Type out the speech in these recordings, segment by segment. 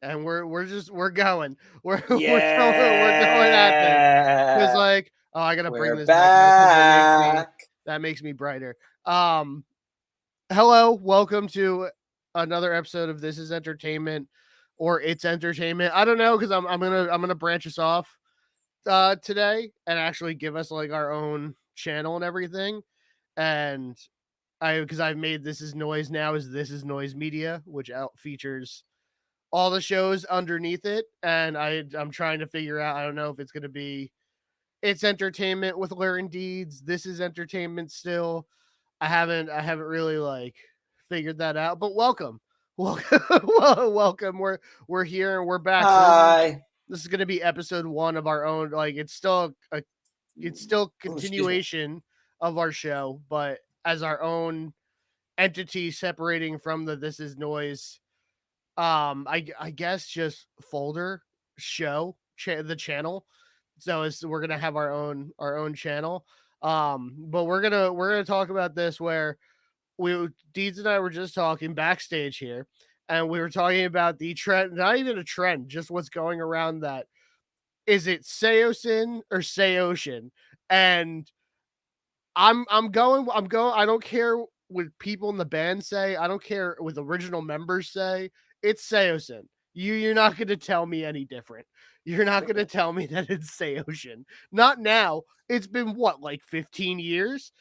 and we're going. We're going at this. Cause Yeah, like, oh, I gotta bring we're this back up because back. that makes me brighter. Um, Hello, welcome to another episode of This Is Entertainment, or It's Entertainment. I don't know because I'm gonna branch us off today and actually give us like our own channel and everything. And because I've made This Is Noise now is This Is Noise Media, which features all the shows underneath it. And I'm trying to figure out. I don't know if it's gonna be It's Entertainment with Ler Deeds. This is Entertainment still. I haven't really like figured that out. But welcome. Welcome. Welcome. We're here and we're back. So Hi. this is gonna be episode 1 of our own. Like it's still Oh, excuse me. continuation of our show, but as our own entity separating from the This Is Noise I guess just folder show the channel. So we're gonna have our own channel. But we're gonna talk about this where Deeds and I were just talking backstage here, and we were talking about the trend, not even a trend, just what's going around. That is it Saosin or Saocean? And I'm going. I don't care what people in the band say. I don't care what the original members say. It's Saosin. You're not going to tell me any different. You're not going to tell me that it's Saocean. Not now. It's been what, like 15 years?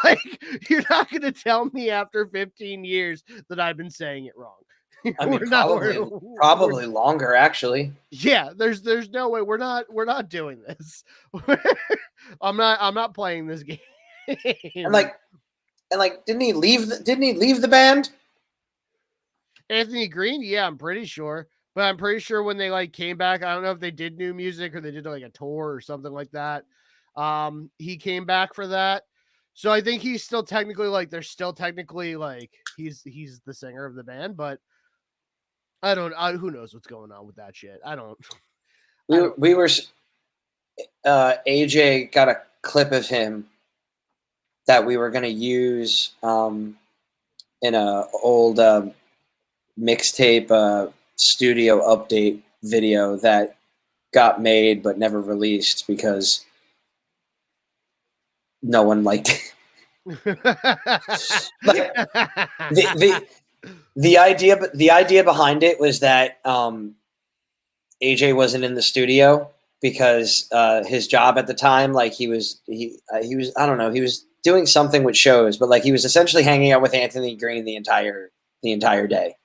Like you're not going to tell me after 15 years that I've been saying it wrong. I mean, We're not. probably longer actually. Yeah, there's no way we're not doing this. I'm not playing this game. And like, didn't he leave? Didn't he leave the band? Anthony Green, yeah, I'm pretty sure. But I'm pretty sure when they like came back, I don't know if they did new music or they did like a tour or something like that. He came back for that. So I think he's still technically like they're still technically like he's the singer of the band, but who knows what's going on with that shit. I don't We were. AJ got a clip of him that we were gonna use in a old mixtape studio update video that got made but never released because no one liked it. Like the idea behind it was that AJ wasn't in the studio because his job at the time, like he was I don't know, he was doing something with shows, but like he was essentially hanging out with Anthony Green the entire day.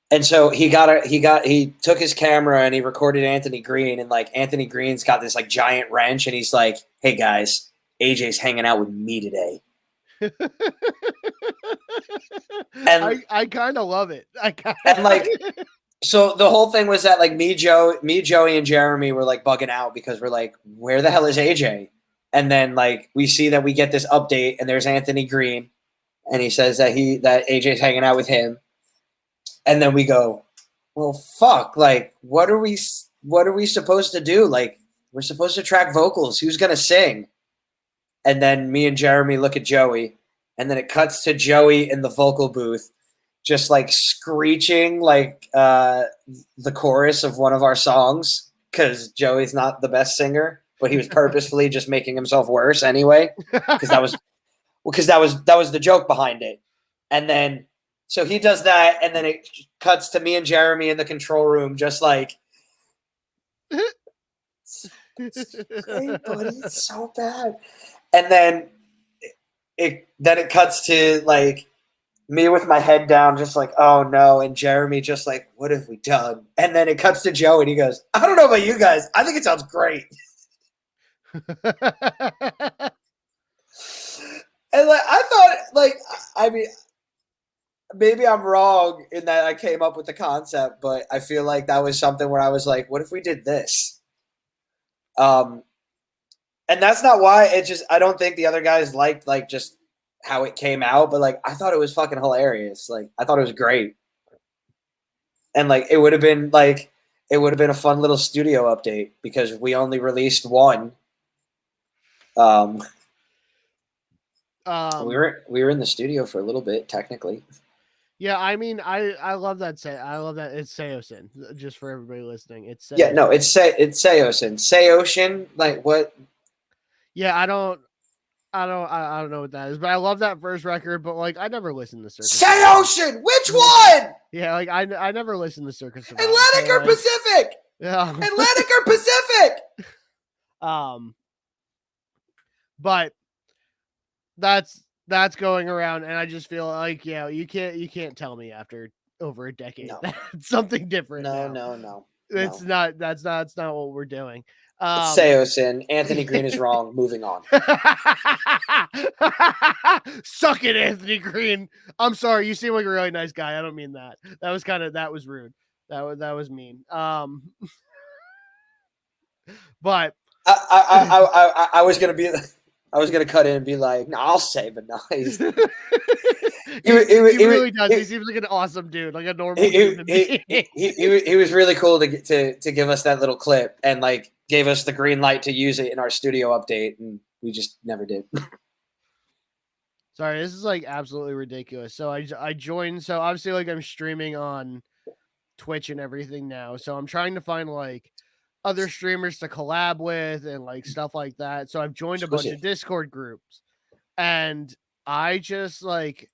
And so he took his camera and he recorded Anthony Green, and like Anthony Green's got this like giant wrench and he's like, "Hey guys, AJ's hanging out with me today." And I kind of love it. and like so the whole thing was that like me, Joey, and Jeremy were like bugging out because we're like, "Where the hell is AJ?" And then like we see that we get this update and there's Anthony Green, and he says that AJ's hanging out with him. And then we go, well, fuck, like, what are we supposed to do? Like, we're supposed to track vocals. Who's going to sing? And then me and Jeremy look at Joey, and then it cuts to Joey in the vocal booth, just like screeching like the chorus of one of our songs, because Joey's not the best singer, but he was purposefully just making himself worse anyway, because that was the joke behind it. And then so he does that, and then it cuts to me and Jeremy in the control room, just like, it's great, buddy. It's so bad. And then it cuts to like me with my head down, just like, oh no, and Jeremy just like, what have we done? And then it cuts to Joe, and he goes, I don't know about you guys, I think it sounds great. And like I thought, like, I mean, maybe I'm wrong in that I came up with the concept, but I feel like that was something where I was like, what if we did this? And that's not why. It just, I don't think the other guys liked like just how it came out, but like I thought it was fucking hilarious. Like I thought it was great. And like it would have been a fun little studio update because we only released one. We were in the studio for a little bit, technically. Yeah, I mean, I love that. I love that it's Saosin. Just for everybody listening, it's Yeah, Saosin. no, it's Saosin. Saosin, like what? Yeah, I don't know what that is, but I love that first record. But like, I never listened to Circus. Saosin. Which one? Yeah, like I never listened to Circus Survive. Atlantic So, or like, Pacific? yeah. Atlantic or Pacific? But that's going around, and I just feel like you can't tell me after over a decade No, that it's something different no, now. no, no, It's no. not that's not what we're doing. It's Saosin. Anthony Green is wrong. Moving on. Suck it, Anthony Green. I'm sorry. You seem like a really nice guy. I don't mean that. That was rude. That was mean. But I was gonna be. I was gonna cut in and be like, "No, I'll say, but no." He really does. He seems like an awesome dude, like a normal human being. He was really cool to give us that little clip and like gave us the green light to use it in our studio update, and we just never did. Sorry, this is like absolutely ridiculous. So I joined. So obviously, like I'm streaming on Twitch and everything now. So I'm trying to find like other streamers to collab with and like stuff like that. So I've joined a bunch of Discord groups, and I just like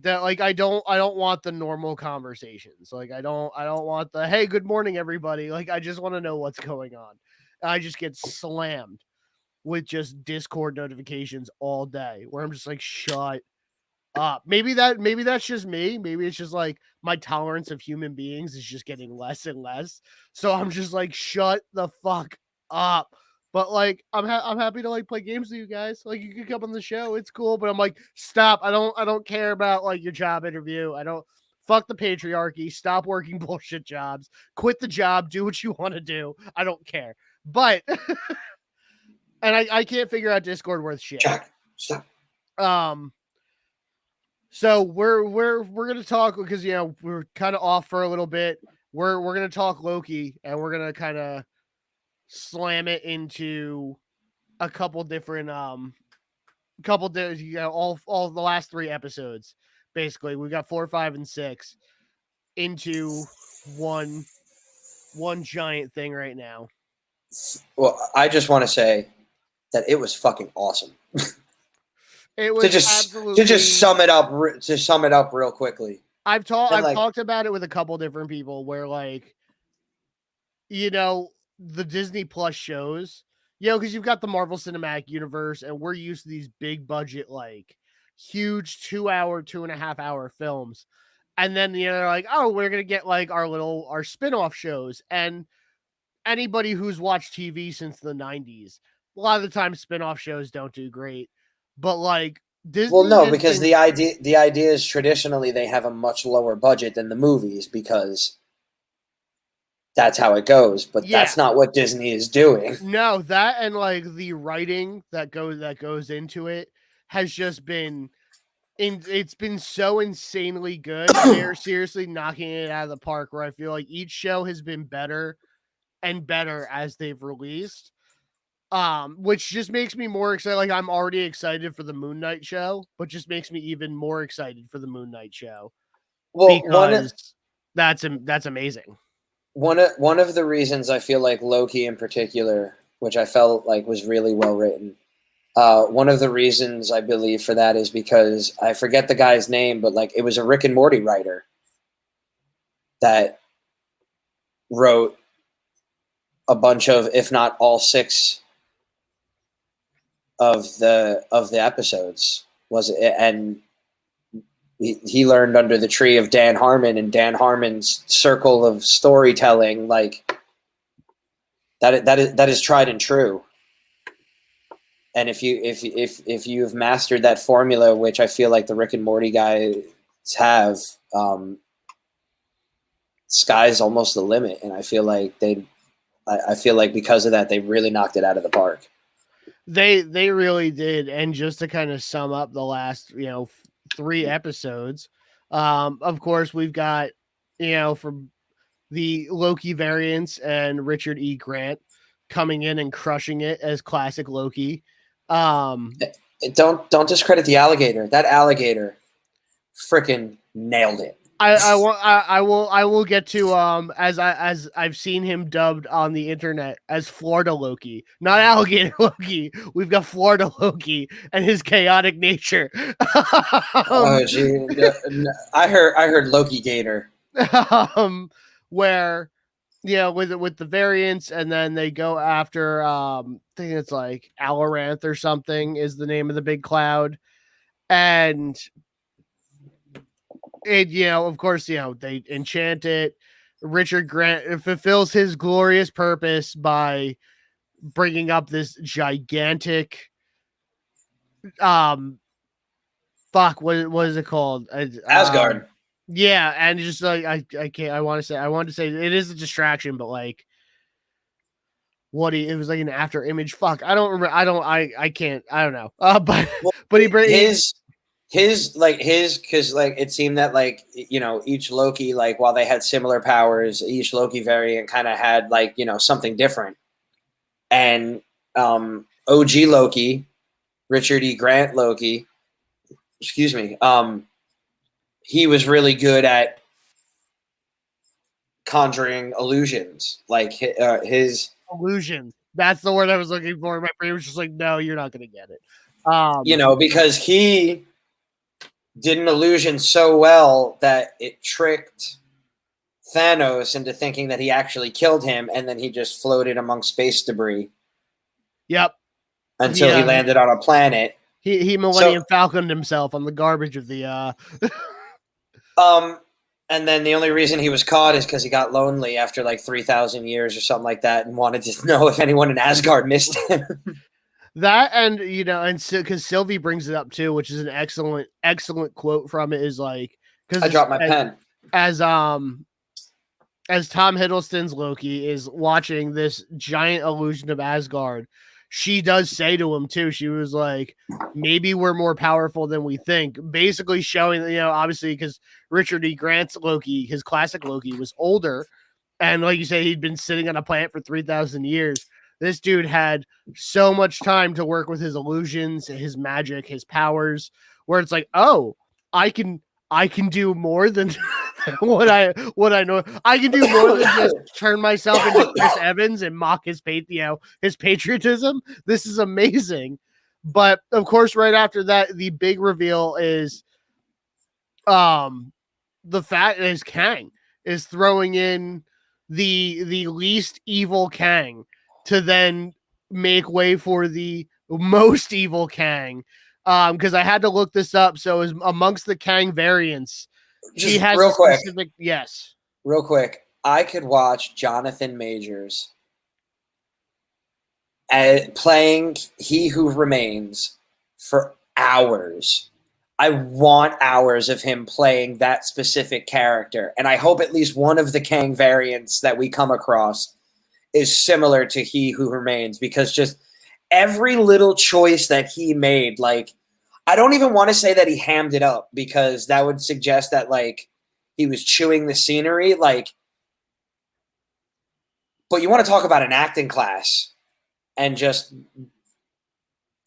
that. Like I don't want the normal conversations. Like I don't want the hey, good morning everybody. Like I just want to know what's going on. And I just get slammed with just Discord notifications all day where I'm just like, shut up. Maybe that's just me. Maybe it's just like my tolerance of human beings is just getting less and less. So I'm just like, shut the fuck up. But like, I'm happy to like play games with you guys. Like, you can come on the show. It's cool. But I'm like, stop. I don't care about like your job interview. I don't fuck the patriarchy. Stop working bullshit jobs. Quit the job. Do what you want to do. I don't care. But and I can't figure out Discord worth shit. Jack, stop. So we're gonna talk because we're kind of off for a little bit. We're gonna talk Loki and we're gonna kind of slam it into a couple different all the last 3 episodes. Basically, we got 4, 5, and 6 into one giant thing right now. Well, I just want to say that it was fucking awesome. It was to just sum it up real quickly. I've talked about it with a couple different people where like the Disney Plus shows, because you've got the Marvel Cinematic Universe and we're used to these big budget like huge 2-hour, 2.5-hour films. And then they're like, "Oh, we're going to get like our spin-off shows." And anybody who's watched TV since the 90s, a lot of the time spin-off shows don't do great. But like Disney, well, no, because the idea is traditionally they have a much lower budget than the movies because that's how it goes. But that's not what Disney is doing. No, that and like the writing that goes into it has just been it's been so insanely good. They're seriously knocking it out of the park. Where I feel like each show has been better and better as they've released. Which just makes me more excited. Like I'm already excited for the Moon Knight show, but just makes me even more excited for the Moon Knight show. Well, because that's amazing. One of the reasons I feel like Loki in particular, which I felt like was really well written, one of the reasons I believe for that is because I forget the guy's name, but like it was a Rick and Morty writer that wrote a bunch of, if not all 6 of the episodes, was it? And he learned under the tree of Dan Harmon and Dan Harmon's circle of storytelling, like that is tried and true. And if you've mastered that formula, which I feel like the Rick and Morty guys have, sky's almost the limit. And I feel like because of that, they really knocked it out of the park. They really did. And just to kind of sum up the last 3 episodes, of course we've got from the Loki variants and Richard E. Grant coming in and crushing it as classic Loki. Don't discredit the alligator. That alligator freaking nailed it. I will get to as I've seen him dubbed on the internet as Florida Loki, not alligator Loki. We've got Florida Loki and his chaotic nature. Oh gee, I heard Loki Gator. Where with the variants, and then they go after I think it's like Alaranth or something is the name of the big cloud, and it of course they enchant it. Richard Grant fulfills his glorious purpose by bringing up this gigantic um what is it called? Asgard. Yeah, and just like I can't I want to say it is a distraction, but like it was like an after image. Fuck, I don't remember. I can't. I don't know. But Well, but his because like it seemed that like each Loki, like while they had similar powers, each Loki variant kind of had like something different. And OG Loki, Richard E. Grant Loki, excuse me, he was really good at conjuring illusions, like his illusion. That's the word I was looking for. My brain was just like, no, you're not gonna get it. Because he did an illusion so well that it tricked Thanos into thinking that he actually killed him, and then he just floated among space debris. Yep. Until he landed on a planet. He Millennium Falconed himself on the garbage of the and then the only reason he was caught is because he got lonely after like 3,000 years or something like that, and wanted to know if anyone in Asgard missed him. That, and and because Sylvie brings it up too, which is an excellent quote from it, is like, because I dropped my pen. As Tom Hiddleston's Loki is watching this giant illusion of Asgard, she does say to him too, she was like, maybe we're more powerful than we think, basically showing that obviously, because Richard E. Grant's Loki, his classic Loki, was older, and like you say, he'd been sitting on a planet for 3,000 years. This dude had so much time to work with his illusions, his magic, his powers, where it's like, oh, I can do more than what I know. I can do more than just turn myself into Chris Evans and mock his his patriotism. This is amazing. But of course, right after that, the big reveal is the fact is Kang is throwing in the least evil Kang to then make way for the most evil Kang. Because I had to look this up. So as amongst the Kang variants, he has real quick. Yes. Real quick, I could watch Jonathan Majors playing He Who Remains for hours. I want hours of him playing that specific character, and I hope at least one of the Kang variants that we come across is similar to He Who Remains, because just every little choice that he made, like, I don't even want to say that he hammed it up, because that would suggest that like he was chewing the scenery, like, but you want to talk about an acting class, and just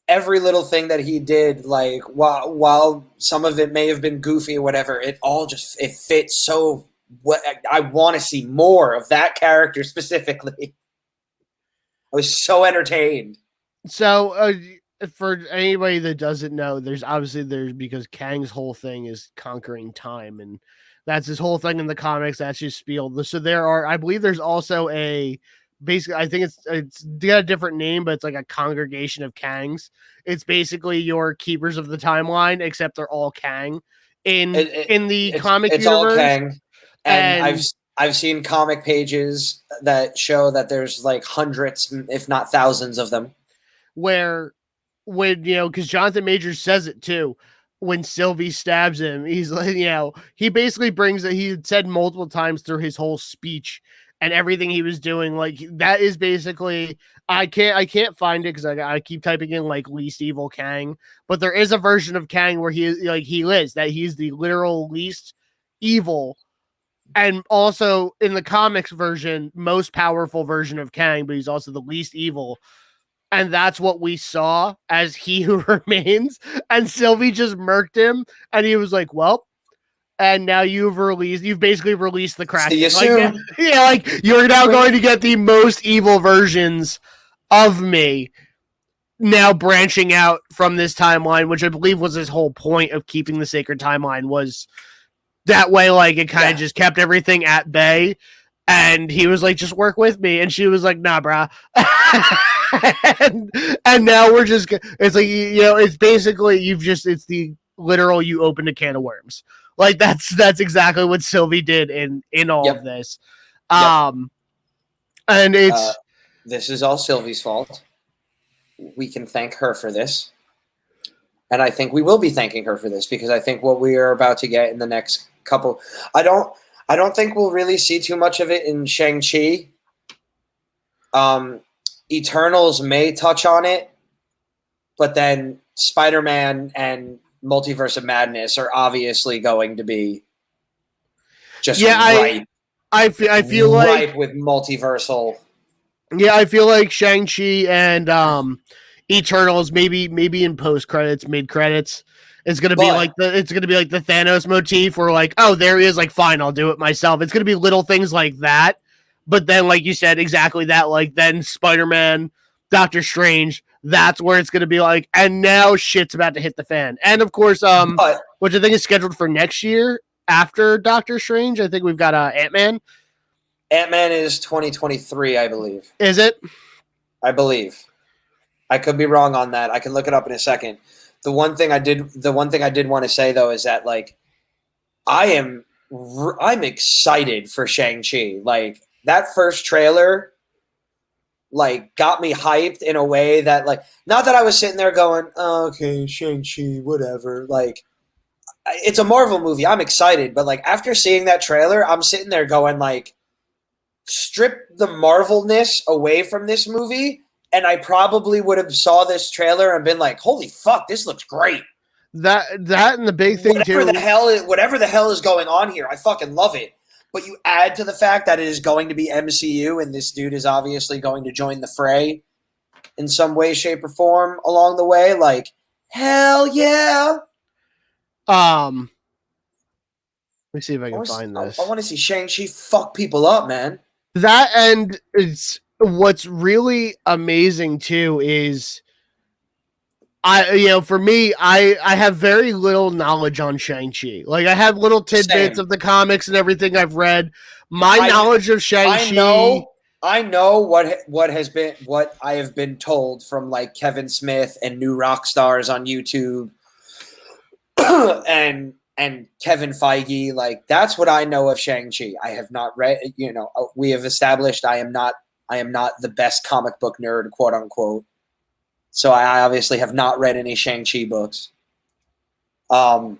every little thing that he did, like while some of it may have been goofy or whatever, it all just it fits so. What I want to see more of that character specifically. I was so entertained. So for anybody that doesn't know, there's because Kang's whole thing is conquering time, and that's his whole thing in the comics. That's his spiel. So I believe there's also basically, I think it's got a different name, but it's like a congregation of Kangs. It's basically your keepers of the timeline, except they're all Kang in the comic universe. It's all Kang, and I've seen comic pages that show that there's like hundreds, if not thousands, of them. Where when because Jonathan Majors says it too, when Sylvie stabs him, he's like, he basically brings it. He said multiple times through his whole speech and everything he was doing, like that is basically, I can't find it because I keep typing in like least evil Kang, but there is a version of Kang where he lives, that he's the literal least evil, and also in the comics version, most powerful version of Kang, but he's also the least evil. And that's what we saw as He Who Remains. And Sylvie just murked him. And he was like, well, and now you've basically released the Kraken. See you like, soon. yeah, like you're now going to get the most evil versions of me now branching out from this timeline, which I believe was his whole point of keeping the sacred timeline, was that way, like, it kind of just kept everything at bay. And he was like, just work with me. And she was like, nah, brah. and now we're just, it's like, it's basically, it's the literal, you opened a can of worms. Like, that's exactly what Sylvie did in all of this. And it's, this is all Sylvie's fault. We can thank her for this. And I think we will be thanking her for this, because I think what we are about to get in the next couple, I don't think we'll really see too much of it in Shang-Chi. Eternals may touch on it, but then Spider-Man and Multiverse of Madness are obviously going to be just ripe. I feel like ripe with multiversal. Yeah, I feel like Shang-Chi and Eternals, maybe in post credits, mid credits, it's gonna be like the Thanos motif, where like, oh, there he is, like, fine, I'll do it myself. It's gonna be little things like that, but then, like you said, exactly that, like, then Spider-Man, Doctor Strange, that's where it's gonna be like, and now shit's about to hit the fan. And of course, which I think is scheduled for next year after Doctor Strange. I think we've got Ant-Man. Ant-Man is 2023, I believe. Is it? I believe. I could be wrong on that. I can look it up in a second. The one thing I did want to say, though, is that, like, I'm excited for Shang-Chi. Like, that first trailer, like, got me hyped in a way that, like, not that I was sitting there going, oh, okay, Shang-Chi, whatever. Like, it's a Marvel movie. I'm excited. But, like, after seeing that trailer, I'm sitting there going, like, strip the Marvelness away from this movie, and I probably would have saw this trailer and been like, holy fuck, this looks great. That and the big thing whatever the hell is going on here, I fucking love it. But you add to the fact that it is going to be MCU, and this dude is obviously going to join the fray in some way, shape, or form along the way. Like, hell yeah. Let me see if I can find this. I want to see Shang-Chi fuck people up, man. That, and it's what's really amazing too is for me, I have very little knowledge on Shang-Chi. Like, I have little tidbits of the comics and everything I've read. My knowledge of Shang-Chi, I know what I have been told from, like, Kevin Smith and New Rock Stars on YouTube and Kevin Feige. Like, that's what I know of Shang-Chi. I have not read, we have established I am not the best comic book nerd, quote unquote. So I obviously have not read any Shang-Chi books. But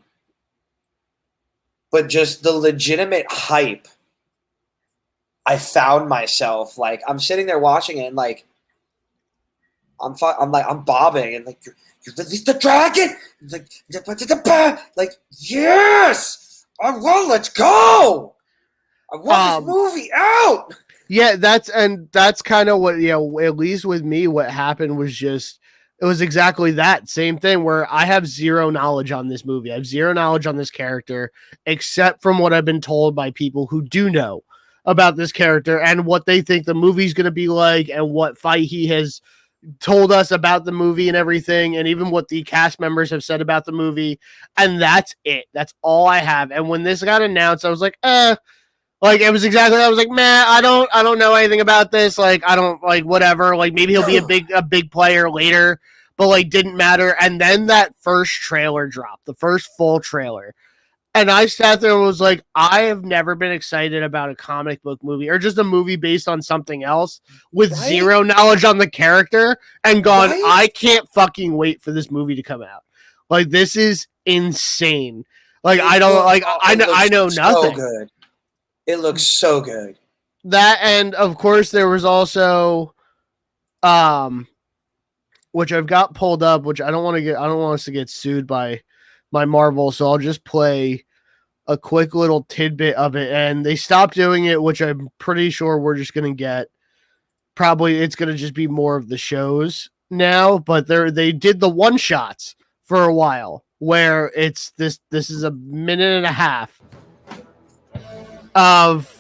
just the legitimate hype, I found myself, like, I'm sitting there watching it, and, like, I'm bobbing, and, like, you're the dragon, like, yes, let's go. I want this movie out. Yeah, that's kind of what, at least with me, what happened was just, it was exactly that same thing where I have zero knowledge on this movie. I have zero knowledge on this character, except from what I've been told by people who do know about this character and what they think the movie's going to be like, and what Feige has told us about the movie and everything, and even what the cast members have said about the movie. And that's it. That's all I have. And when this got announced, I was like, like, it was exactly, I was like, man, I don't know anything about this. Like, I don't, like, whatever. Like, maybe he'll be a big player later, but, like, didn't matter. And then that first trailer dropped, the first full trailer. And I sat there and was like, I have never been excited about a comic book movie or just a movie based on something else with zero knowledge on the character, and gone, I can't fucking wait for this movie to come out. Like, this is insane. Like, I know nothing. Good. It looks so good. That, and of course there was also, which I've got pulled up, which I don't want us to get sued by Marvel, so I'll just play a quick little tidbit of it. And they stopped doing it, which I'm pretty sure we're just going to get. Probably it's going to just be more of the shows now, but they did the one shots for a while, where it's this is a minute and a half of,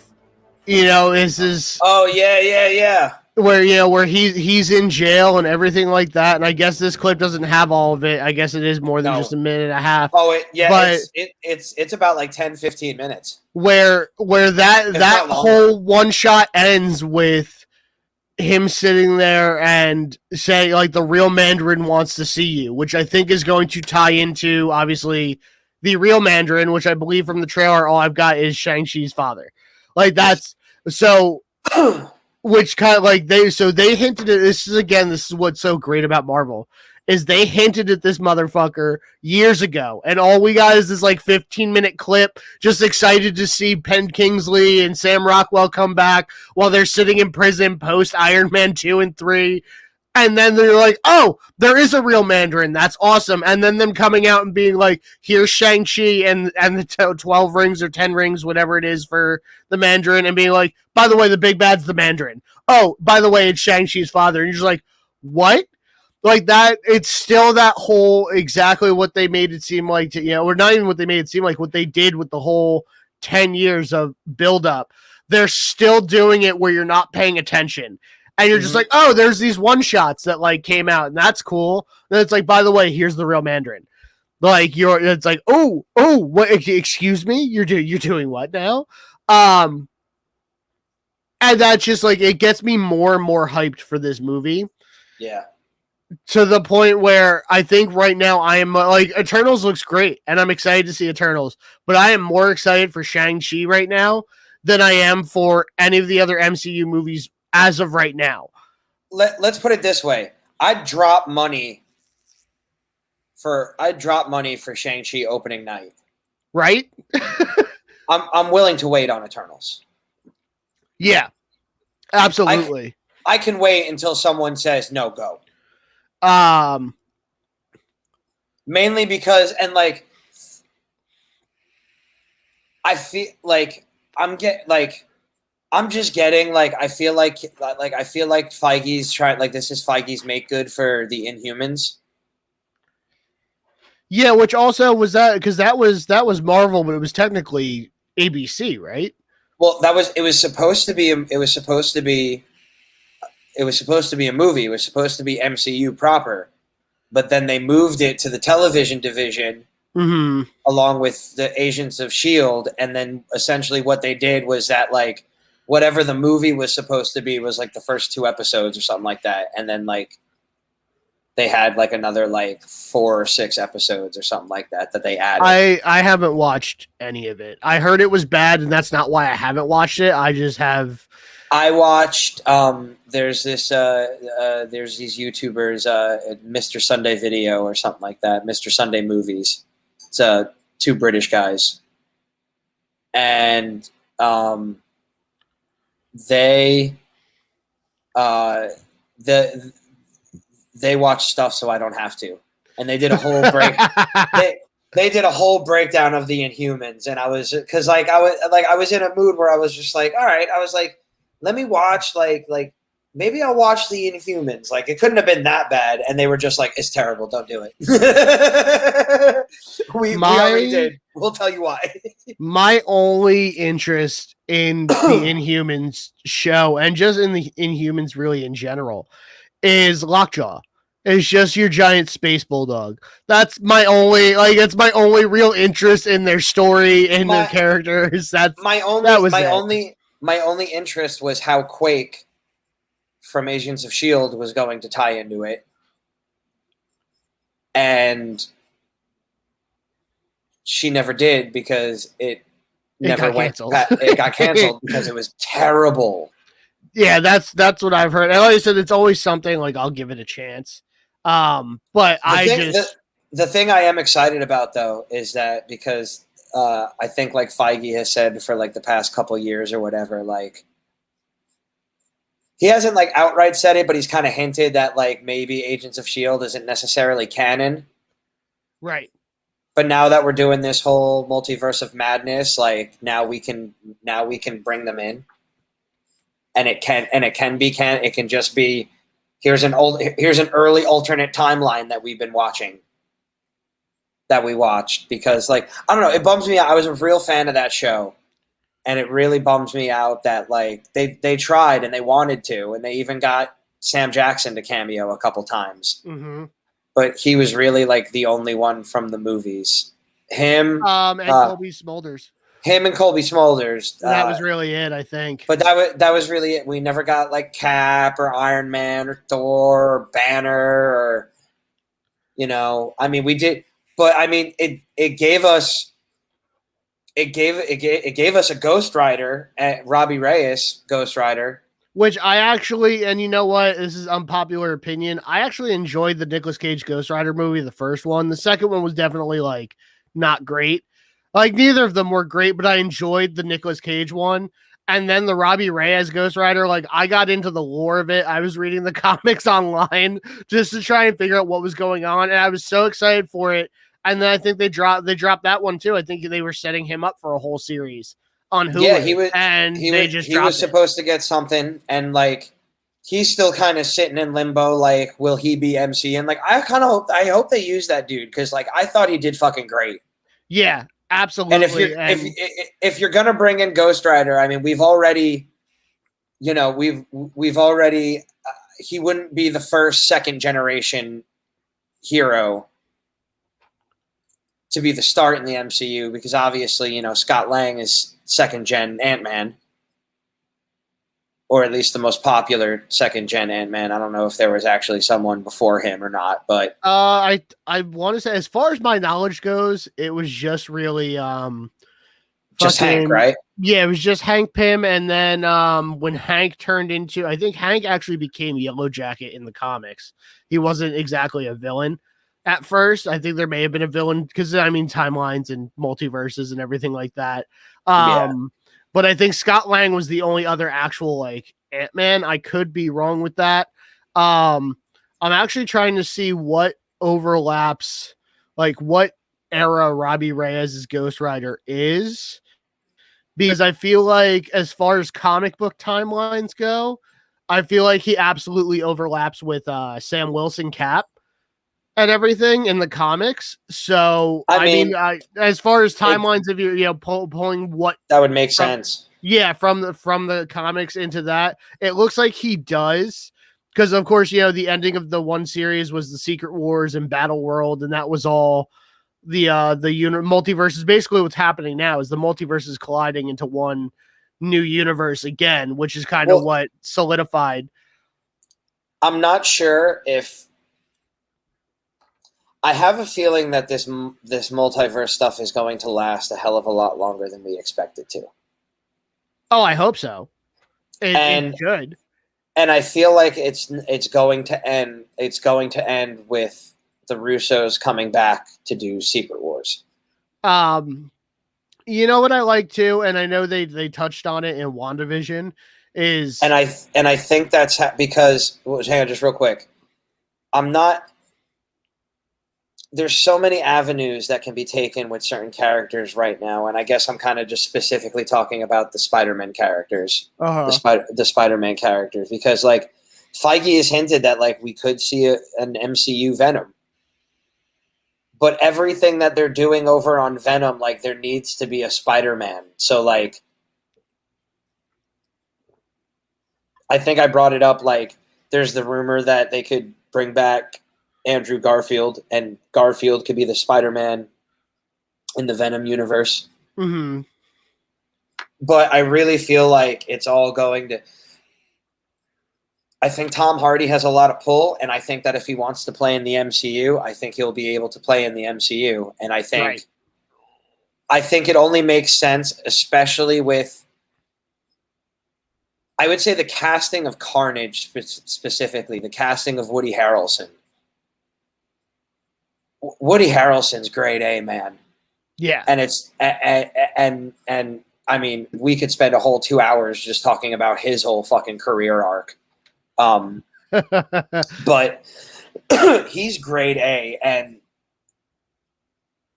this is Oh yeah. where he's in jail and everything like that. And I guess this clip doesn't have all of it. I guess it is more than just a minute and a half. Oh but it's about like 10-15 minutes. Where that whole one shot ends with him sitting there and saying like the real Mandarin wants to see you, which I think is going to tie into obviously the real Mandarin, which I believe from the trailer all I've got is Shang-Chi's father. Like that's so which kind of like they hinted at this is what's so great about Marvel is they hinted at this motherfucker years ago, and all we got is this like 15-minute clip, just excited to see Penn Kingsley and Sam Rockwell come back while they're sitting in prison post Iron Man 2 and 3. And then they're like, oh, there is a real Mandarin. That's awesome. And then them coming out and being like, here's Shang-Chi and the 12 rings or 10 rings, whatever it is for the Mandarin, and being like, by the way, the big bad's the Mandarin. Oh, by the way, it's Shang-Chi's father. And you're just like, what? Like that, it's still that whole exactly what they made it seem like to, or not even what they made it seem like, what they did with the whole 10 years of build-up. They're still doing it where you're not paying attention. And you're just like, oh, there's these one shots that like came out, and that's cool. And it's like, by the way, here's the real Mandarin. Like it's like, oh, what? Excuse me, you're doing what now? And that's just like it gets me more and more hyped for this movie. Yeah. To the point where I think right now I am like Eternals looks great, and I'm excited to see Eternals, but I am more excited for Shang-Chi right now than I am for any of the other MCU movies as of right now. Let's put it this way. I'd drop money for Shang-Chi opening night. Right? I'm willing to wait on Eternals. Yeah. Absolutely. I can wait until someone says no, go. Mainly because I feel like I'm just getting I feel like Feige's trying this is Feige's make good for the Inhumans. Yeah, which also was that because that was Marvel, but it was technically ABC, right? Well, it was supposed to be a movie. It was supposed to be MCU proper, but then they moved it to the television division along with the Agents of S.H.I.E.L.D. And then essentially what they did was that whatever the movie was supposed to be was the first 2 episodes or something like that. And then they had another 4 or 6 episodes or something like that they added. I haven't watched any of it. I heard it was bad, and that's not why I haven't watched it. I just have. I watched. There's these YouTubers, Mr. Sunday Video or something like that. Mr. Sunday Movies. It's 2 British guys, and they watch stuff so I don't have to, and they did a whole break. They did a whole breakdown of the Inhumans, and I was because I was in a mood where I was just all right. I was let me watch maybe I'll watch the Inhumans. It couldn't have been that bad, and they were just it's terrible. Don't do it. we already did. We'll tell you why. My only interest in the Inhumans show, and just in the Inhumans really in general, is Lockjaw. It's just your giant space bulldog. That's my only it's my only real interest in their story and their characters. That's my only interest was how Quake from Agents of S.H.I.E.L.D. was going to tie into it. And she never did because it never went. It got canceled because it was terrible. Yeah, that's what I've heard. And like I said, it's always something I'll give it a chance. But the thing I am excited about though is that because I think Feige has said for the past couple years or whatever, he hasn't outright said it, but he's kind of hinted that maybe Agents of S.H.I.E.L.D. isn't necessarily canon. Right. But now that we're doing this whole multiverse of madness, now we can bring them in. And it can just be here's an early alternate timeline that we've been watching that we watched because, like, I don't know, it bums me out. I was a real fan of that show, and it really bums me out that like they tried and they wanted to, and they even got Sam Jackson to cameo a couple times, but he was really like the only one from the movies. Him, And Colby Smulders. Him and Colby Smulders. That was really it, I think. But that was really it. We never got like Cap or Iron Man or Thor or Banner or, you know, I mean, we did, but I mean, it gave us a Ghost Rider, Robbie Reyes Ghost Rider, which I actually, and you know what, this is unpopular opinion, I actually enjoyed the Nicolas Cage Ghost Rider movie, the first one. The second one was definitely like not great. Like neither of them were great, but I enjoyed the Nicolas Cage one. And then the Robbie Reyes Ghost Rider, like I got into the lore of it. I was reading the comics online just to try and figure out what was going on, and I was so excited for it. And then I think they dropped that one too. I think they were setting him up for a whole series on Hulu. Yeah, he was supposed to get something, and like he's still kind of sitting in limbo. Like, will he be MC? And like, I hope they use that dude because like I thought he did fucking great. Yeah, absolutely. And if you're gonna bring in Ghost Rider, I mean, we've already he wouldn't be the first second generation hero to be the start in the MCU because obviously, you know, Scott Lang is second gen Ant-Man, or at least the most popular second gen Ant-Man. I don't know if there was actually someone before him or not, but I want to say, as far as my knowledge goes, it was just really just Hank, right? Yeah, it was just Hank Pym, and then when Hank turned into, I think Hank actually became Yellow Jacket in the comics. He wasn't exactly a villain at first. I think there may have been a villain because I mean timelines and multiverses and everything like that. But I think Scott Lang was the only other actual like Ant-Man. I could be wrong with that. I'm actually trying to see what overlaps, like what era Robbie Reyes' Ghost Rider is, because I feel like as far as comic book timelines go, I feel like he absolutely overlaps with Sam Wilson Cap and everything in the comics. So I mean as far as timelines, if you're pulling what that would make sense. Yeah, from the comics into that, it looks like he does, because of course, you know, the ending of the one series was the Secret Wars and Battle World, and that was all the multiverse is basically what's happening now is the multiverse is colliding into one new universe again, which is kind of what solidified. I'm not sure if I have a feeling that this multiverse stuff is going to last a hell of a lot longer than we expect it to. Oh, I hope so. It should. And I feel like it's going to end. It's going to end with the Russos coming back to do Secret Wars. You know what I like too, and I know they touched on it in WandaVision, is and I think that's because hang on, just real quick. There's so many avenues that can be taken with certain characters right now, and I guess I'm kind of just specifically talking about the Spider-Man characters, the Spider-Man characters, because like Feige has hinted that like we could see an MCU Venom, but everything that they're doing over on Venom, like there needs to be a Spider-Man. So like, I think I brought it up. Like, there's the rumor that they could bring back Andrew Garfield, and Garfield could be the Spider-Man in the Venom universe. Mm-hmm. But I really feel like it's all going to. I think Tom Hardy has a lot of pull, and I think that if he wants to play in the MCU, I think he'll be able to play in the MCU. And I think it only makes sense, especially with, I would say, the casting of Carnage, specifically the casting of Woody Harrelson. Woody Harrelson's grade A, man. Yeah. And it's and I mean, we could spend a whole 2 hours just talking about his whole fucking career arc. But he's grade A, and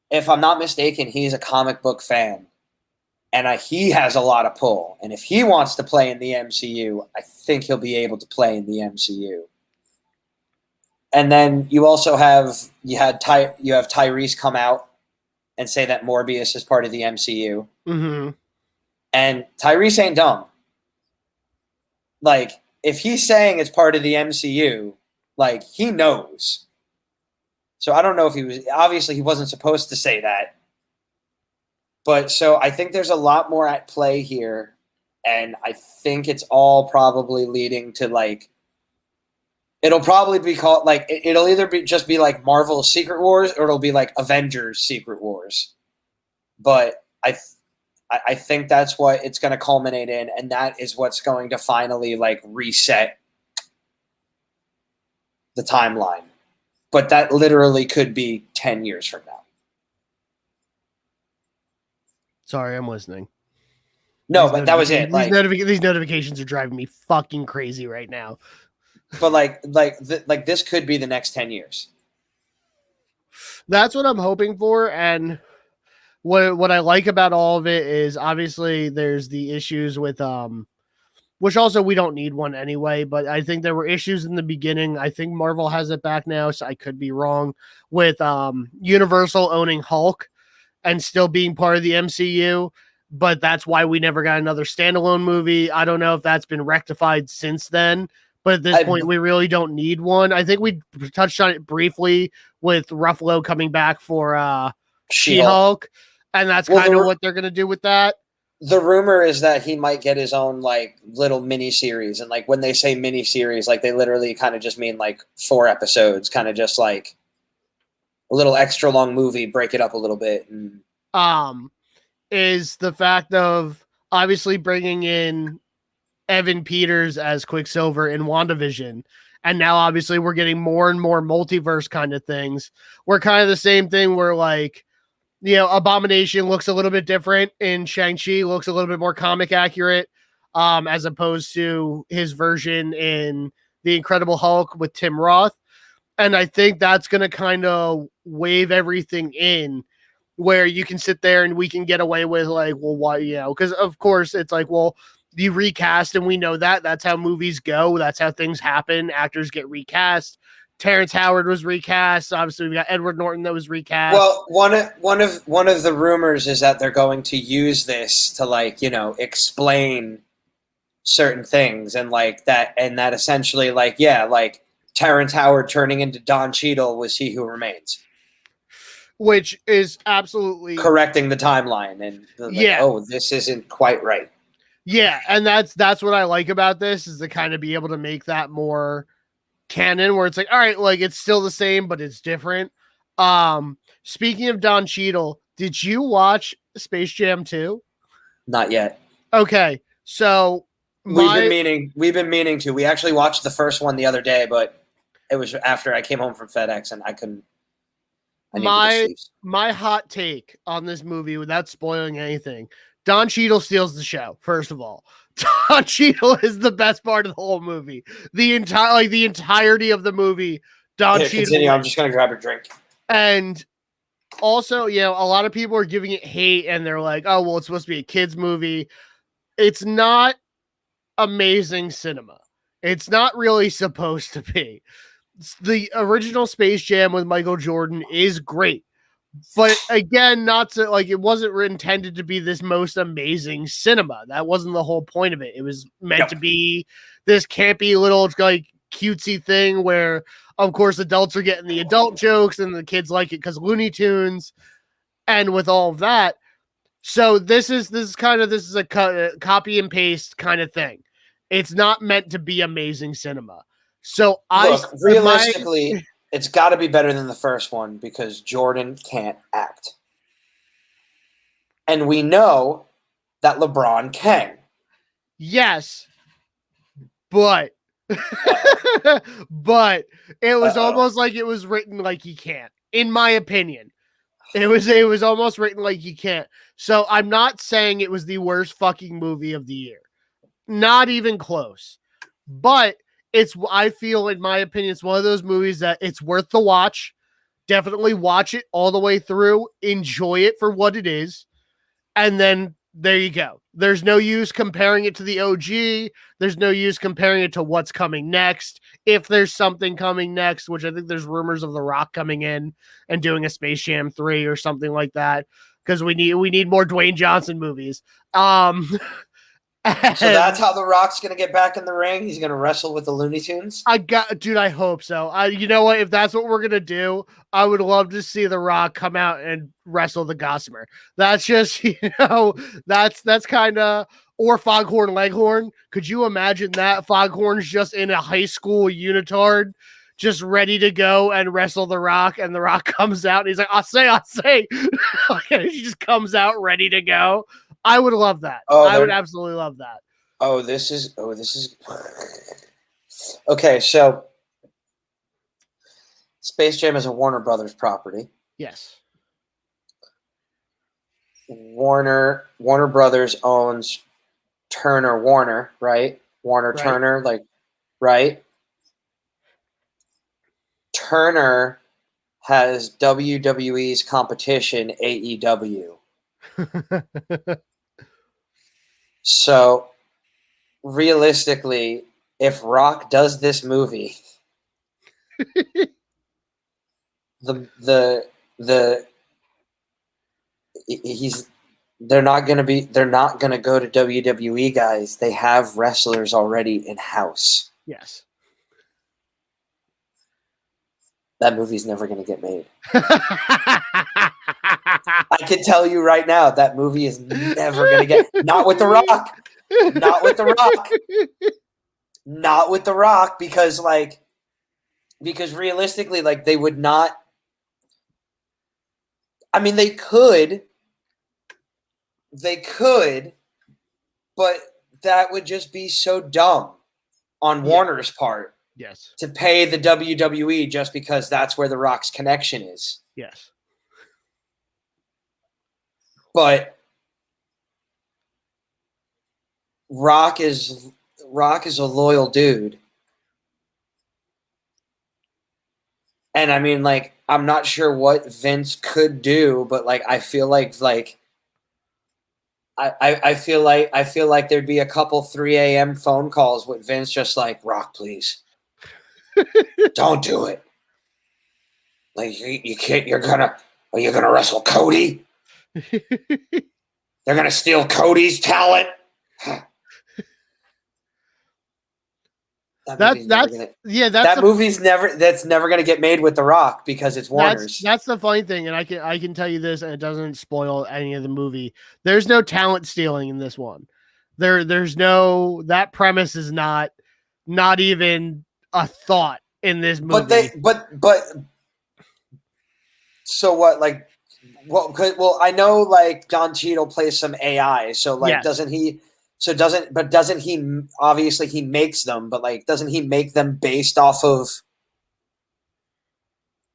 if I'm not mistaken, he's a comic book fan, and he has a lot of pull. And if he wants to play in the MCU, I think he'll be able to play in the MCU. And then you also have Tyrese come out and say that Morbius is part of the MCU. Mm-hmm. And Tyrese ain't dumb. Like, if he's saying it's part of the MCU, like, he knows. So I don't know if he wasn't supposed to say that. But so I think there's a lot more at play here. And I think it's all probably leading to, like, it'll probably be called, like, it'll either just be like Marvel's Secret Wars, or it'll be like Avengers Secret Wars. But I think that's what it's going to culminate in, and that is what's going to finally, like, reset the timeline. But that literally could be 10 years from now. Sorry, I'm listening. No, but that was it. These notifications are driving me fucking crazy right now. But this could be the next 10 years. That's what I'm hoping for, and what I like about all of it is obviously there's the issues with which also we don't need one anyway, but I think there were issues in the beginning. I think Marvel has it back now, so I could be wrong, with Universal owning Hulk and still being part of the MCU, but that's why we never got another standalone movie. I don't know if that's been rectified since then, but at this point we really don't need one. I think we touched on it briefly with Ruffalo coming back for She-Hulk, and that's kind of what they're going to do with that. The rumor is that he might get his own, like, little mini series, and, like, when they say mini series, like, they literally kind of just mean, like, 4 episodes, kind of just like a little extra long movie, break it up a little bit. And is the fact of obviously bringing in Evan Peters as Quicksilver in WandaVision, and now obviously we're getting more and more multiverse kind of things. We're kind of the same thing where, like, you know, Abomination looks a little bit different in Shang-Chi, looks a little bit more comic accurate, as opposed to his version in The Incredible Hulk with Tim Roth. And I think that's going to kind of wave everything in where you can sit there and we can get away with, like, well, why, you know, because of course it's like, well, you recast and we know that's how movies go. That's how things happen. Actors get recast. Terrence Howard was recast. Obviously, we got Edward Norton that was recast. Well, one of the rumors is that they're going to use this to, like, you know, explain certain things, and like that essentially, like, yeah, like Terrence Howard turning into Don Cheadle was He Who Remains, which is absolutely correcting the timeline, and like, oh, this isn't quite right. Yeah, and that's what I like about this, is to kind of be able to make that more canon, where it's like, all right, like, it's still the same, but it's different. Speaking of Don Cheadle, did you watch Space Jam 2? Not yet. Okay, so we've been meaning to. We actually watched the first one the other day, but it was after I came home from FedEx and I couldn't. My hot take on this movie, without spoiling anything, Don Cheadle steals the show. First of all, Don Cheadle is the best part of the whole movie. The entirety of the movie, Don Cheadle. Continue. I'm just gonna grab a drink. And also, you know, a lot of people are giving it hate, and they're like, "Oh, well, it's supposed to be a kids' movie." It's not amazing cinema. It's not really supposed to be. The original Space Jam with Michael Jordan is great. But again, not to, like, it wasn't intended to be this most amazing cinema. That wasn't the whole point of it. It was meant to be this campy little, like, cutesy thing where, of course, adults are getting the adult jokes and the kids like it because Looney Tunes, and with all of that. So this is a copy and paste kind of thing. It's not meant to be amazing cinema. So realistically, it's got to be better than the first one because Jordan can't act. And we know that LeBron can. Yes. But but it was almost like it was written like he can't, in my opinion. It was almost written like he can't. So I'm not saying it was the worst fucking movie of the year. Not even close. But I feel, in my opinion, it's one of those movies that it's worth the watch. Definitely watch it all the way through. Enjoy it for what it is. And then there you go. There's no use comparing it to the OG. There's no use comparing it to what's coming next. If there's something coming next, which I think there's rumors of The Rock coming in and doing a Space Jam 3 or something like that, because we need more Dwayne Johnson movies. So that's how The Rock's going to get back in the ring? He's going to wrestle with the Looney Tunes? Dude, I hope so. You know what? If that's what we're going to do, I would love to see The Rock come out and wrestle the Gossamer. That's just, that's kind of, or Foghorn Leghorn. Could you imagine that? Foghorn's just in a high school unitard, just ready to go and wrestle The Rock, and The Rock comes out and he's like, I say. And he just comes out ready to go. I would love that. I would absolutely love that. This is okay. So Space Jam is a Warner Brothers property. Yes. Warner Brothers owns Turner Warner, right? Warner right. Turner, right? Turner has WWE's competition, AEW. So realistically, if Rock does this movie, they're not going to go to WWE, guys. They have wrestlers already in house. Yes. That movie's never going to get made. I can tell you right now, that movie is never going to get, not with The Rock, because realistically, they would not, I mean, they could, but that would just be so dumb on Warner's part. Yes. To pay the WWE just because that's where The Rock's connection is. Yes. But Rock is a loyal dude. And I mean, I'm not sure what Vince could do, but I feel like I feel like there'd be a couple 3 a.m. phone calls with Vince just Rock, please. Don't do it. You can't. Are you gonna wrestle Cody? They're gonna steal Cody's talent. That movie's never gonna get made with The Rock because it's Warner's. That's the funny thing, and I can tell you this, and it doesn't spoil any of the movie. There's no talent stealing in this one. There's no, that premise is not even a thought in this movie. But so what? Well, I know Don Cheadle plays some AI, so yes. Doesn't he obviously he makes them, but doesn't he make them based off of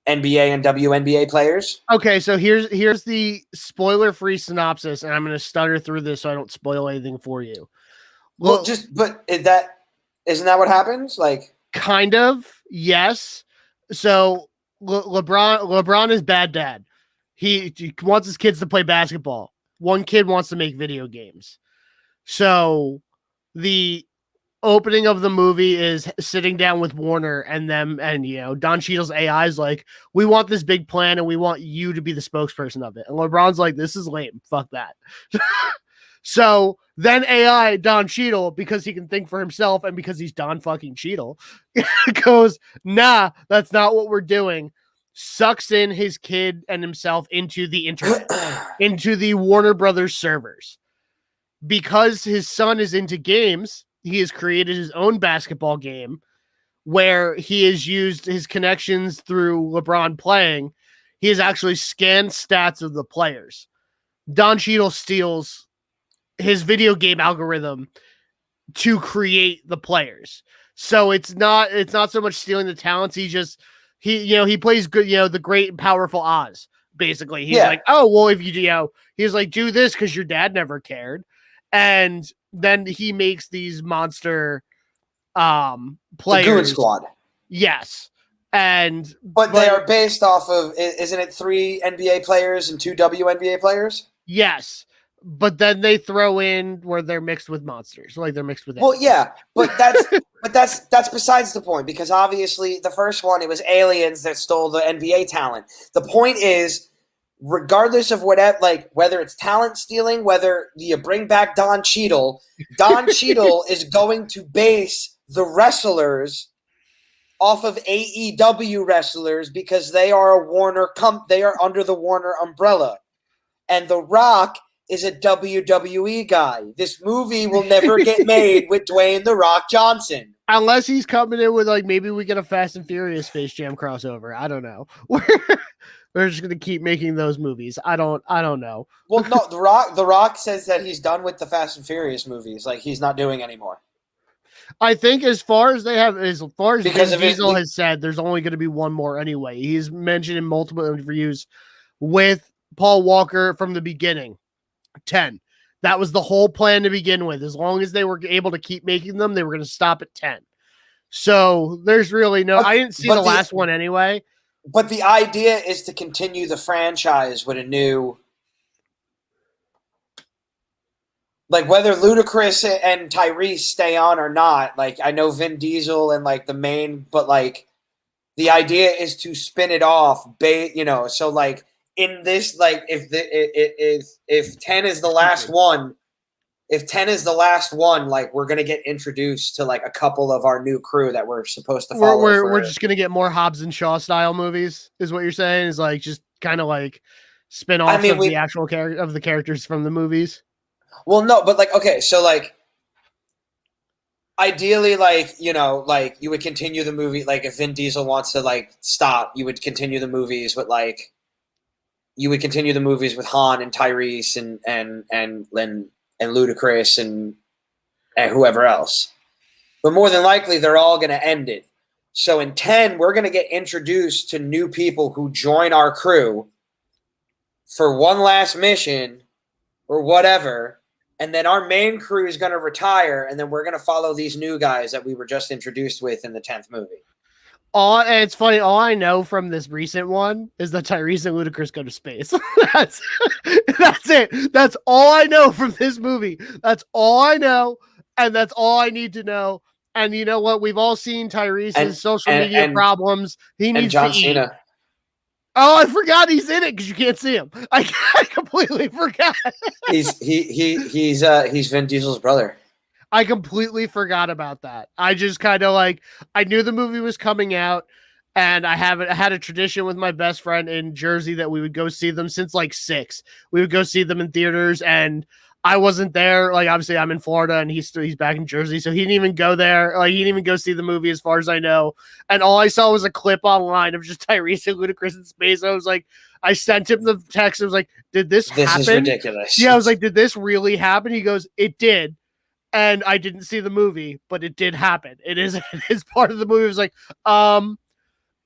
NBA and WNBA players? Okay, so here's the spoiler-free synopsis, and I'm going to stutter through this so I don't spoil anything for you. Isn't that what happens? Kind of, yes. So LeBron is bad dad. He wants his kids to play basketball. One kid wants to make video games. So the opening of the movie is sitting down with Warner and them, and Don Cheadle's AI is like, we want this big plan and we want you to be the spokesperson of it. And LeBron's like, this is lame. Fuck that. So then AI, Don Cheadle, because he can think for himself and because he's Don fucking Cheadle, goes, nah, that's not what we're doing. Sucks in his kid and himself into the internet, into the Warner Brothers servers. Because his son is into games, he has created his own basketball game where he has used his connections through LeBron playing. He has actually scanned stats of the players. Don Cheadle steals his video game algorithm to create the players. So it's not so much stealing the talents. He plays good, the great and powerful Oz. Basically, he's like, oh, well, if he's like, do this because your dad never cared. And then he makes these monster players. The Goon Squad. Yes. But they are based off of, isn't it 3 NBA players and 2 WNBA players? Yes. but then they throw in where they're mixed with monsters, like they're mixed with Well, aliens. yeah, but that's besides the point, because obviously the first one, it was aliens that stole the NBA talent. The point is, regardless of whatever, like whether it's talent stealing, whether you bring back Don Cheadle is going to base the wrestlers off of AEW wrestlers because they are they are under the Warner umbrella. And The Rock is a WWE guy. This movie will never get made with Dwayne The Rock Johnson. Unless he's coming in with like, maybe we get a Fast and Furious Space Jam crossover. I don't know. We're just gonna keep making those movies. I don't know. Well, no, The Rock says that he's done with the Fast and Furious movies. Like, he's not doing anymore. I think as far as Because Vin Diesel has said, there's only going to be one more anyway. He's mentioned in multiple interviews with Paul Walker from the beginning. 10. That was the whole plan to begin with. As long as they were able to keep making them, they were going to stop at 10. So there's really no. I didn't see the last one anyway. But the idea is to continue the franchise with a new. Like, whether Ludacris and Tyrese stay on or not, like, I know Vin Diesel and, like, the main, but, like, the idea is to spin it off, so, like, in this, like, if 10 is the last one, like, we're going to get introduced to, like, a couple of our new crew that we're supposed to follow. We're just going to get more Hobbs and Shaw style movies, is what you're saying? Is, like, just kind of, like, spin off of the actual of the characters from the movies? Well, no, but, like, okay, so, like, ideally, like, like, you would continue the movie, like, if Vin Diesel wants to, like, stop, you would continue the movies with, like, Han and Tyrese and Ludacris and whoever else. But more than likely, they're all going to end it. So in 10, we're going to get introduced to new people who join our crew for one last mission or whatever. And then our main crew is going to retire, and then we're going to follow these new guys that we were just introduced with in the 10th movie. And it's funny, all I know from this recent one is that Tyrese and Ludacris go to space. That's it. That's all I know from this movie. That's all I know, and that's all I need to know. And you know what? We've all seen Tyrese's social media problems. He needs John to eat. Cena. Oh, I forgot he's in it because you can't see him. I completely forgot. He's Vin Diesel's brother. I completely forgot about that. I just kind of like, I knew the movie was coming out, and I had a tradition with my best friend in Jersey that we would go see them since like 6. We would go see them in theaters, and I wasn't there. Like, obviously I'm in Florida and he's back in Jersey. So he didn't even go there. Like, he didn't even go see the movie as far as I know. And all I saw was a clip online of just Tyrese and Ludacris in space. I was like, I sent him the text. I was like, did this happen? This is ridiculous. Yeah. I was like, did this really happen? He goes, it did. And I didn't see the movie, but it did happen. It is part of the movie. It was like,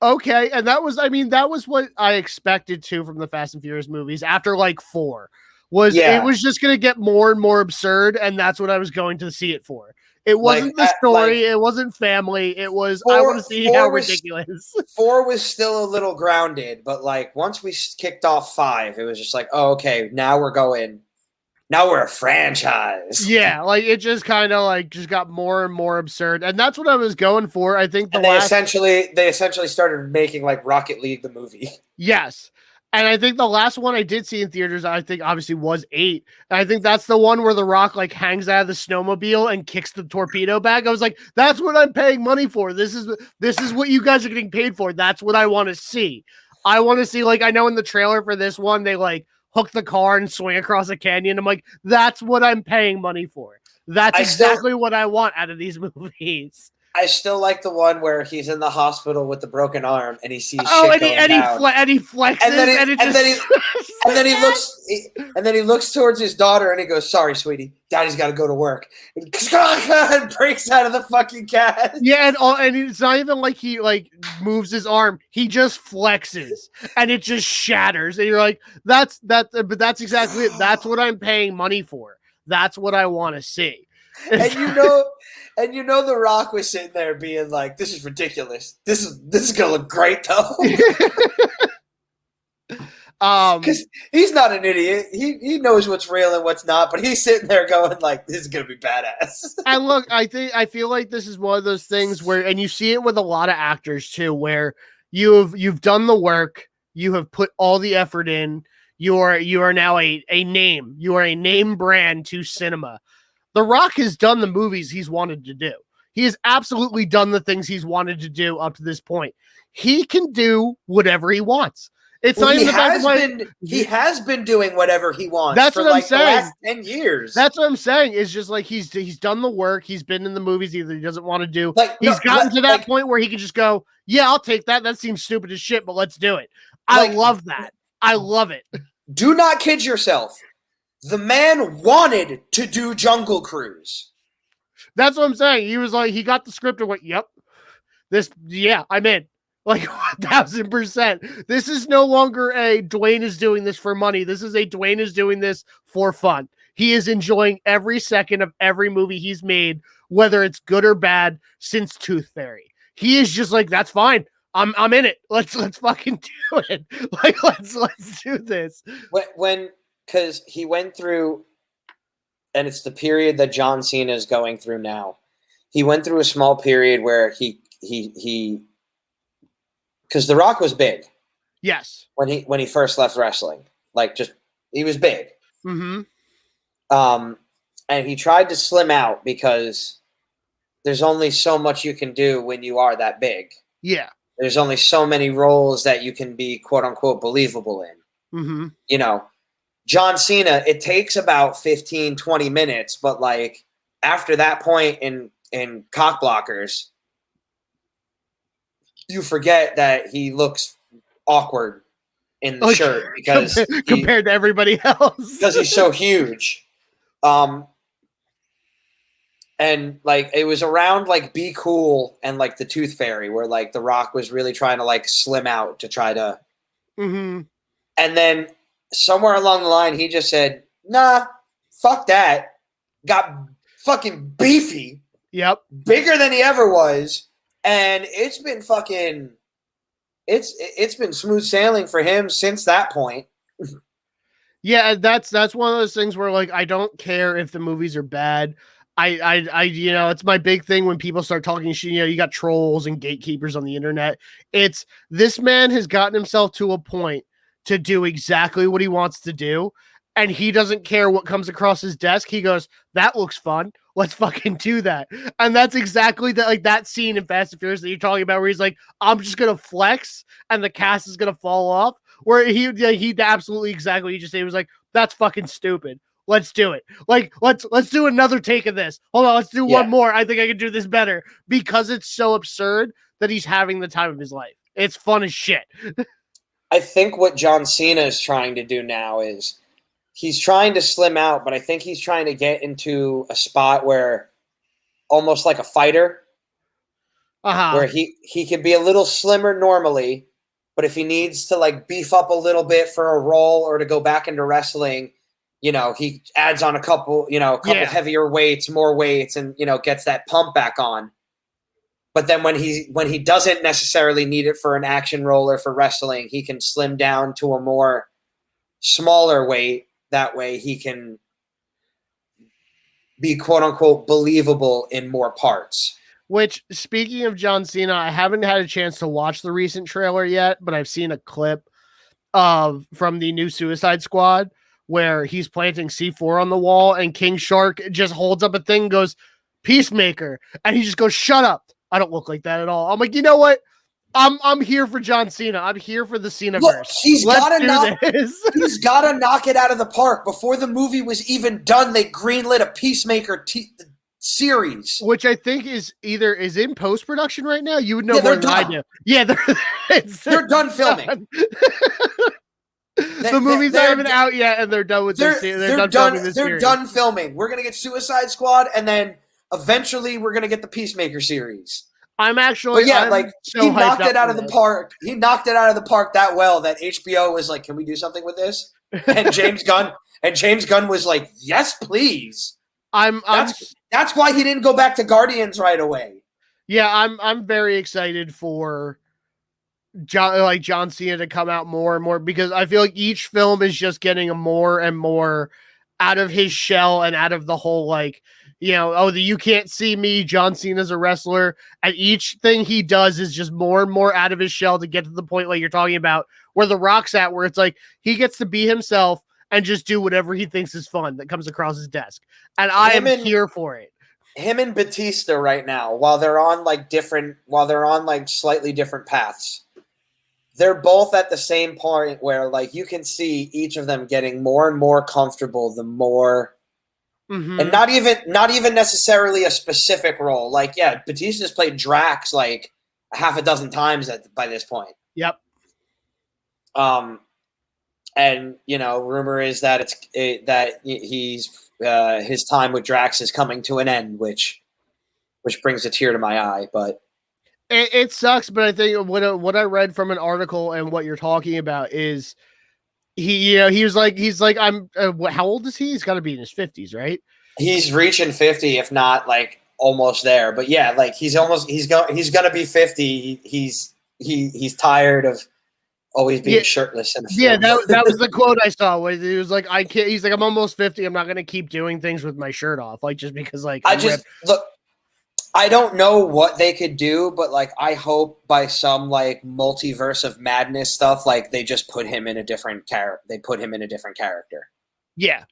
okay. And that was what I expected to from the Fast and Furious movies after like 4. It was just going to get more and more absurd, and that's what I was going to see it for. It wasn't the story. It wasn't family. It was, I want to see how ridiculous. 4 was still a little grounded, but like once we kicked off 5, it was just like, oh, okay, now we're a franchise. Yeah, like it just kind of like just got more and more absurd, and that's what I was going for. I think they essentially started making like Rocket League the movie. Yes. And I think the last one I did see in theaters, I think obviously was 8. And I think that's the one where The Rock like hangs out of the snowmobile and kicks the torpedo bag. I was like, that's what I'm paying money for. This is what you guys are getting paid for. That's what I want to see. I want to see, like, I know in the trailer for this one, they like hook the car and swing across a canyon. I'm like, that's what I'm paying money for. That's exactly what I want out of these movies. I still like the one where he's in the hospital with the broken arm and he sees and he flexes and then he looks towards his daughter and he goes, "Sorry, sweetie, Daddy's got to go to work," and breaks out of the fucking cast. Yeah, and it's not even like he like moves his arm; he just flexes and it just shatters. And you're like, but that's exactly it. That's what I'm paying money for. That's what I want to see. And The Rock was sitting there being like, "This is ridiculous. This is gonna look great, though." Because he's not an idiot. He knows what's real and what's not, but he's sitting there going like, "This is gonna be badass." And look, I feel like this is one of those things where, and you see it with a lot of actors too, where you've done the work, you have put all the effort in, you are now a name, you are a name brand to cinema. The Rock has done the movies he's wanted to do. He has absolutely done the things he's wanted to do up to this point. He can do whatever he wants. It's well, not even the fact he has been doing whatever he wants. That's for what I'm like saying. The last 10 years. That's what I'm saying. It's just like he's done the work. He's been in the movies either he doesn't want to do. Like, he's gotten to that point where he can just go, yeah, I'll take that. That seems stupid as shit, but let's do it. I love that. I love it. Do not kid yourself. The man wanted to do Jungle Cruise. That's what I'm saying. He was like, he got the script and went, yep. I'm in. Like 1000%. This is no longer a Dwayne is doing this for money. This is a Dwayne is doing this for fun. He is enjoying every second of every movie he's made, whether it's good or bad, since Tooth Fairy. He is just like, that's fine. I'm in it. Let's fucking do it. Like let's do this. Because he went through, and it's the period that John Cena is going through now. He went through a small period where he because The Rock was big. Yes. When he first left wrestling. Like he was big. Mm-hmm. And he tried to slim out because there's only so much you can do when you are that big. Yeah. There's only so many roles that you can be quote unquote believable in. Mm-hmm. You know, John Cena, it takes about 15, 20 minutes, but like after that point in cock blockers, you forget that he looks awkward in the shirt because compared to everybody else. Because he's so huge. And like it was around like Be Cool and like the Tooth Fairy where like The Rock was really trying to like slim out to try to mm-hmm. And then somewhere along the line he just said, nah, fuck that. Got fucking beefy. Yep. Bigger than he ever was. And it's been fucking it's been smooth sailing for him since that point. Yeah, that's one of those things where like I don't care if the movies are bad. I you know, it's my big thing when people start talking shit, you know, you got trolls and gatekeepers on the internet. It's this man has gotten himself to a point to do exactly what he wants to do. And he doesn't care what comes across his desk. He goes, that looks fun. Let's fucking do that. And that's exactly that scene in Fast and Furious that you're talking about where he's like, I'm just going to flex and the cast is going to fall off. Where he absolutely exactly what you just said. He was like, that's fucking stupid. Let's do it. Like, let's do another take of this. Hold on. Let's do one more. I think I can do this better because it's so absurd that he's having the time of his life. It's fun as shit. I think what John Cena is trying to do now is he's trying to slim out, but I think he's trying to get into a spot where almost like a fighter, where he can be a little slimmer normally, but if he needs to like beef up a little bit for a role or to go back into wrestling, you know, he adds on a couple heavier weights, more weights, and, you know, gets that pump back on. But then when he doesn't necessarily need it for an action role or for wrestling, he can slim down to a more smaller weight. That way he can be quote unquote believable in more parts. Which, speaking of John Cena, I haven't had a chance to watch the recent trailer yet, but I've seen a clip from the new Suicide Squad where he's planting C4 on the wall and King Shark just holds up a thing and goes, Peacemaker. And he just goes, shut up. I don't look like that at all. I'm like, you know what? I'm here for John Cena. I'm here for the Cenaverse. Look, he's got to knock it out of the park. Before the movie was even done, they greenlit a Peacemaker series, which I think is in post production right now. You would know more than I do. Yeah, they're done filming. The movie's not even out yet, and they're done with this. They're done filming. We're gonna get Suicide Squad, and then eventually we're gonna get the Peacemaker series. He knocked it out of the park. He knocked it out of the park that well that HBO was like, "Can we do something with this?" And James Gunn was like, "Yes, please." That's why he didn't go back to Guardians right away. Yeah, I'm very excited for John Cena to come out more and more, because I feel like each film is just getting a more and more out of his shell and out of the whole, like, you can't see me, John Cena's a wrestler, and each thing he does is just more and more out of his shell to get to the point like you're talking about where The Rock's at, where it's like he gets to be himself and just do whatever he thinks is fun that comes across his desk, and I am here for it. Him and Batista right now, while they're on like slightly different paths, they're both at the same point where like you can see each of them getting more and more comfortable the more, and not even necessarily a specific role. Like, yeah, Batista's played Drax like a half a dozen times by this point. Yep. And rumor is that he's his time with Drax is coming to an end, which brings a tear to my eye. But it sucks. But I think what I read from an article and what you're talking about is he's like I'm. How old is he? He's got to be in his 50s, right? He's reaching 50, if not like almost there. But yeah, like he's gonna be 50. He's tired of always being shirtless in a film. Yeah, that was the quote I saw where he was like, I can't. He's like, I'm almost 50. I'm not gonna keep doing things with my shirt off, like just because like look. I don't know what they could do, but like I hope by some like multiverse of madness stuff, like they just put him in a different character. They put him in a different character. Yeah.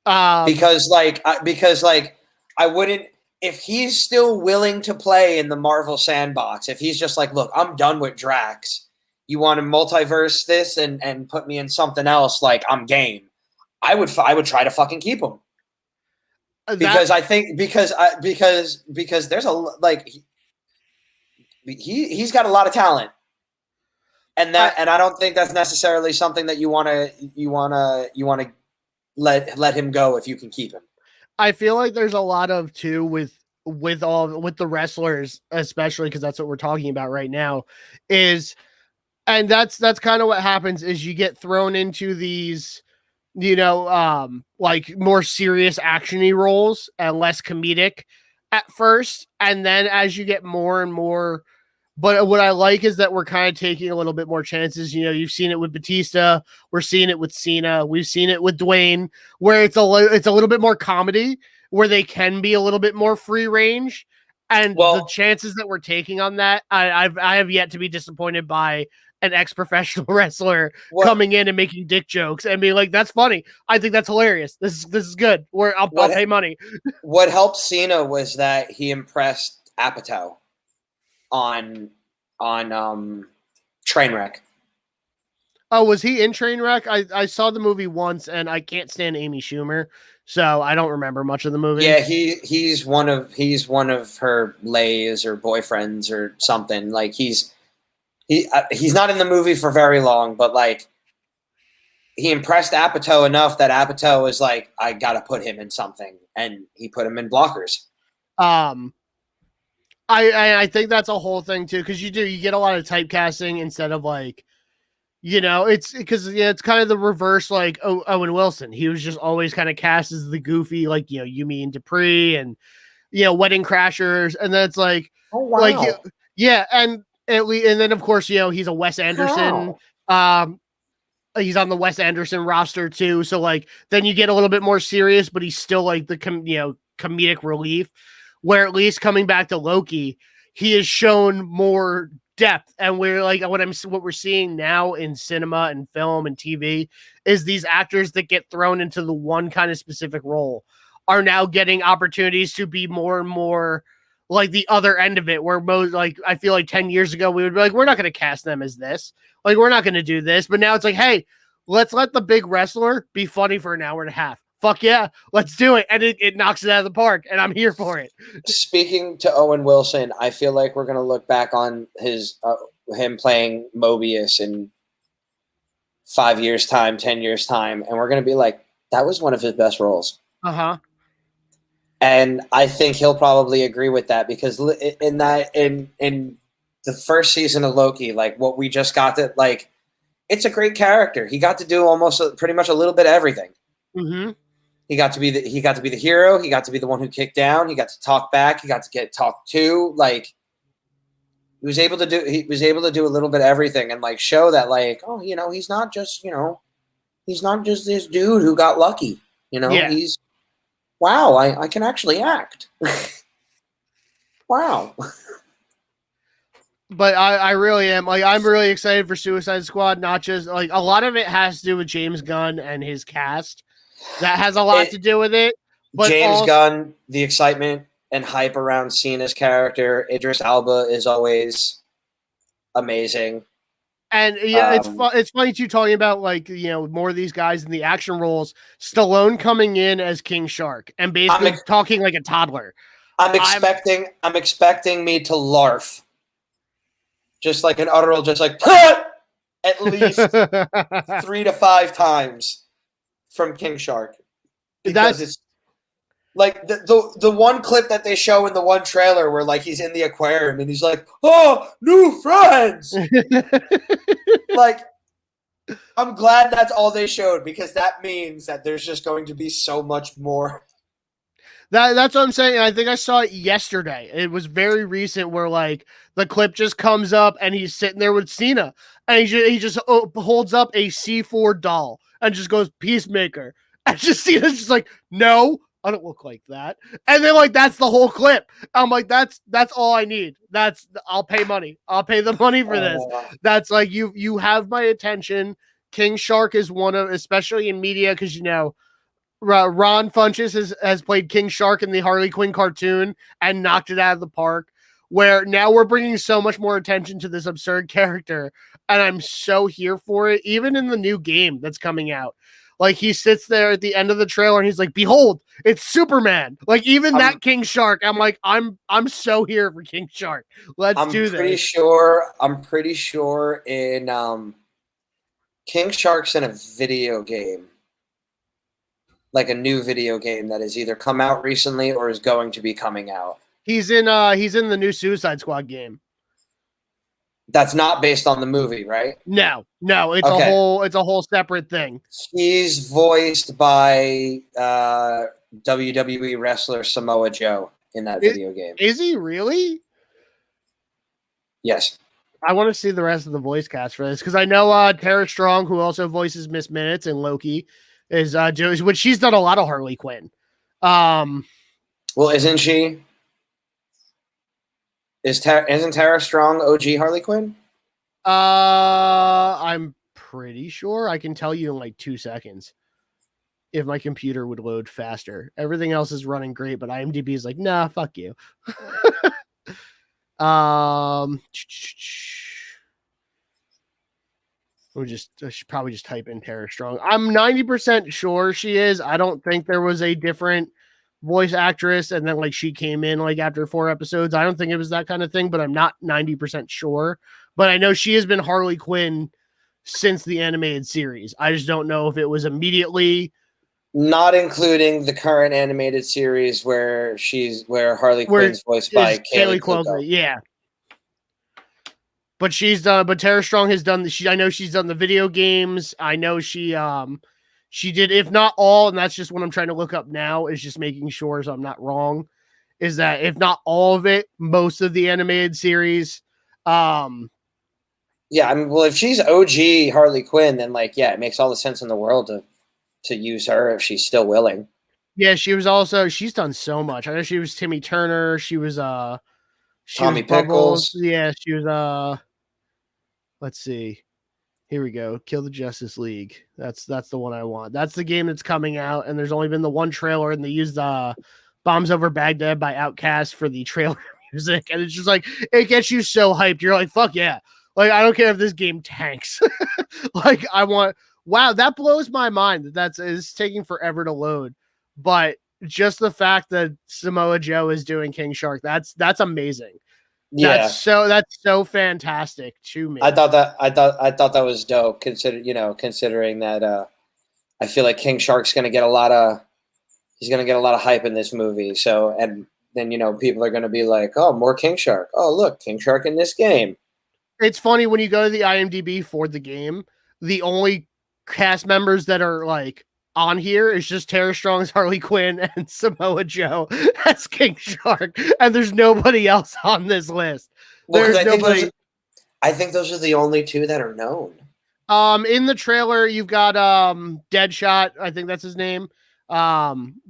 Because I wouldn't, if he's still willing to play in the Marvel sandbox. If he's just like, look, I'm done with Drax. You want to multiverse this and put me in something else? Like, I'm game. I would try to fucking keep him. Because I think because there's a like he's got a lot of talent, and I don't think that's necessarily something that you want to let him go if you can keep him. I feel like there's a lot of too with the wrestlers, especially because that's what we're talking about right now, and that's kind of what happens is you get thrown into these like more serious actiony roles and less comedic at first, and then as you get more and more. But what I like is that we're kind of taking a little bit more chances. You've seen it with Batista, we're seeing it with Cena, we've seen it with Dwayne, where it's a little bit more comedy, where they can be a little bit more free range, and the chances that we're taking on that, I have yet to be disappointed by an ex-professional wrestler coming in and making dick jokes and being like, that's funny. I think that's hilarious. This is good. I'll pay money. What helped Cena was that he impressed Apatow on Trainwreck. Oh, was he in Trainwreck? I saw the movie once and I can't stand Amy Schumer, so I don't remember much of the movie. Yeah, he's one of her lays or boyfriends or something. Like he's not in the movie for very long, but like he impressed Apatow enough that Apatow was like, I gotta put him in something, and he put him in Blockers. I think that's a whole thing too, because you get a lot of typecasting instead of like, it's because it's kind of the reverse, like Owen Wilson. He was just always kind of cast as the goofy, like Yumi and Dupree and Wedding Crashers, and then it's like, oh wow, like and then of course he's a Wes Anderson. He's on the Wes Anderson roster too, so like then you get a little bit more serious, but he's still like the comedic relief. Where at least coming back to Loki, he has shown more depth, and we're like what we're seeing now in cinema and film and TV is these actors that get thrown into the one kind of specific role are now getting opportunities to be more and more like the other end of it, where most, like, I feel like 10 years ago we would be like, we're not going to cast them as this, like we're not going to do this, but now it's like, hey, let's let the big wrestler be funny for an hour and a half. Fuck yeah, let's do it. And it knocks it out of the park, and I'm here for it. Speaking to Owen Wilson, I feel like we're going to look back on him playing Mobius in 5 years' time, 10 years' time, and we're going to be like, that was one of his best roles. Uh-huh. And I think he'll probably agree with that, because in the first season of Loki, like what we just got to, like, it's a great character. He got to do almost pretty much a little bit of everything. Mm-hmm. He got to be the hero. He got to be the one who kicked down. He got to talk back. He got to get talked to. Like, He was able to do a little bit of everything and like show that like, oh, he's not just, he's not just this dude who got lucky. Yeah. He's wow, I can actually act. Wow. But I really am like I'm really excited for Suicide Squad. Not just like a lot of it has to do with James Gunn and his cast. That has a lot to do with it. But James Gunn, the excitement and hype around Cena's character, Idris Elba is always amazing. And yeah, it's funny too talking about like more of these guys in the action roles. Stallone coming in as King Shark and basically talking like a toddler. I'm expecting me to larf. Just like an utteral, just like at least 3 to 5 times from King Shark. Because it's like the one clip that they show in the one trailer where like he's in the aquarium and he's like, oh, new friends. Like, I'm glad that's all they showed because that means that there's just going to be so much more. That's what I'm saying. I think I saw it yesterday. It was very recent where like the clip just comes up and he's sitting there with Cena and he just holds up a C4 doll and just goes Peacemaker. And just Cena's just like, no, I don't look like that. And then like that's the whole clip. I'm like, that's all I need. I'll pay money. I'll pay the money for this. That's like you have my attention. King Shark is one of, especially in media, because Ron Funches has played King Shark in the Harley Quinn cartoon and knocked it out of the park, where now we're bringing so much more attention to this absurd character, and I'm so here for it. Even in the new game that's coming out, like he sits there at the end of the trailer and he's like, behold, it's Superman. Like even that King Shark, I'm like, I'm so here for King Shark. Let's do this. I'm pretty sure in King Shark's in a video game. Like a new video game that has either come out recently or is going to be coming out. He's in the new Suicide Squad game. That's not based on the movie, right? No, it's a whole separate thing. He's voiced by WWE wrestler Samoa Joe in that video game. Is he really? Yes. I want to see the rest of the voice cast for this because I know Tara Strong, who also voices Miss Minutes in Loki, is doing, which she's done a lot of Harley Quinn. Well, isn't she? Isn't Tara Strong OG Harley Quinn? I'm pretty sure. I can tell you in like 2 seconds if my computer would load faster. Everything else is running great, but IMDb is like, nah, fuck you. I should probably just type in Tara Strong. I'm 90% sure she is. I don't think there was a different voice actress and then like she came in like after 4 episodes. I don't think it was that kind of thing, but I'm not 90% sure. But I know she has been Harley Quinn since the animated series. I just don't know if it was immediately, not including the current animated series where Harley Quinn's voiced by Kaylee Cuoco. Yeah. But but Tara Strong has done I know she's done the video games. I know she did, if not all, and that's just what I'm trying to look up now, is just making sure so I'm not wrong, is that if not all of it, most of the animated series. Yeah, I mean, well, if she's OG Harley Quinn, then like, yeah, it makes all the sense in the world to use her if she's still willing. Yeah, she's done so much. I know she was Timmy Turner. She was Tommy Pickles. Yeah, she was let's see. Here we go. Kill the Justice League. That's the one I want. That's the game that's coming out, and there's only been the one trailer, and they used Bombs Over Baghdad by Outkast for the trailer music, and it's just like it gets you so hyped. You're like, fuck yeah. Like, I don't care if this game tanks. Like, wow, that blows my mind that it's taking forever to load. But just the fact that Samoa Joe is doing King Shark, that's amazing. Yeah, that's so fantastic to me. I thought that was dope. Considering that, I feel like King Shark's gonna get a lot of hype in this movie. So, and then people are gonna be like, oh, more King Shark. Oh, look, King Shark in this game. It's funny when you go to the IMDb for the game, the only cast members that are like on here is just Tara Strong's Harley Quinn and Samoa Joe as King Shark, and there's nobody else on this list. Well, because There's nobody. I think those are the only two that are known. In the trailer, you've got Deadshot. I think that's his name.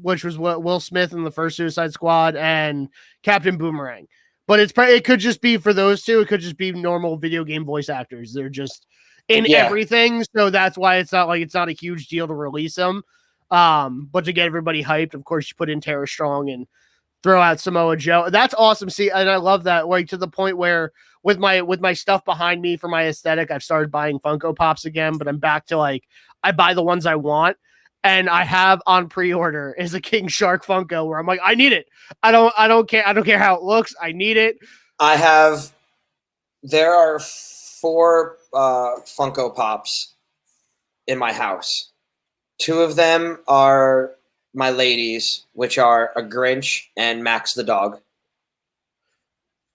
Which was what Will Smith in the first Suicide Squad, and Captain Boomerang. But it could just be for those two. It could just be normal video game voice actors. They're just in everything, so that's why it's not a huge deal to release them. But to get everybody hyped, of course, you put in Tara Strong and throw out Samoa Joe. That's awesome. See, and I love that. Like, to the point where with my stuff behind me for my aesthetic, I've started buying Funko Pops again, but I'm back to like I buy the ones I want. And I have on pre-order is a King Shark Funko where I'm like, I need it. I don't care how it looks. I need it. There are 4 Funko Pops in my house. 2 of them are my ladies, which are a Grinch and Max the dog.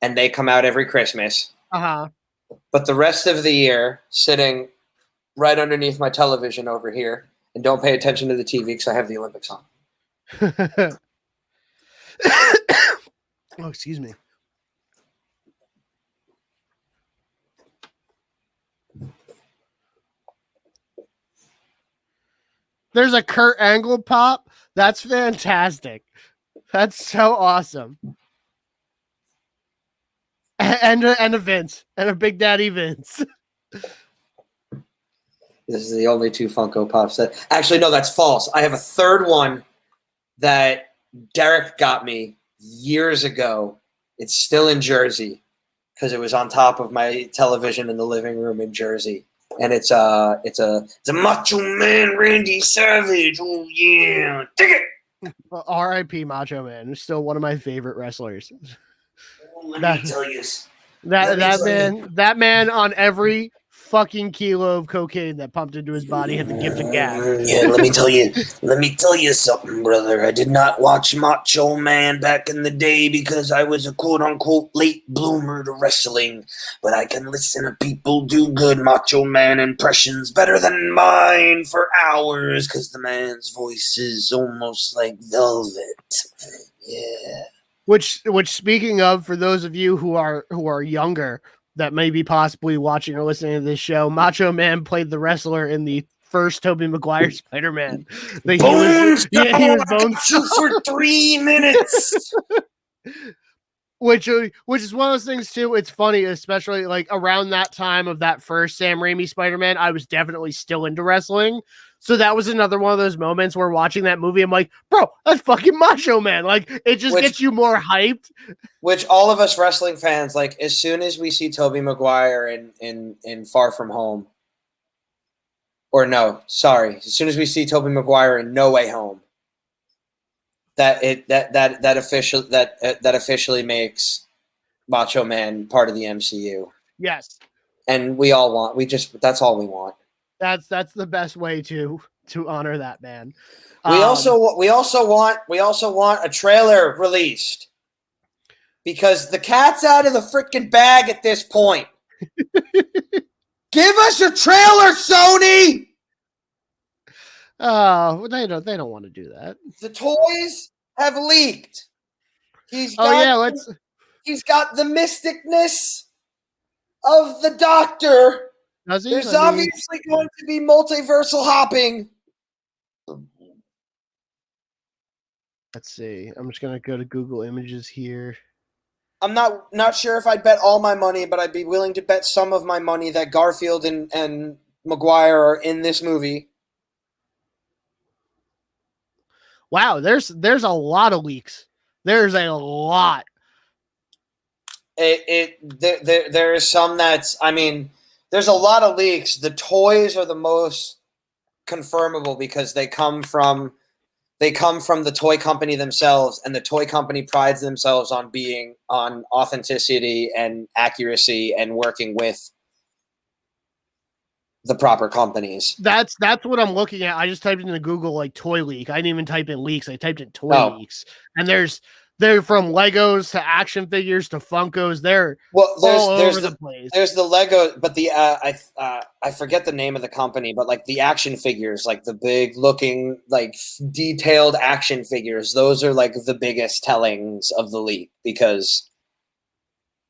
And they come out every Christmas. Uh-huh. But the rest of the year, sitting right underneath my television over here, and don't pay attention to the TV because I have the Olympics on. Oh, excuse me. There's a Kurt Angle pop. That's fantastic. That's so awesome. And a Vince. And a Big Daddy Vince. This is the only 2 Funko Pops that... Actually, no, that's false. I have a third one that Derek got me years ago. It's still in Jersey because it was on top of my television in the living room in Jersey. And it's a Macho Man Randy Savage. Oh, yeah. Dig it! R.I.P. Macho Man. He's still one of my favorite wrestlers. Let me tell you. That man on every fucking kilo of cocaine that pumped into his body had the gift of gab. Yeah, let me tell you something, brother. I did not watch Macho Man back in the day because I was a quote-unquote late bloomer to wrestling, but I can listen to people do good Macho Man impressions better than mine for hours because the man's voice is almost like velvet. Yeah. Which speaking of, for those of you who are younger that may be possibly watching or listening to this show, Macho Man played the wrestler in the first Tobey Maguire Spider-Man. He was Bone for 3 minutes. Which is one of those things too. It's funny, especially like around that time of that first Sam Raimi Spider-Man, I was definitely still into wrestling. So that was another one of those moments where watching that movie, I'm like, bro, that's fucking Macho Man. Like, it just gets you more hyped. Which all of us wrestling fans, like, as soon as we see Tobey Maguire in Far From Home, or no, sorry, as soon as we see Tobey Maguire in No Way Home, that officially makes Macho Man part of the MCU. Yes. And that's all we want. That's the best way to honor that man. We also want a trailer released because the cat's out of the freaking bag at this point. Give us a trailer, Sony. Oh, they don't want to do that. The toys have leaked. He's got the mysticness of the Doctor. There's obviously going to be multiversal hopping. Let's see. I'm just gonna go to Google Images here. I'm not sure if I'd bet all my money, but I'd be willing to bet some of my money that Garfield and Maguire are in this movie. Wow, there's a lot of leaks. There's a lot. There is some that's, I mean, there's a lot of leaks. The toys are the most confirmable because they come from the toy company themselves, and the toy company prides themselves on being on authenticity and accuracy and working with the proper companies. That's what I'm looking at. I just typed into Google like toy leak. I didn't even type in leaks. I typed in toy leaks, and they're from Legos to action figures to Funkos. They're all over the place. There's the Lego, but the I forget the name of the company, but like the action figures, like the big looking, like detailed action figures, those are like the biggest tellings of the leak because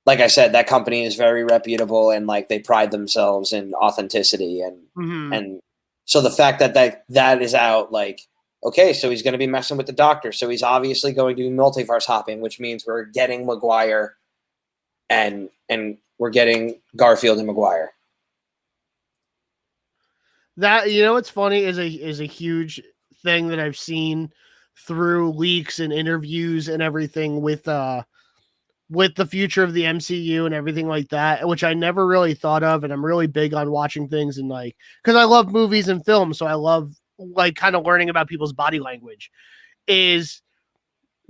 like I said, that company is very reputable and like they pride themselves in authenticity and so the fact that is out, like, okay, so he's going to be messing with the Doctor, so he's obviously going to be multiverse hopping, which means we're getting Maguire and we're getting Garfield and Maguire. That, you know, what's funny is a huge thing that I've seen through leaks and interviews and everything with the future of the MCU and everything like that, which I never really thought of. And I'm really big on watching things and like, because I love movies and films, so I love like kind of learning about people's body language. Is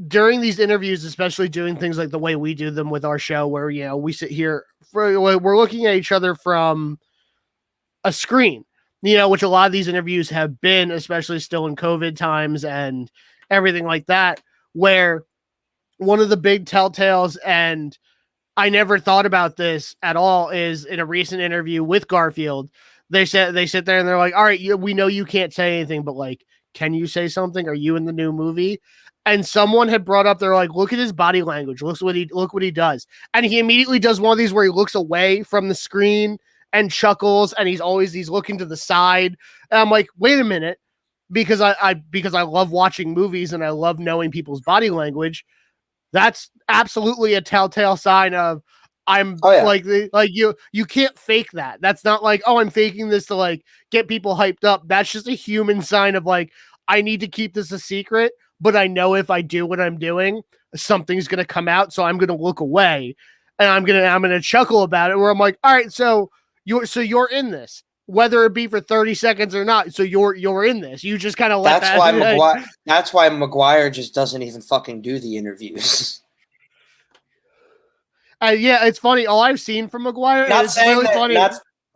during these interviews, especially doing things like the way we do them with our show, where you know we sit here we're looking at each other from a screen, you know, which a lot of these interviews have been, especially still in COVID times and everything like that, where one of the big telltales, and I never thought about this at all, is in a recent interview with Garfield, they sit there and they're like, all right, we know you can't say anything, but like, can you say something? Are you in the new movie? And someone had brought up, they're like, look at his body language. Look what he does. And he immediately does one of these where he looks away from the screen and chuckles, and he's looking to the side. And I'm like, wait a minute, because I love watching movies and I love knowing people's body language. That's absolutely a telltale sign of like you can't fake that. That's not like, oh, I'm faking this to like get people hyped up. That's just a human sign of like, I need to keep this a secret, but I know if I do what I'm doing, something's gonna come out, so I'm gonna look away and I'm gonna chuckle about it. Where I'm like, all right, so you're in this, whether it be for 30 seconds or not. So you're in this. You just kind of let that's why Maguire just doesn't even fucking do the interviews. Yeah, it's funny. All I've seen from Maguire is really funny.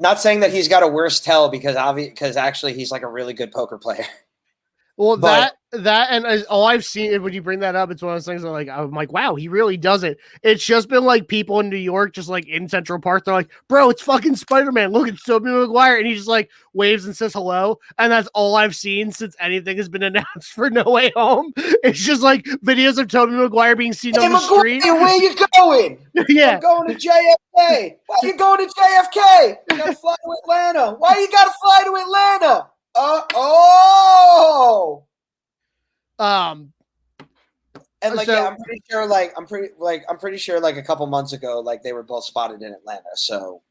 Not saying that he's got a worse tell, because actually he's like a really good poker player. Well, but that and all I've seen, when you bring that up, it's one of those things that like I'm like, wow, he really does it. It's just been like people in New York, just like in Central Park, they're like, bro, it's fucking Spider-Man. Look, it's Tobey Maguire, and he just like waves and says hello, and that's all I've seen since anything has been announced for No Way Home. It's just like videos of Tobey Maguire being seen on the street. Where you going? Yeah, I'm going to JFK. Why are you going to JFK? You gotta fly to Atlanta. Why you gotta fly to Atlanta? And like, yeah, I'm pretty sure like a couple months ago, like they were both spotted in Atlanta. So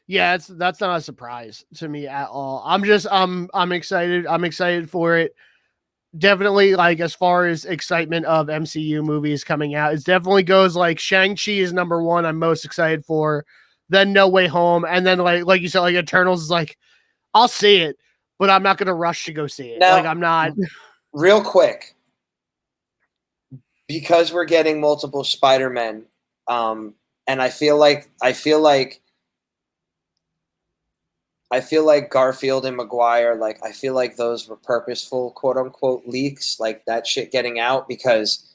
yeah, that's not a surprise to me at all. I'm excited. I'm excited for it. Definitely, like, as far as excitement of MCU movies coming out, it definitely goes like Shang-Chi is number one. I'm most excited for, then No Way Home, and then like you said, like Eternals is like, I'll see it, but I'm not gonna rush to go see it. Now, like, I'm not. Real quick, because we're getting multiple Spider-Men, and I feel like Garfield and Maguire, like, I feel like those were purposeful, quote unquote, leaks, like that shit getting out, because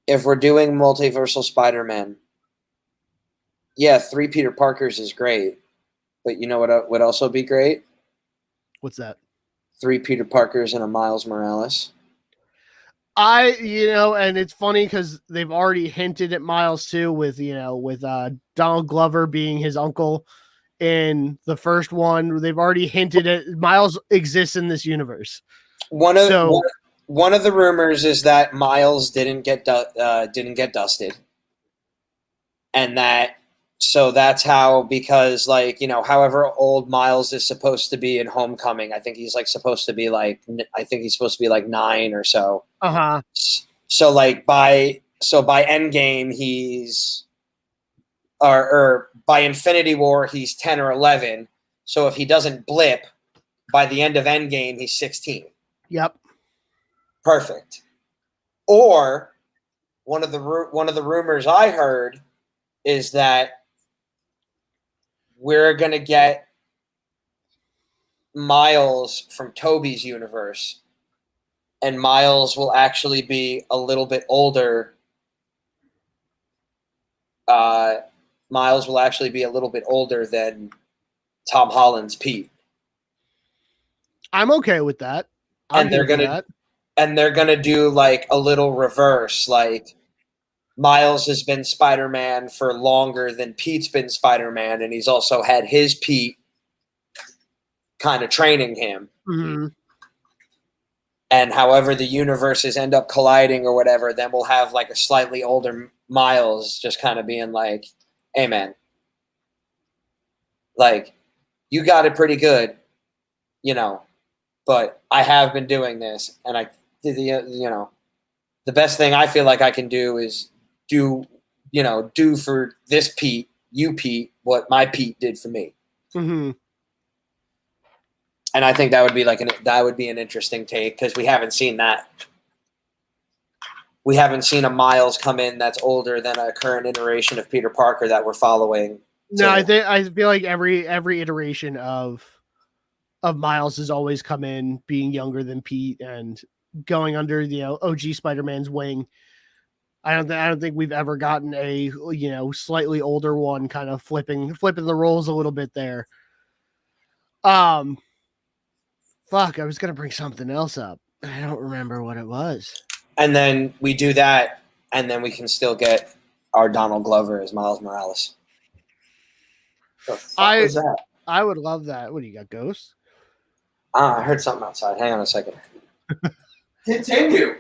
if we're doing multiversal Spider-Man, yeah, 3 Peter Parkers is great, but you know what would also be great? What's that? 3 Peter Parkers and a Miles Morales. And it's funny because they've already hinted at Miles too, with Donald Glover being his uncle in the first one. They've already hinted at Miles exists in this universe. One of the rumors is that Miles didn't get dusted, and that's how, because like, however old Miles is supposed to be in Homecoming, I think he's supposed to be like 9 or so. So like by Endgame he's or by Infinity War he's 10 or 11. So if he doesn't blip by the end of Endgame, he's 16. Yep. Perfect. Or one of the rumors I heard is that we're going to get Miles from Tobey's universe, and Miles will actually be a little bit older. Miles will actually be a little bit older than Tom Holland's Pete. I'm okay with that. And they're gonna do like a little reverse, like Miles has been Spider-Man for longer than Pete's been Spider-Man, and he's also had his Pete kind of training him. Mm-hmm. And however the universes end up colliding or whatever, then we'll have like a slightly older Miles just kind of being like, hey, man, like, you got it pretty good, but I have been doing this, and the best thing I feel like I can do is do for this Pete, what my Pete did for me. Mm-hmm. And I think that would be an interesting take, because we haven't seen that. We haven't seen a Miles come in that's older than a current iteration of Peter Parker that we're following. No, I feel like every iteration of Miles has always come in being younger than Pete and going under OG Spider-Man's wing. I don't think we've ever gotten a slightly older one kind of flipping the roles a little bit there. Fuck, I was gonna bring something else up. I don't remember what it was. And then we do that, and then we can still get our Donald Glover as Miles Morales. The fuck was that? I would love that. What do you got, Ghost? I heard something outside. Hang on a second. Continue.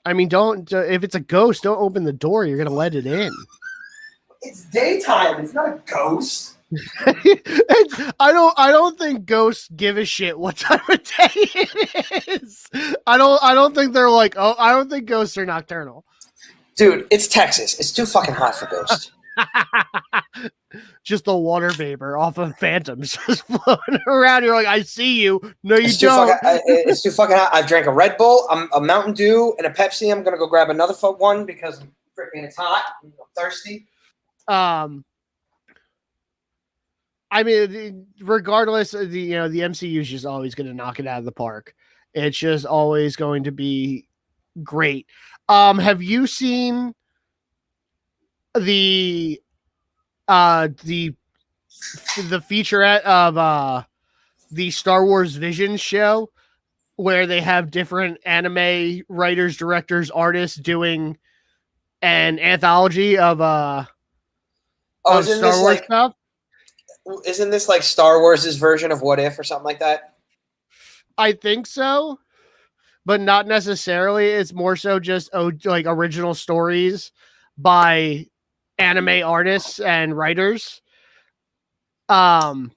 I mean, don't if it's a ghost, don't open the door. You're gonna let it in. It's daytime. It's not a ghost. I don't think ghosts give a shit what time of day it is. I don't think they're like, oh, I don't think ghosts are nocturnal. Dude, it's Texas. It's too fucking hot for ghosts. Just the water vapor off of phantoms just floating around. You're like, I see you. No, you don't. It's too fucking hot. I've drank a Red Bull, a Mountain Dew, and a Pepsi. I'm gonna go grab another one because it's hot. I'm thirsty. I mean, regardless, the MCU is just always going to knock it out of the park. It's just always going to be great. Have you seen the featurette of the Star Wars Visions show, where they have different anime writers, directors, artists doing an anthology of Star Wars stuff? Isn't this like Star Wars' version of What If or something like that? I think so, but not necessarily. It's more so just like original stories by anime artists and writers. But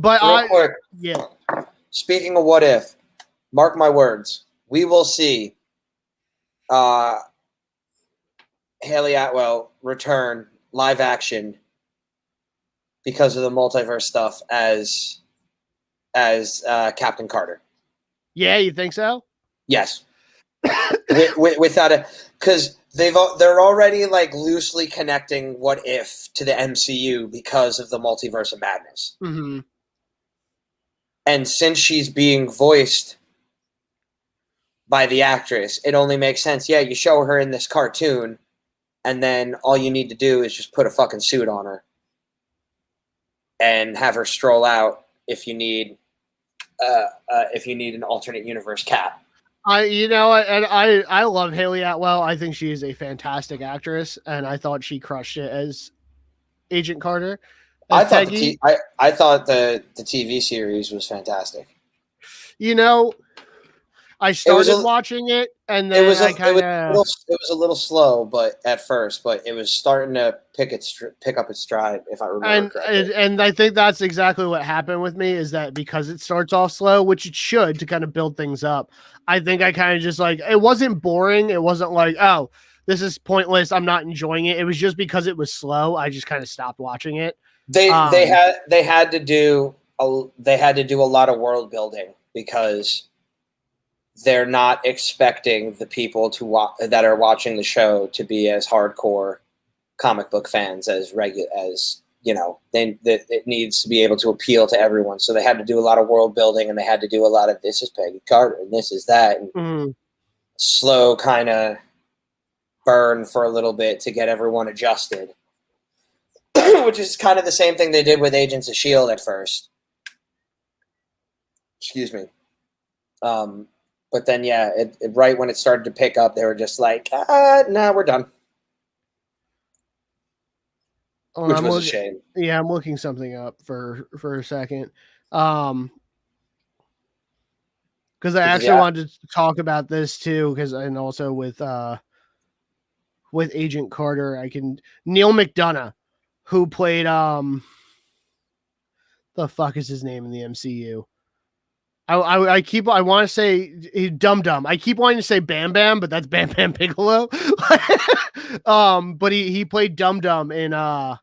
real quick, yeah. Speaking of What If, mark my words, we will see Haley Atwell return live action because of the multiverse stuff as Captain Carter. Yeah, you think so? Yes. Without it, because they're already like loosely connecting What If to the MCU because of the multiverse of madness. Mm-hmm. And since she's being voiced by the actress, it only makes sense. Yeah, you show her in this cartoon, and then all you need to do is just put a fucking suit on her and have her stroll out if you need an alternate universe Cap. I love Haley Atwell. I think she is a fantastic actress, and I thought she crushed it as Agent Carter. I thought the TV series was fantastic. I started watching it, and then it was a little slow, but at first, but it was starting to pick up its stride, if I remember correctly. And I think that's exactly what happened with me, is that because it starts off slow, which it should to kind of build things up. I think I kind of just like, it wasn't boring. It wasn't like, oh, this is pointless, I'm not enjoying it. It was just because it was slow, I just kind of stopped watching it. They had to do a lot of world building because they're not expecting the people that are watching the show to be as hardcore comic book fans as it needs to be able to appeal to everyone. So they had to do a lot of world building, and they had to do a lot of, this is Peggy Carter and this is that, and slow kind of burn for a little bit to get everyone adjusted, which is kind of the same thing they did with Agents of S.H.I.E.L.D. at first. Excuse me. But then, yeah, right when it started to pick up, they were just like, "No, we're done," which was a shame. Yeah, I'm looking something up for a second. Because I actually Yeah. wanted to talk about this too, and also with Agent Carter, Neil McDonough, who played the fuck is his name in the MCU? I want to say Dum Dum. I keep wanting to say Bam Bam, but that's Bam Bam Bigelow. But he played Dum Dum in Dum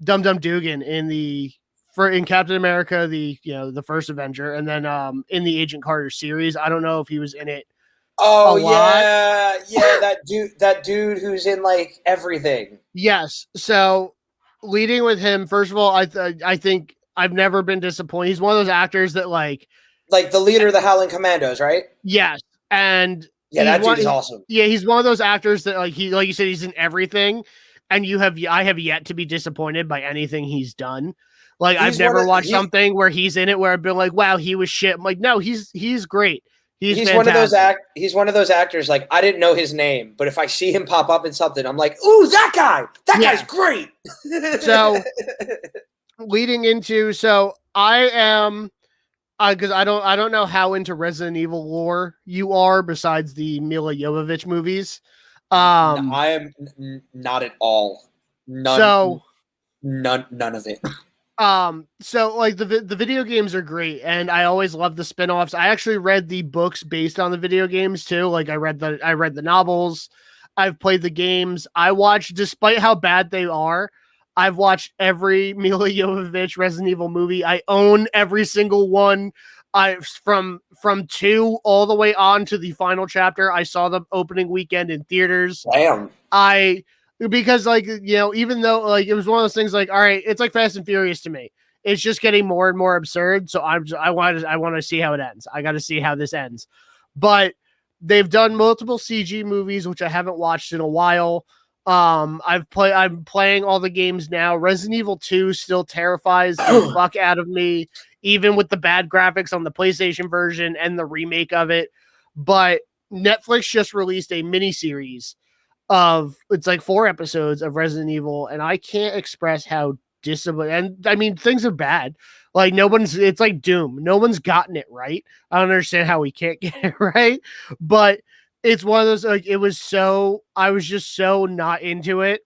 Dum Dugan in Captain America, the first Avenger, and then in the Agent Carter series. I don't know if he was in it Oh a lot. yeah, that dude who's in like everything. Yes. So leading with him, first of all, I think I've never been disappointed. He's one of those actors that like the leader of the Howling Commandos, right? yes, and Yeah, that dude is awesome. Yeah, he's one of those actors that like you said, he's in everything, and I have yet to be disappointed by anything he's done. Like I've never watched something where he's in it where I've been like, wow, he was shit. I'm like, no, he's great. He's fantastic. He's one of those actors. Like I didn't know his name, but if I see him pop up in something, I'm like, ooh, that guy. That guy's great. So leading into I am because I don't know how into Resident Evil lore you are besides the Mila Jovovich movies. I am not at all. None of it. So like the video games are great, and I always love the spin-offs. I actually read the books based on the video games too. Like I read the novels. I've played the games. I watched, despite how bad they are, I've watched every Mila Jovovich Resident Evil movie. I own every single one. From 2 all the way on to the final chapter. I saw the opening weekend in theaters. Damn. Because like, even though like it was one of those things like, all right, it's like Fast and Furious to me. It's just getting more and more absurd. So I want to see how it ends. I got to see how this ends. But they've done multiple CG movies, which I haven't watched in a while. I'm playing all the games now. Resident Evil 2 still terrifies the fuck out of me, even with the bad graphics on the PlayStation version and the remake of it. But Netflix just released a miniseries it's like 4 episodes of Resident Evil, and I can't express how disappointed. And I mean, things are bad. Like it's like Doom. No one's gotten it right. I don't understand how we can't get it right, but it's one of those like I was just so not into it.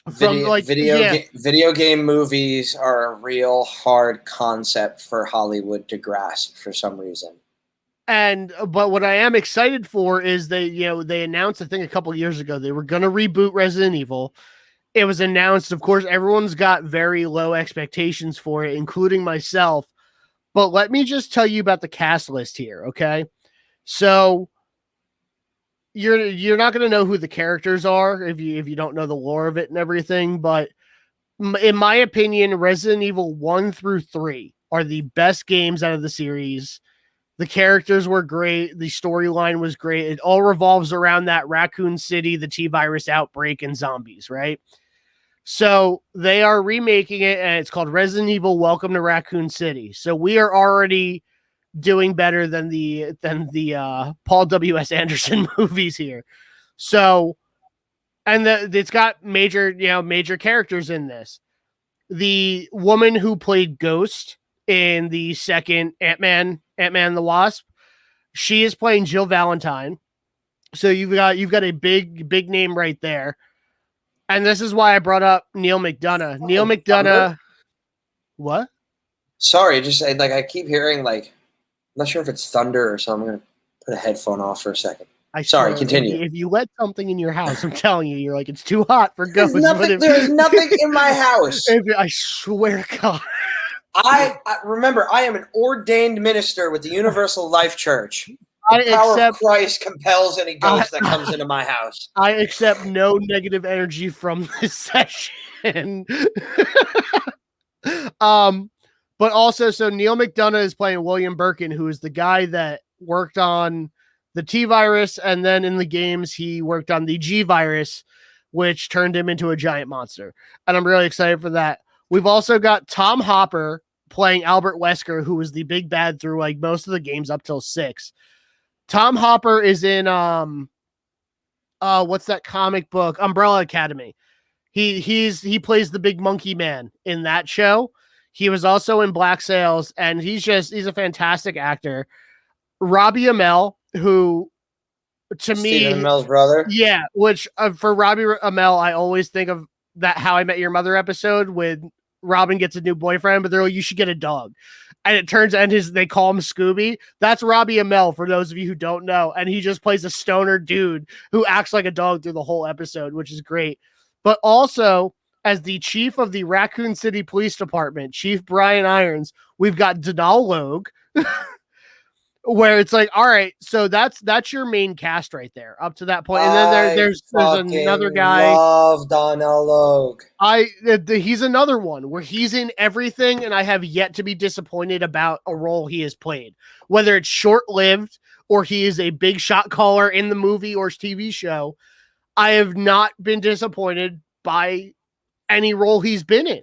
Video game movies are a real hard concept for Hollywood to grasp for some reason. But what I am excited for is they announced, I think a couple of years ago, they were going to reboot Resident Evil. It was announced, of course, everyone's got very low expectations for it, including myself. But let me just tell you about the cast list here, okay? So you're not going to know who the characters are if you don't know the lore of it and everything, but in my opinion, Resident Evil 1 through 3 are the best games out of the series. The characters were great. The storyline was great. It all revolves around that Raccoon City, the T-virus outbreak, and zombies, right? So they are remaking it, and it's called Resident Evil Welcome to Raccoon City. So we are already doing better than the Paul W.S. Anderson movies here. So, and it's got major characters in this. The woman who played Ghost in the second Ant-Man and the Wasp, she is playing Jill Valentine. So you've got a big name right there. And this is why I brought up Neil McDonough. Neil McDonough. What? Sorry, just like I keep hearing like, I'm not sure if it's thunder or something. I'm gonna put a headphone off for a second. Sorry, continue. If you let something in your house, I'm telling you, you're like, it's too hot for ghosts. There's nothing in my house. I swear to God. I remember I am an ordained minister with the Universal Life Church. The power of Christ compels any ghost that comes into my house. I accept no negative energy from this session. But also, so Neil McDonough is playing William Birkin, who is the guy that worked on the T-virus, and then in the games he worked on the G-virus, which turned him into a giant monster. And I'm really excited for that. We've also got Tom Hopper playing Albert Wesker, who was the big bad through like most of the games up till 6. Tom Hopper is in what's that comic book? Umbrella Academy. He plays the big monkey man in that show. He was also in Black Sails, and he's a fantastic actor. Robbie Amell, who to Stephen me, Amell's brother. yeah, which for Robbie Amell, I always think of that How I Met Your Mother episode when Robin gets a new boyfriend, but they're like, you should get a dog. And it turns out they call him Scooby. That's Robbie Amell, for those of you who don't know. And he just plays a stoner dude who acts like a dog through the whole episode, which is great. But also, as the chief of the Raccoon City Police Department, Chief Brian Irons, we've got Donal Logue, where it's like, all right, so that's your main cast right there up to that point. And then there's another guy. Love Donal Logue. He's another one where he's in everything, and I have yet to be disappointed about a role he has played, whether it's short-lived or he is a big shot caller in the movie or TV show. I have not been disappointed by any role he's been in.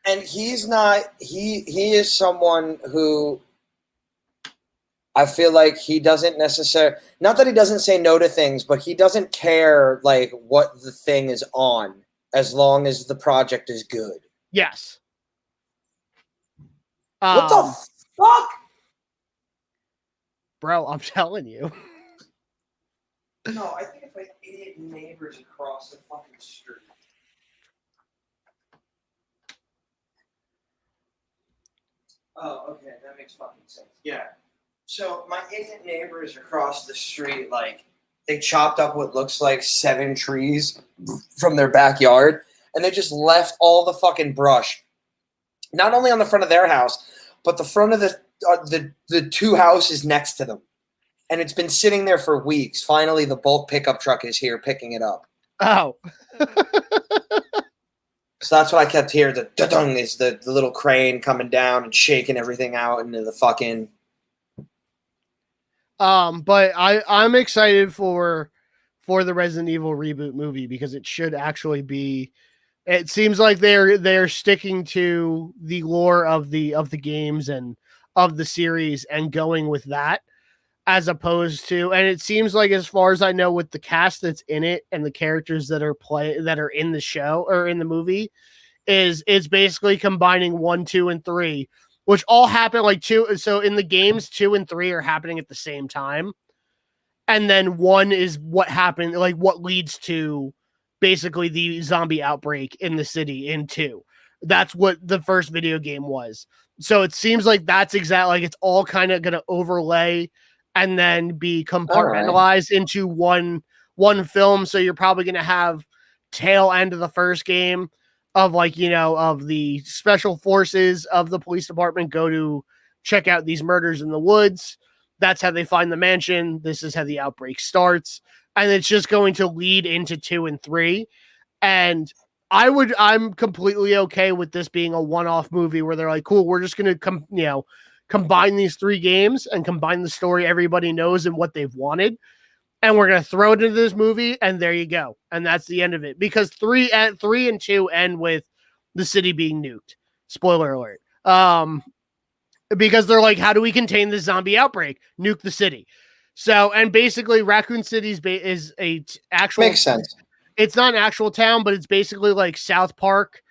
And he's not. He is someone who, I feel like he doesn't necessarily, not that he doesn't say no to things, but he doesn't care like what the thing is on as long as the project is good. Yes. What the fuck? Bro, I'm telling you. No, I think it's like idiot neighbors across the fucking street. Oh, okay, that makes fucking sense. Yeah. So my idiot neighbors across the street, like, they chopped up what looks like 7 trees from their backyard, and they just left all the fucking brush, not only on the front of their house, but the front of the 2 houses next to them. And it's been sitting there for weeks. Finally, the bulk pickup truck is here picking it up. Oh. So that's what I kept hearing. The da-dung is the little crane coming down and shaking everything out into the fucking... But I'm excited for the Resident Evil reboot movie because it should actually be. It seems like they're sticking to the lore of the games and of the series and going with that, as opposed to. And it seems like, as far as I know, with the cast that's in it and the characters that are in the show or in the movie, it's basically combining 1, 2, and 3. Which all happen like 2. So in the games, 2 and 3 are happening at the same time. And then 1 is what happened, like what leads to basically the zombie outbreak in the city in 2. That's what the first video game was. So it seems like that's exactly, like, it's all kind of going to overlay and then be compartmentalized into one film. So you're probably going to have tail end of the first game of, like, you know, of the special forces of the police department go to check out these murders in the woods. That's how they find the mansion. This is how the outbreak starts. And it's just going to lead into 2 and 3. And I'm completely okay with this being a one-off movie where they're like, cool, we're just going to combine these 3 games and combine the story everybody knows and what they've wanted. And we're going to throw it into this movie, and there you go. And that's the end of it. Because 3 and 2 end with the city being nuked. Spoiler alert. Because they're like, how do we contain this zombie outbreak? Nuke the city. So, and basically, Raccoon City is a actual... Makes sense. It's not an actual town, but it's basically like South Park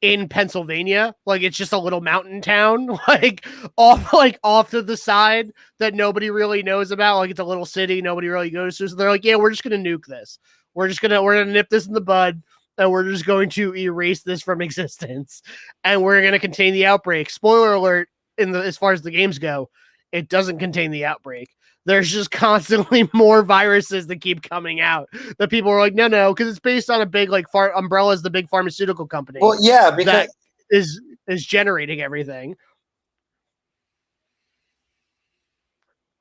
in Pennsylvania. Like, it's just a little mountain town, like off to the side that nobody really knows about. Like, it's a little city nobody really goes to. So they're like, yeah, we're just gonna nuke this. We're gonna nip this in the bud, and we're just going to erase this from existence, and we're gonna contain the outbreak. Spoiler alert: as far as the games go, it doesn't contain the outbreak. There's just constantly more viruses that keep coming out that people are like, no, because it's based on a big, like, Umbrella is the big pharmaceutical company. Well, yeah, because that is generating everything.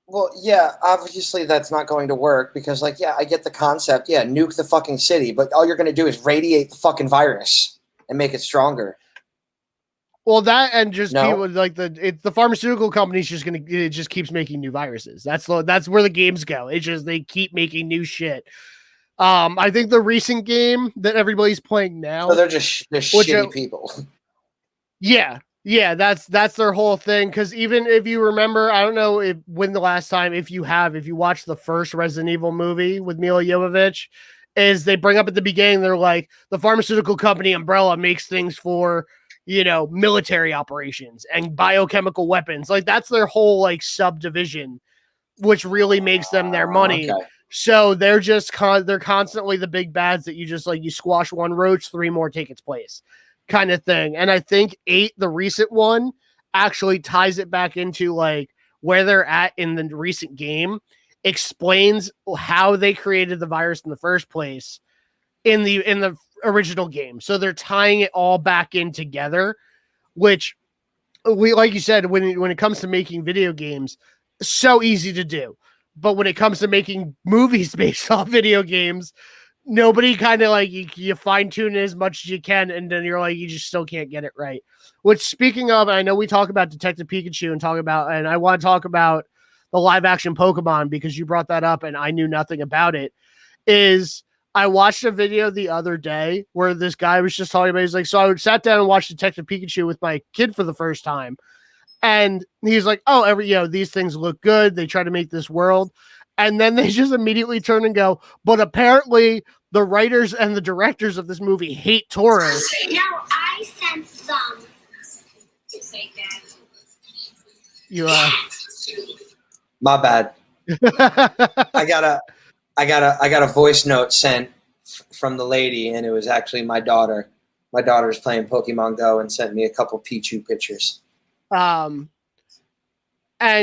Well, yeah, obviously that's not going to work because, like, yeah, I get the concept. Yeah, nuke the fucking city, but all you're going to do is radiate the fucking virus and make it stronger. Well, that and just people like the pharmaceutical company's just it just keeps making new viruses. That's where the games go. It's just they keep making new shit. I think the recent game that everybody's playing now, so they're shitty people. Yeah, Yeah, that's their whole thing. Because even if you remember, I don't know when the last time, if you watched the first Resident Evil movie with Mila Jovovich, is they bring up at the beginning, they're like, the pharmaceutical company Umbrella makes things for, military operations and biochemical weapons. Like that's their whole like subdivision, which really makes them their money. Okay. So they're just they're constantly the big bads that you just like, you squash one roach, three more take its place, kind of thing. And I think 8, the recent one, actually ties it back into like where they're at in the recent game, explains how they created the virus in the first place in the original game. So they're tying it all back in together, which we, like you said, when it comes to making video games, so easy to do. But when it comes to making movies based off video games, nobody kind of like, you fine tune it as much as you can, and then you're like, you just still can't get it right. Which, speaking of, I know we talk about Detective Pikachu and I want to talk about the live action Pokemon because you brought that up and I knew nothing about it. Is I watched a video the other day where this guy was just talking about, he's like, so I sat down and watched Detective Pikachu with my kid for the first time. And he's like, oh, these things look good. They try to make this world. And then they just immediately turn and go, but apparently the writers and the directors of this movie hate Tauros. No, I sent some to say that. You, My bad. I got a voice note sent from the lady, and it was actually my daughter. My daughter's playing Pokemon Go and sent me a couple Pichu pictures. And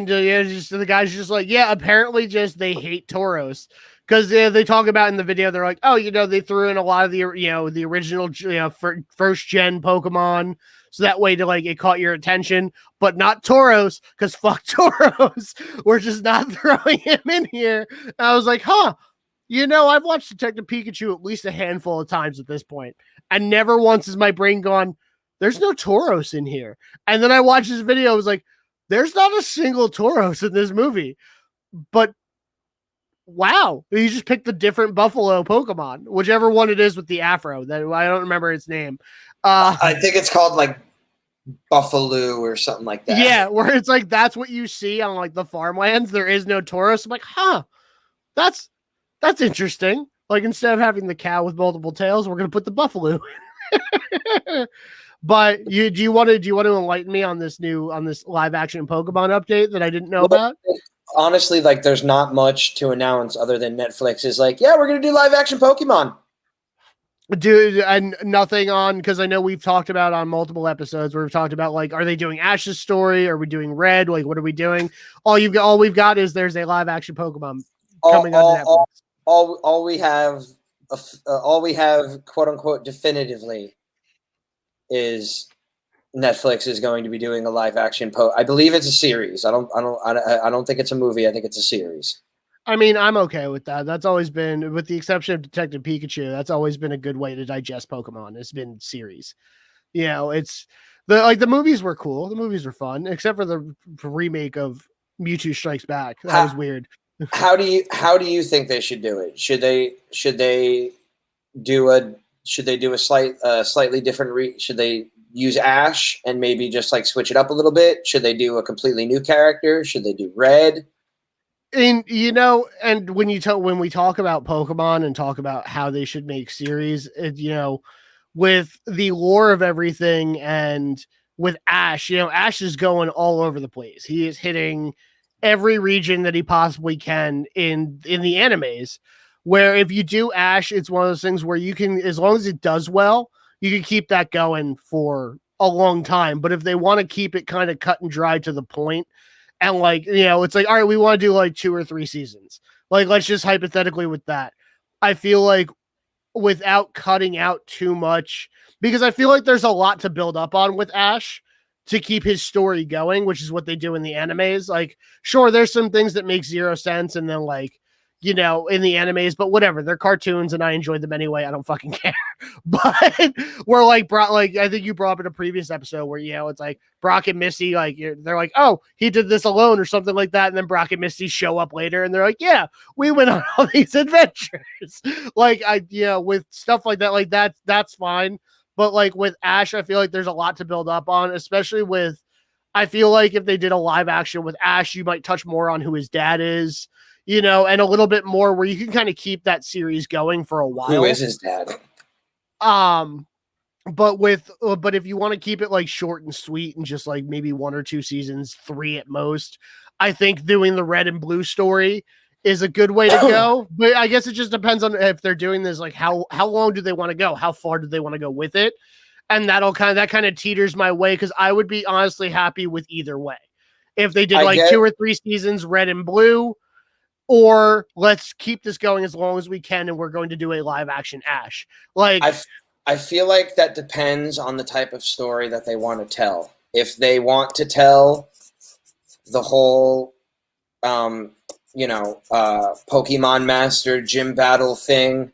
just the guy's just like, yeah, apparently just they hate Tauros because they talk about in the video, they're like, oh, they threw in a lot of the the original first gen Pokemon, so that way to like it caught your attention, but not Tauros because fuck Tauros, we're just not throwing him in here. And I was like, huh. I've watched Detective Pikachu at least a handful of times at this point, and never once has my brain gone, there's no Tauros in here. And then I watched this video, I was like, there's not a single Tauros in this movie. But wow, you just picked the different buffalo Pokemon, whichever one it is with the afro. That I don't remember its name. I think it's called like Buffalo or something like that. Yeah, where it's like that's what you see on like the farmlands. There is no Tauros. I'm like, huh, that's interesting. Like instead of having the cow with multiple tails, we're gonna put the buffalo. But do you want to enlighten me on this live action Pokemon update that I didn't know about? Honestly, like there's not much to announce other than Netflix is like, yeah, we're gonna do live action Pokemon. Dude, and nothing on, because I know we've talked about on multiple episodes where we've talked about like, are they doing Ash's story? Are we doing Red? Like, what are we doing? All we've got is there's a live action Pokemon coming on Netflix. All we have, quote unquote, definitively is Netflix is going to be doing a live action I believe it's a series. I don't think it's a movie. I think it's a series. I mean, I'm okay with that. That's always been, with the exception of Detective Pikachu, that's always been a good way to digest Pokemon. It's been series. It's the movies were cool. The movies were fun, except for the remake of Mewtwo Strikes Back. That was weird. How do you think they should do it? Should they do a slightly different should they use Ash and maybe just like switch it up a little bit? Should they do a completely new character? Should they do Red? And and when we talk about Pokemon and talk about how they should make series, with the lore of everything and with Ash, Ash is going all over the place. He is hitting every region that he possibly can in the animes. Where if you do Ash, it's one of those things where you can, as long as it does well, you can keep that going for a long time. But if they want to keep it kind of cut and dry to the point, and like, it's like, all right, we want to do like 2 or 3 seasons. Like, let's just hypothetically with that. I feel like without cutting out too much, because I feel like there's a lot to build up on with Ash to keep his story going, which is what they do in the animes. Like, sure, there's some things that make zero sense, and then like, in the animes, but whatever, they're cartoons and I enjoy them anyway. I don't fucking care. But we're like, I think you brought up in a previous episode where, it's like Brock and Misty, like they're like, oh, he did this alone or something like that. And then Brock and Misty show up later and they're like, yeah, we went on all these adventures. Like with stuff like that, that's fine. But like with Ash, I feel like there's a lot to build up on, especially with, I feel like if they did a live action with Ash, you might touch more on who his dad is, and a little bit more where you can kind of keep that series going for a while. Who is his dad? But if you want to keep it like short and sweet and just like maybe 1 or 2 seasons, 3 at most, I think doing the red and blue story is a good way to go. But I guess it just depends on if they're doing this, like how long do they want to go? How far do they want to go with it? And that kind of teeters my way, because I would be honestly happy with either way. If they did 2 or 3 seasons, red and blue, or let's keep this going as long as we can, and we're going to do a live action Ash. Like, I feel like that depends on the type of story that they want to tell. If they want to tell the whole, Pokemon Master gym battle thing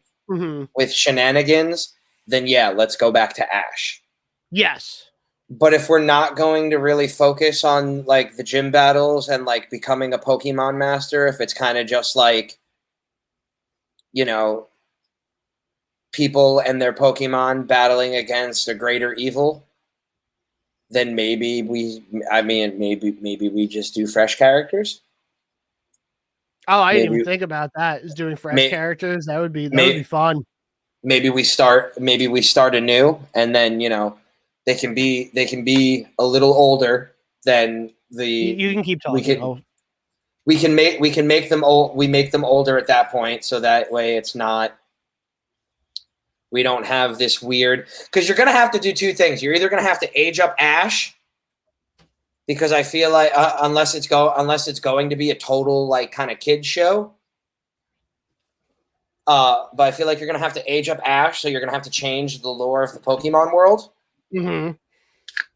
with shenanigans, then yeah, let's go back to Ash. Yes. But if we're not going to really focus on like the gym battles and like becoming a Pokemon Master, if it's kind of just like, people and their Pokemon battling against a greater evil, then maybe we just do fresh characters. Oh, I didn't even think about that. Is doing fresh characters. That would be fun. Maybe we start anew, and then they can be a little older than the. You can keep talking. We can make them old. We make them older at that point, so that way it's not. We don't have this weird, because you're gonna have to do 2 things. You're either gonna have to age up Ash, because I feel like unless it's going to be a total like kind of kid show. But I feel like you're gonna have to age up Ash, so you're gonna have to change the lore of the Pokemon world.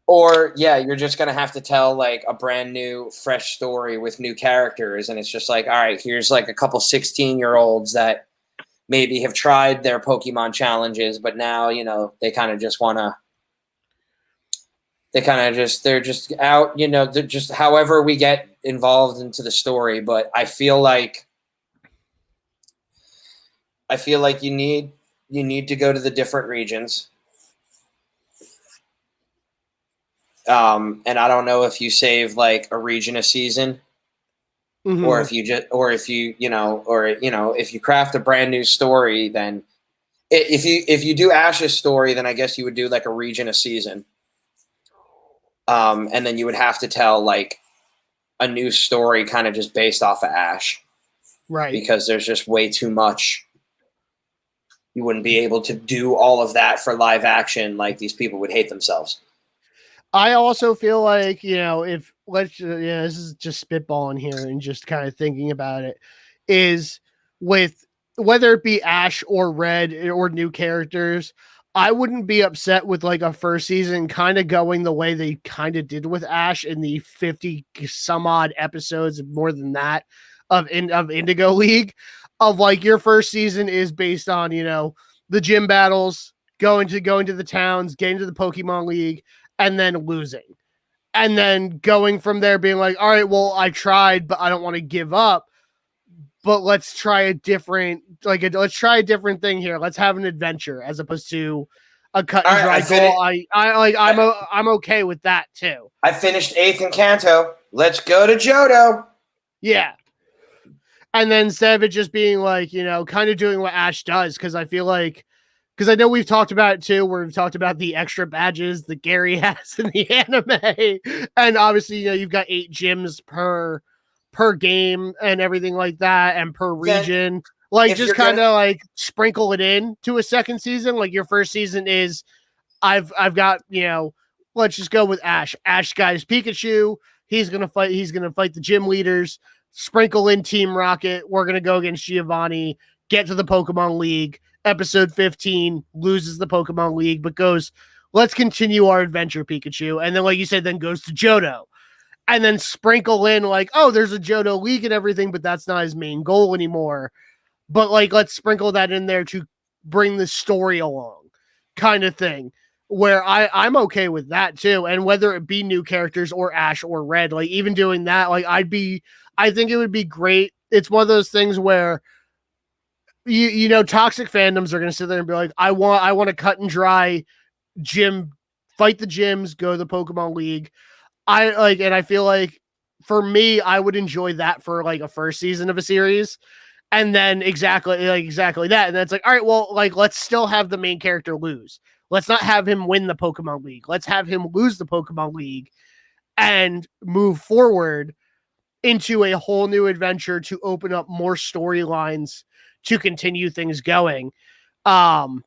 Or yeah, you're just gonna have to tell like a brand new, fresh story with new characters, and it's just like, all right, here's like a couple 16-year-olds that maybe have tried their Pokemon challenges, but now, they kind of just want to, they're just out, they're just however we get involved into the story. But I feel like you need to go to the different regions. And I don't know if you save like a region a season. Or if you craft a brand new story, then if you do Ash's story, then I guess you would do like a region a season. And then you would have to tell like a new story kind of just based off of Ash. Right. Because there's just way too much. You wouldn't be able to do all of that for live action. Like these people would hate themselves. I also feel like, if this is just spitballing here and just kind of thinking about it, is with whether it be Ash or Red or new characters, I wouldn't be upset with like a first season kind of going the way they kind of did with Ash in the 50 some odd episodes, more than that, of Indigo League, of like your first season is based on, the gym battles, going to the towns, getting to the Pokemon League, and then losing. And then going from there being like, all right, well, I tried, but I don't want to give up. But let's try a different thing here. Let's have an adventure as opposed to a cut and dry goal. I'm okay with that too. I finished 8th in Kanto. Let's go to Johto. Yeah. And then instead of it just being like, kind of doing what Ash does, because I feel like, because I know we've talked about it too, where we've talked about the extra badges that Gary has in the anime. And obviously, you've got 8 gyms per game and everything like that, and per region. Like, just kind of like sprinkle it in to a second season. Like your first season is, I've got, let's just go with Ash. Ash got his Pikachu. He's gonna fight the gym leaders. Sprinkle in Team Rocket. We're gonna go against Giovanni. Get to the Pokemon League. Episode 15 loses the Pokemon League, but goes, let's continue our adventure, Pikachu. And then, like you said, then goes to Johto. And then sprinkle in like, oh, there's a Johto League and everything, but that's not his main goal anymore. But like, let's sprinkle that in there to bring the story along, kind of thing. Where I'm okay with that too. And whether it be new characters or Ash or Red, like even doing that, like I think it would be great. It's one of those things where toxic fandoms are going to sit there and be like, I want a cut and dry fight the gyms, go to the Pokemon League. And I feel like for me, I would enjoy that for like a first season of a series. And then exactly that. And then it's like, all right, well, like, let's still have the main character lose. Let's not have him win the Pokemon League. Let's have him lose the Pokemon League and move forward into a whole new adventure to open up more storylines to continue things going. And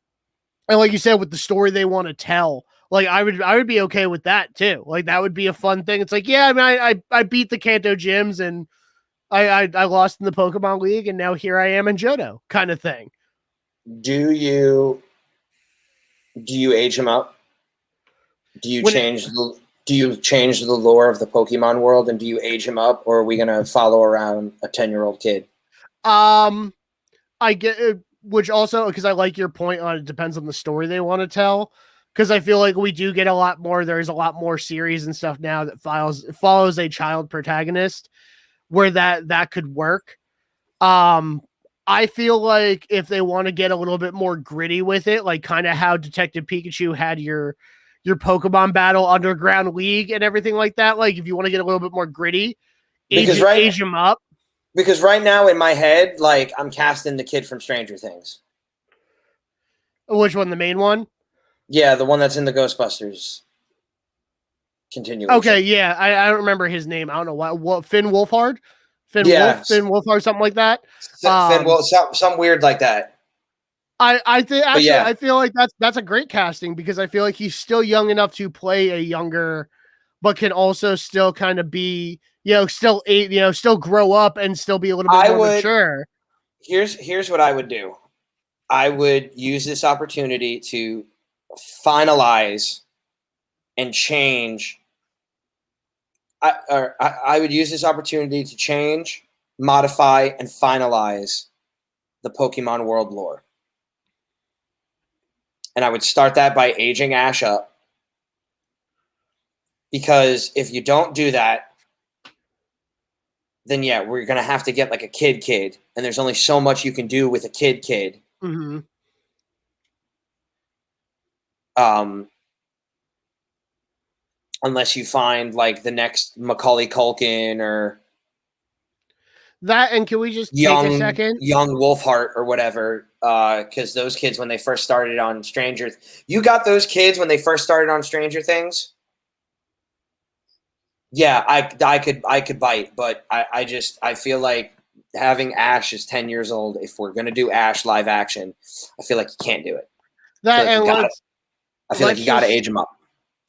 like you said, with the story they want to tell, like I would be okay with that too. Like that would be a fun thing. It's like, yeah, I mean, I beat the Kanto gyms and I lost in the Pokemon League, and now here I am in Johto, kind of thing. Do you age him up? Do you change the lore of the Pokemon world, and do you age him up, or are we gonna follow around a 10-year-old kid? I get it, which also, because I like your point on it depends on the story they want to tell. Because I feel like we do get a lot more. There's a lot more series and stuff now that follows a child protagonist, where that could work. I feel like if they want to get a little bit more gritty with it, like kind of how Detective Pikachu had your Pokemon Battle Underground League and everything like that. Like if you want to get a little bit more gritty, age him up. Because right now in my head, like I'm casting the kid from Stranger Things. Which one? The main one? Yeah, the one that's in the Ghostbusters continuation. Okay, yeah, I don't remember his name. I don't know what Finn Wolfhard? Finn Wolfhard, something like that. Finn Wolf, something weird like that. I feel like that's a great casting because I feel like he's still young enough to play a younger, but can also still kind of be, still grow up and still be a little bit more mature. Here's what I would do. I would use this opportunity to finalize and change. I would use this opportunity to change, modify, and finalize the Pokemon world lore. And I would start that by aging Ash up. Because if you don't do that, then yeah, we're going to have to get like a kid. And there's only so much you can do with a kid. Mm-hmm. Unless you find like the next Macaulay Culkin or that. And can we just take a second? Young Wolfheart or whatever. Because those kids, when they first started on you got those kids when they first started on Stranger Things? Yeah, I could bite, but I feel like having Ash is 10 years old. If we're gonna do Ash live action, I feel like you can't do it. I feel like you gotta age him up.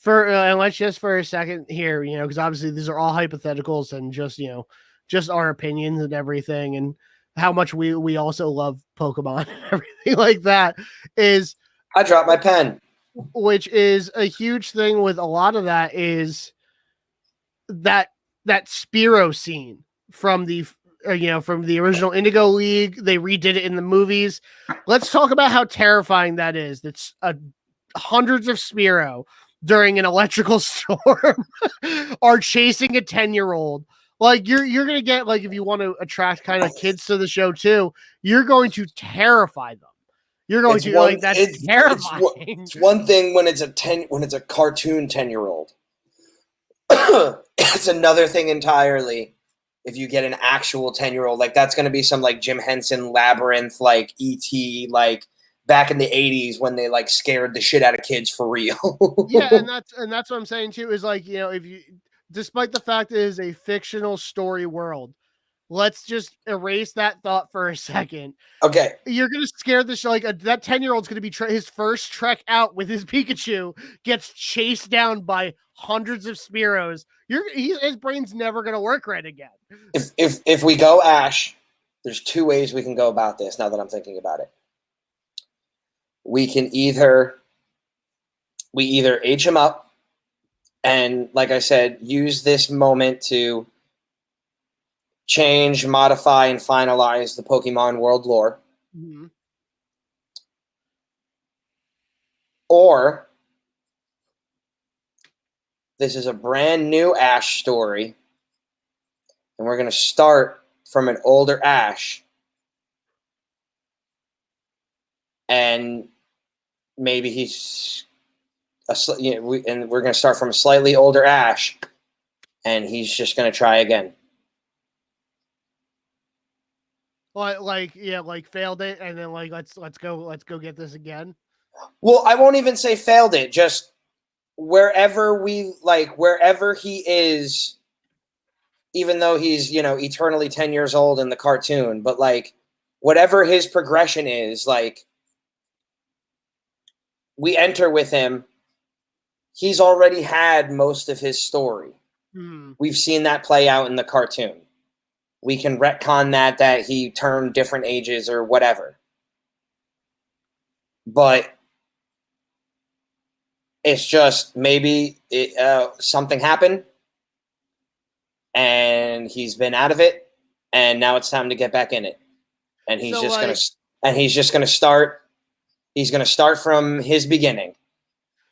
And let's just for a second here, because obviously these are all hypotheticals and just our opinions and everything, and how much we also love Pokemon and everything like that. Is I dropped my pen, which is a huge thing with a lot of that is that Spearow scene from the original Indigo League. They redid it in the movies. Let's talk about how terrifying that is. That's hundreds of Spearow during an electrical storm are chasing a 10-year-old. Like you're gonna get, like, if you want to attract kind of kids to the show too, you're going to terrify them. You're going that's terrifying. It's one thing when it's a cartoon 10-year-old. It's another thing entirely if you get an actual 10-year-old. Like that's going to be some like Jim Henson Labyrinth, like E.T., like back in the 80s when they like scared the shit out of kids for real. Yeah, and that's what I'm saying too, is like, if you, despite the fact it is a fictional story world, let's just erase that thought for a second. Okay. You're going to scare the show. Like that 10-year-old's going to be his first trek out with his Pikachu gets chased down by hundreds of Spearows. His brain's never going to work right again. If we go Ash, there's two ways we can go about this now that I'm thinking about it. We can either age him up and, like I said, use this moment to change, modify, and finalize the Pokemon world lore. Mm-hmm. Or this is a brand new Ash story, and we're going to start from an older Ash, and maybe he's and we're going to start from a slightly older Ash, and he's just going to try again. Like failed it, and then like let's go get this again. Well, I won't even say failed it. Just wherever he is, even though he's eternally 10 years old in the cartoon, but like whatever his progression is, like we enter with him. He's already had most of his story. We've seen that play out in the cartoon. We can retcon that he turned different ages or whatever. But it's just maybe something happened and he's been out of it, and now it's time to get back in it. And he's just gonna start. He's gonna start from his beginning.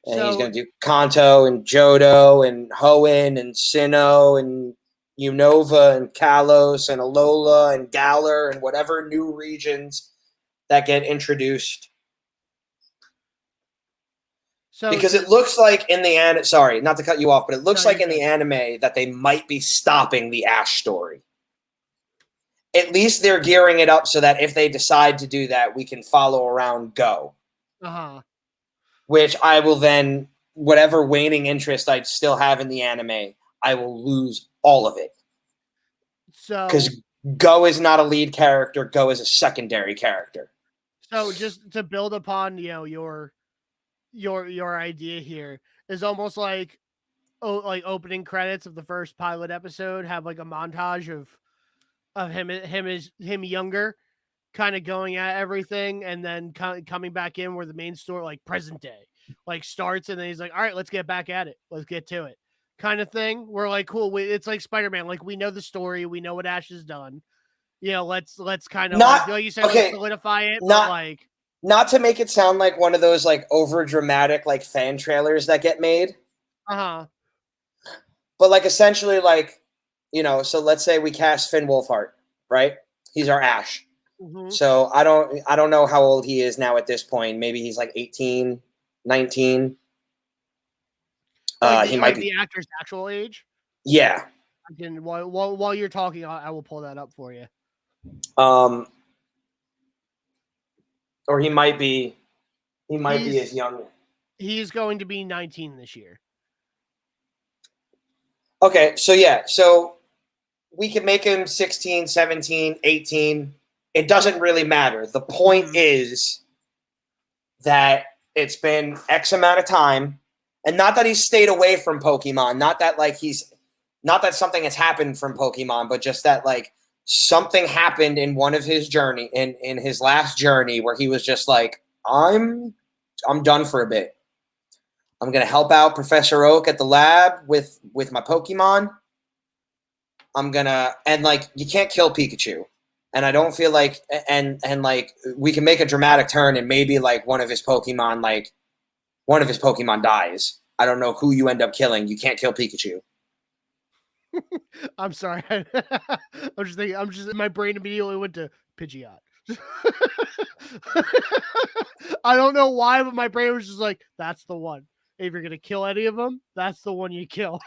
And he's going to do Kanto and Johto and Hoenn and Sinnoh and Unova and Kalos and Alola and Galar and whatever new regions that get introduced. Because it looks like in the anime, sorry, not to cut you off, but it looks like in the anime that they might be stopping the Ash story. At least they're gearing it up so that if they decide to do that, we can follow around Go. Which I will then, whatever waning interest I'd still have in the anime, I will lose all of it. So, because Go is not a lead character, Go is a secondary character. So just to build upon, your idea here is almost like opening credits of the first pilot episode have like a montage of him younger, kind of going at everything, and then coming back in where the main story, like present day, like starts, and then he's like, all right, let's get back at it, let's get to it, kind of thing. We're like, cool, it's like Spider-Man, like we know the story, we know what Ash has done, let's kind of like you said, let's solidify it, but like not to make it sound like one of those like over dramatic like fan trailers that get made, but like essentially like so let's say we cast Finn Wolfhard, right? He's our Ash. So I don't know how old he is now at this point. Maybe he's like 18, 19. He might be the actor's actual age. Yeah. I can while you're talking, I will pull that up for you. Or he might be as young. He's going to be 19 this year. Okay, so yeah, so we can make him 16, 17, 18. It doesn't really matter. The point is that it's been X amount of time, and not that he's stayed away from Pokemon, not that something has happened from Pokemon, but just that like something happened in one of his journey, in his last journey, where he was just like, I'm done for a bit. I'm gonna help out Professor Oak at the lab with my Pokemon. And like you can't kill Pikachu. And I don't feel like, and like we can make a dramatic turn, and maybe like one of his Pokemon dies. I don't know who you end up killing. You can't kill Pikachu. I'm sorry. I'm just my brain immediately went to Pidgeot. I don't know why, but my brain was just like, that's the one. If you're gonna kill any of them, that's the one you kill.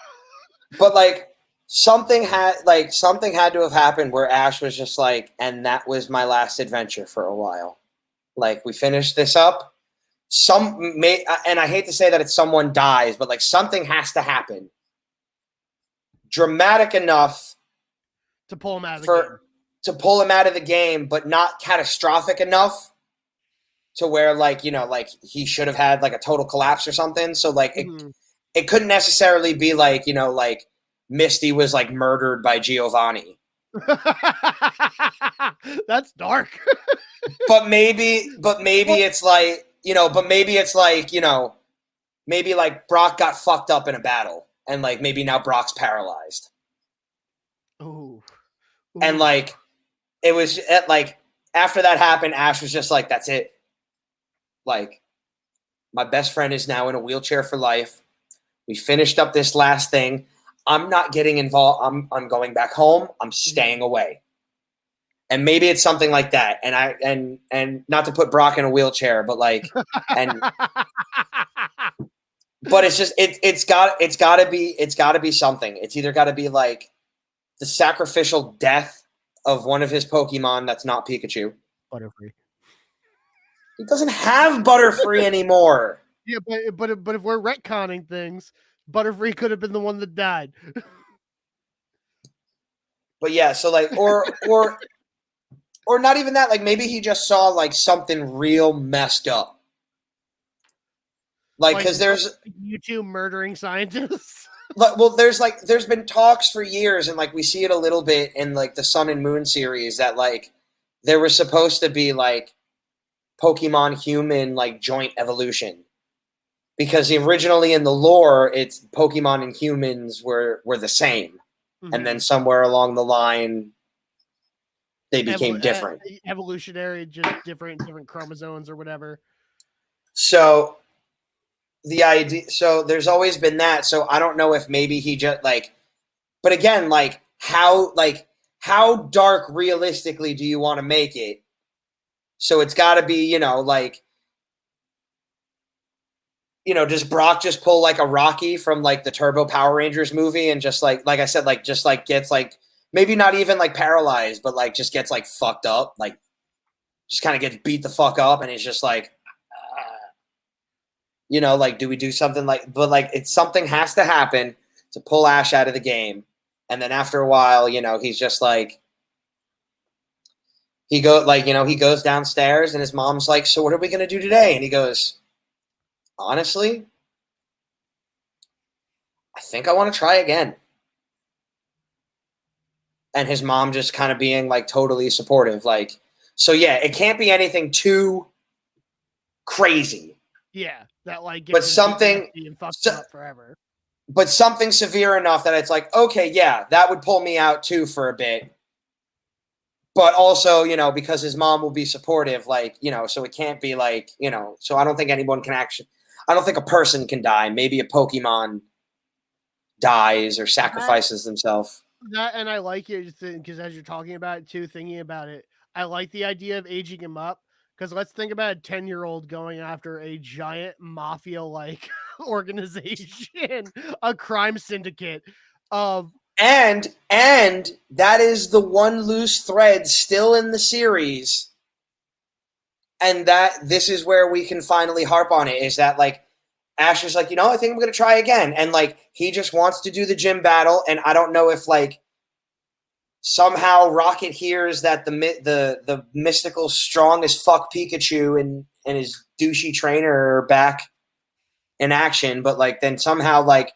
But like something had to have happened where Ash was just like, and that was my last adventure for a while. Like we finished this up. And I hate to say that it's someone dies, but like something has to happen. Dramatic enough to pull him out of the game. To pull him out of the game, but not catastrophic enough to where like, like he should have had like a total collapse or something. So like it couldn't necessarily be like, like Misty was like murdered by Giovanni. That's dark. but maybe it's like, maybe like Brock got fucked up in a battle, and like maybe now Brock's paralyzed. Ooh. And like it was like after that happened, Ash was just like, that's it. Like my best friend is now in a wheelchair for life. We finished up this last thing. I'm not getting involved. I'm going back home. I'm staying away. And maybe it's something like that. And not to put Brock in a wheelchair, but like, and But it's just it's got to be something. It's either got to be like the sacrificial death of one of his Pokemon that's not Pikachu. Butterfree. He doesn't have Butterfree anymore. Yeah, but if we're retconning things, Butterfree could have been the one that died. But yeah, so like or not even that, like maybe he just saw like something real messed up. Like cuz there's you two murdering scientists. Well, there's been talks for years, and like we see it a little bit in like the Sun and Moon series that like there was supposed to be like Pokemon human like joint evolution. Because originally in the lore, it's Pokemon and humans were the same. Mm-hmm. And then somewhere along the line, they became different. Evolutionary, just different chromosomes or whatever. So the idea, so there's always been that. So I don't know if maybe he just like, but again, like how dark realistically do you want to make it? So it's got to be, you know, like, you know, does Brock just pull like a Rocky from like the Turbo Power Rangers movie and just like I said, like just like gets like maybe not even like paralyzed, but like just gets like fucked up, like just kind of gets beat the fuck up, and it's just like, you know, like do we do something like? But like it's something has to happen to pull Ash out of the game, and then after a while, you know, he's just like he goes downstairs, and his mom's like, "So what are we gonna do today?" And he goes, honestly, I think I want to try again. And his mom just kind of being like totally supportive. Like, so yeah, it can't be anything too crazy. Yeah. That like, but something and fucks up forever. But something severe enough that it's like, okay, yeah, that would pull me out too for a bit. But also, you know, because his mom will be supportive, like, you know, so it can't be like, you know, so I don't think anyone can actually, I don't think a person can die. Maybe a Pokemon dies or sacrifices themselves. That, and I like it because as you're talking about it too, thinking about it, I like the idea of aging him up. Because let's think about a 10-year-old going after a giant mafia-like organization, a crime syndicate of. And that is the one loose thread still in the series. And that this is where we can finally harp on it, is that like Ash is like, you know, I think I'm going to try again. And like, he just wants to do the gym battle. And I don't know if like somehow Rocket hears that the mystical strong as fuck Pikachu and his douchey trainer are back in action. But like, then somehow like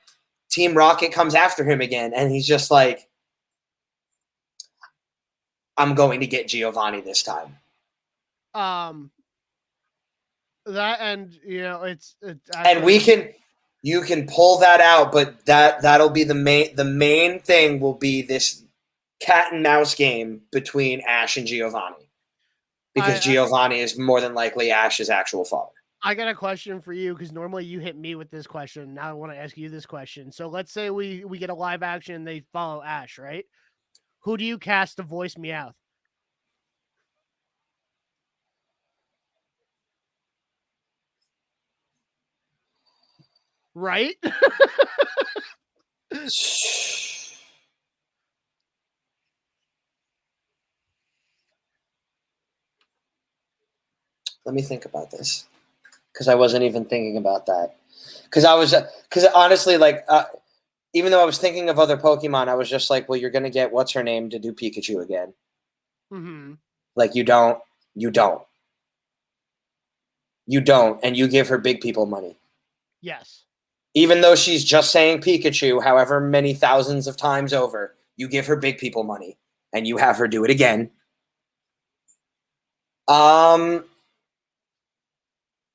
Team Rocket comes after him again. And he's just like, I'm going to get Giovanni this time. That, and you know, it's and you can pull that out, but that'll be the main thing will be this cat and mouse game between Ash and Giovanni, because Giovanni is more than likely Ash's actual father. I got a question for you, because normally you hit me with this question. Now I want to ask you this question. So let's say we get a live action and they follow Ash, right? Who do you cast to voice Meowth? Right? Let me think about this, because I wasn't even thinking about that. Because honestly, like, even though I was thinking of other Pokemon, I was just like, well, you're going to get what's her name to do Pikachu again. Mm-hmm. Like, you don't, and you give her big people money. Yes. Even though she's just saying Pikachu, however many thousands of times over, you give her big people money, and you have her do it again.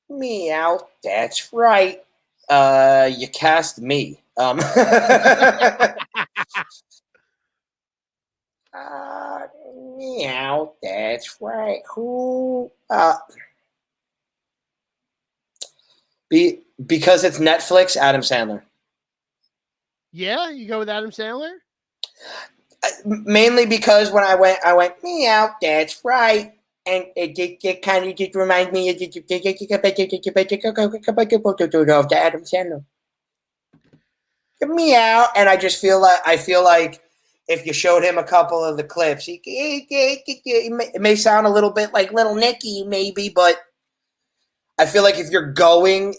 Meow, that's right. You cast me. Meow, that's right. Who? Because it's Netflix, Adam Sandler. Yeah, you go with Adam Sandler? Mainly because when I went, meow, that's right. And it kind of just reminds me of Adam Sandler. Meow. And I just feel like if you showed him a couple of the clips, it may sound a little bit like Little Nicky, maybe, but I feel like if you're going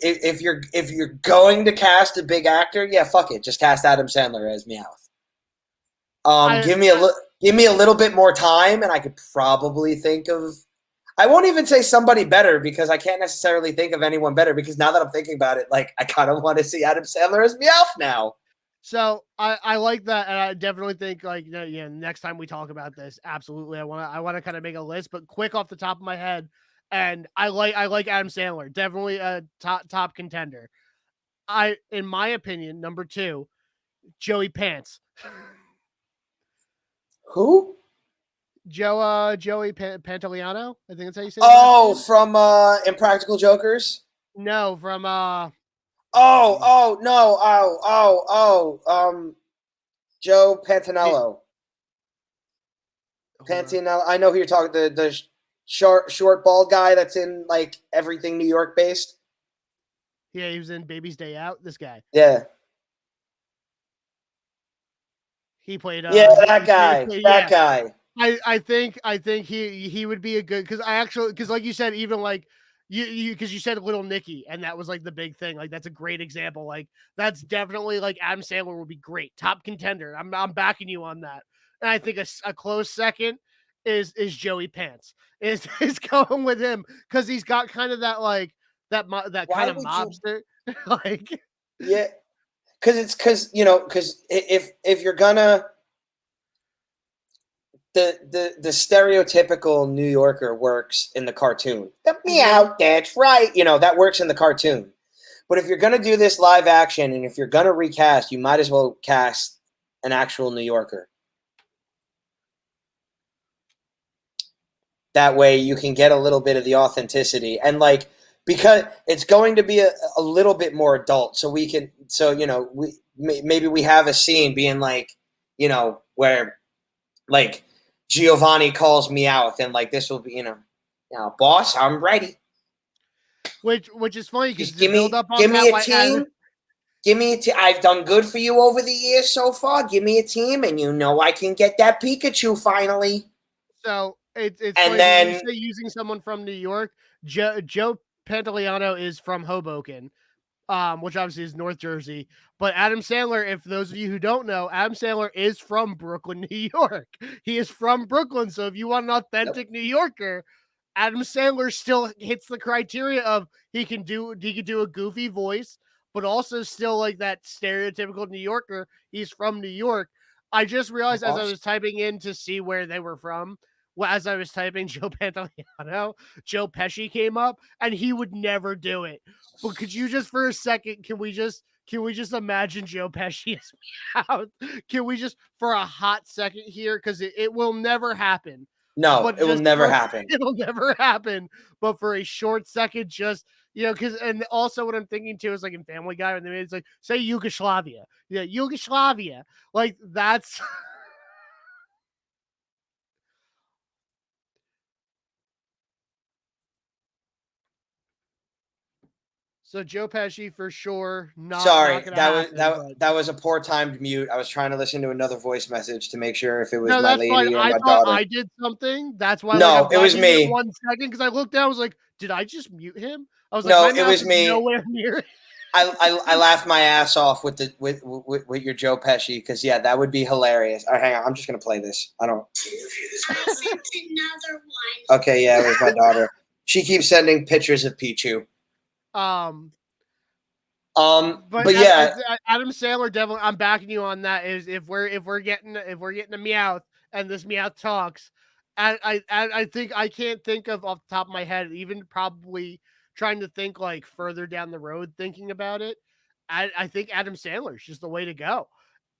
to cast a big actor, yeah, fuck it, just cast Adam Sandler as Meowth. Give me a little bit more time, and I could probably think of. I won't even say somebody better because I can't necessarily think of anyone better. Because now that I'm thinking about it, like I kind of want to see Adam Sandler as Meowth now. So I like that, and I definitely think like next time we talk about this, absolutely, I want to kind of make a list, but quick off the top of my head, and I like Adam Sandler, definitely a top contender. In my opinion, number 2, Joey Pants. Who? Joey Pantoliano, I think that's how you say. Oh, from Impractical Jokers. No, from Joe Pantanello. Pantanello. I know who you're talking. The short bald guy that's in like everything New York based. Yeah, he was in Baby's Day Out. This guy. Yeah. He played. That guy. That guy. I think he would be a good, because like you said, even like because you said Little Nicky, and that was like the big thing. Like that's a great example. Like that's definitely like Adam Sandler would be great, top contender. I'm backing you on that. And I think a close second is Joey Pants is going with him because he's got kind of that like that kind of mobster like yeah, because if you're gonna. The stereotypical New Yorker works in the cartoon. Meow, that's right. That works in the cartoon. But if you're going to do this live action and if you're going to recast, you might as well cast an actual New Yorker. That way you can get a little bit of the authenticity. And like, because it's going to be a little bit more adult. So maybe we have a scene being like, where like, Giovanni calls me out, and like this will be, boss, I'm ready. Which is funny because give me a team. Give me a team. I've done good for you over the years so far. Give me a team, and I can get that Pikachu finally. So it's and funny then when you say using someone from New York. Joe Pantoliano is from Hoboken, which obviously is North Jersey. But Adam Sandler, if those of you who don't know, Adam Sandler is from Brooklyn, New York. He is from Brooklyn. So if you want an authentic New Yorker, Adam Sandler still hits the criteria of he can do a goofy voice, but also still like that stereotypical New Yorker. He's from New York. I just realized as I was typing in to see where they were from, as I was typing Joe Pantoliano, Joe Pesci came up, and he would never do it. But could you just for a second, can we just imagine Joe Pesci as Meowth? Can we just for a hot second here? Because it will never happen. No, but it will never happen. It'll never happen. But for a short second, just because and also what I'm thinking too is like in Family Guy, when they made it's like say Yugoslavia. Yeah, Yugoslavia. Like that's So Joe Pesci for sure. Sorry, that was a poor timed mute. I was trying to listen to another voice message to make sure if it was no, my that's lady fine. or I my thought daughter. I did something. That's why. No, like, it was me. 1 second, because I looked down. I was like, did I just mute him? I was like, no, my it was me. Nowhere near it. I laughed my ass off with your Joe Pesci because that would be hilarious. All right, hang on, I'm just gonna play this. I don't. I sent another one. Okay, yeah, it was my daughter. She keeps sending pictures of Pichu. But yeah, Adam Sandler definitely. I'm backing you on that. Is if we're getting a Meowth and this Meowth talks, I think I can't think of off the top of my head, even probably trying to think like further down the road, thinking about it. I think Adam Sandler's just the way to go.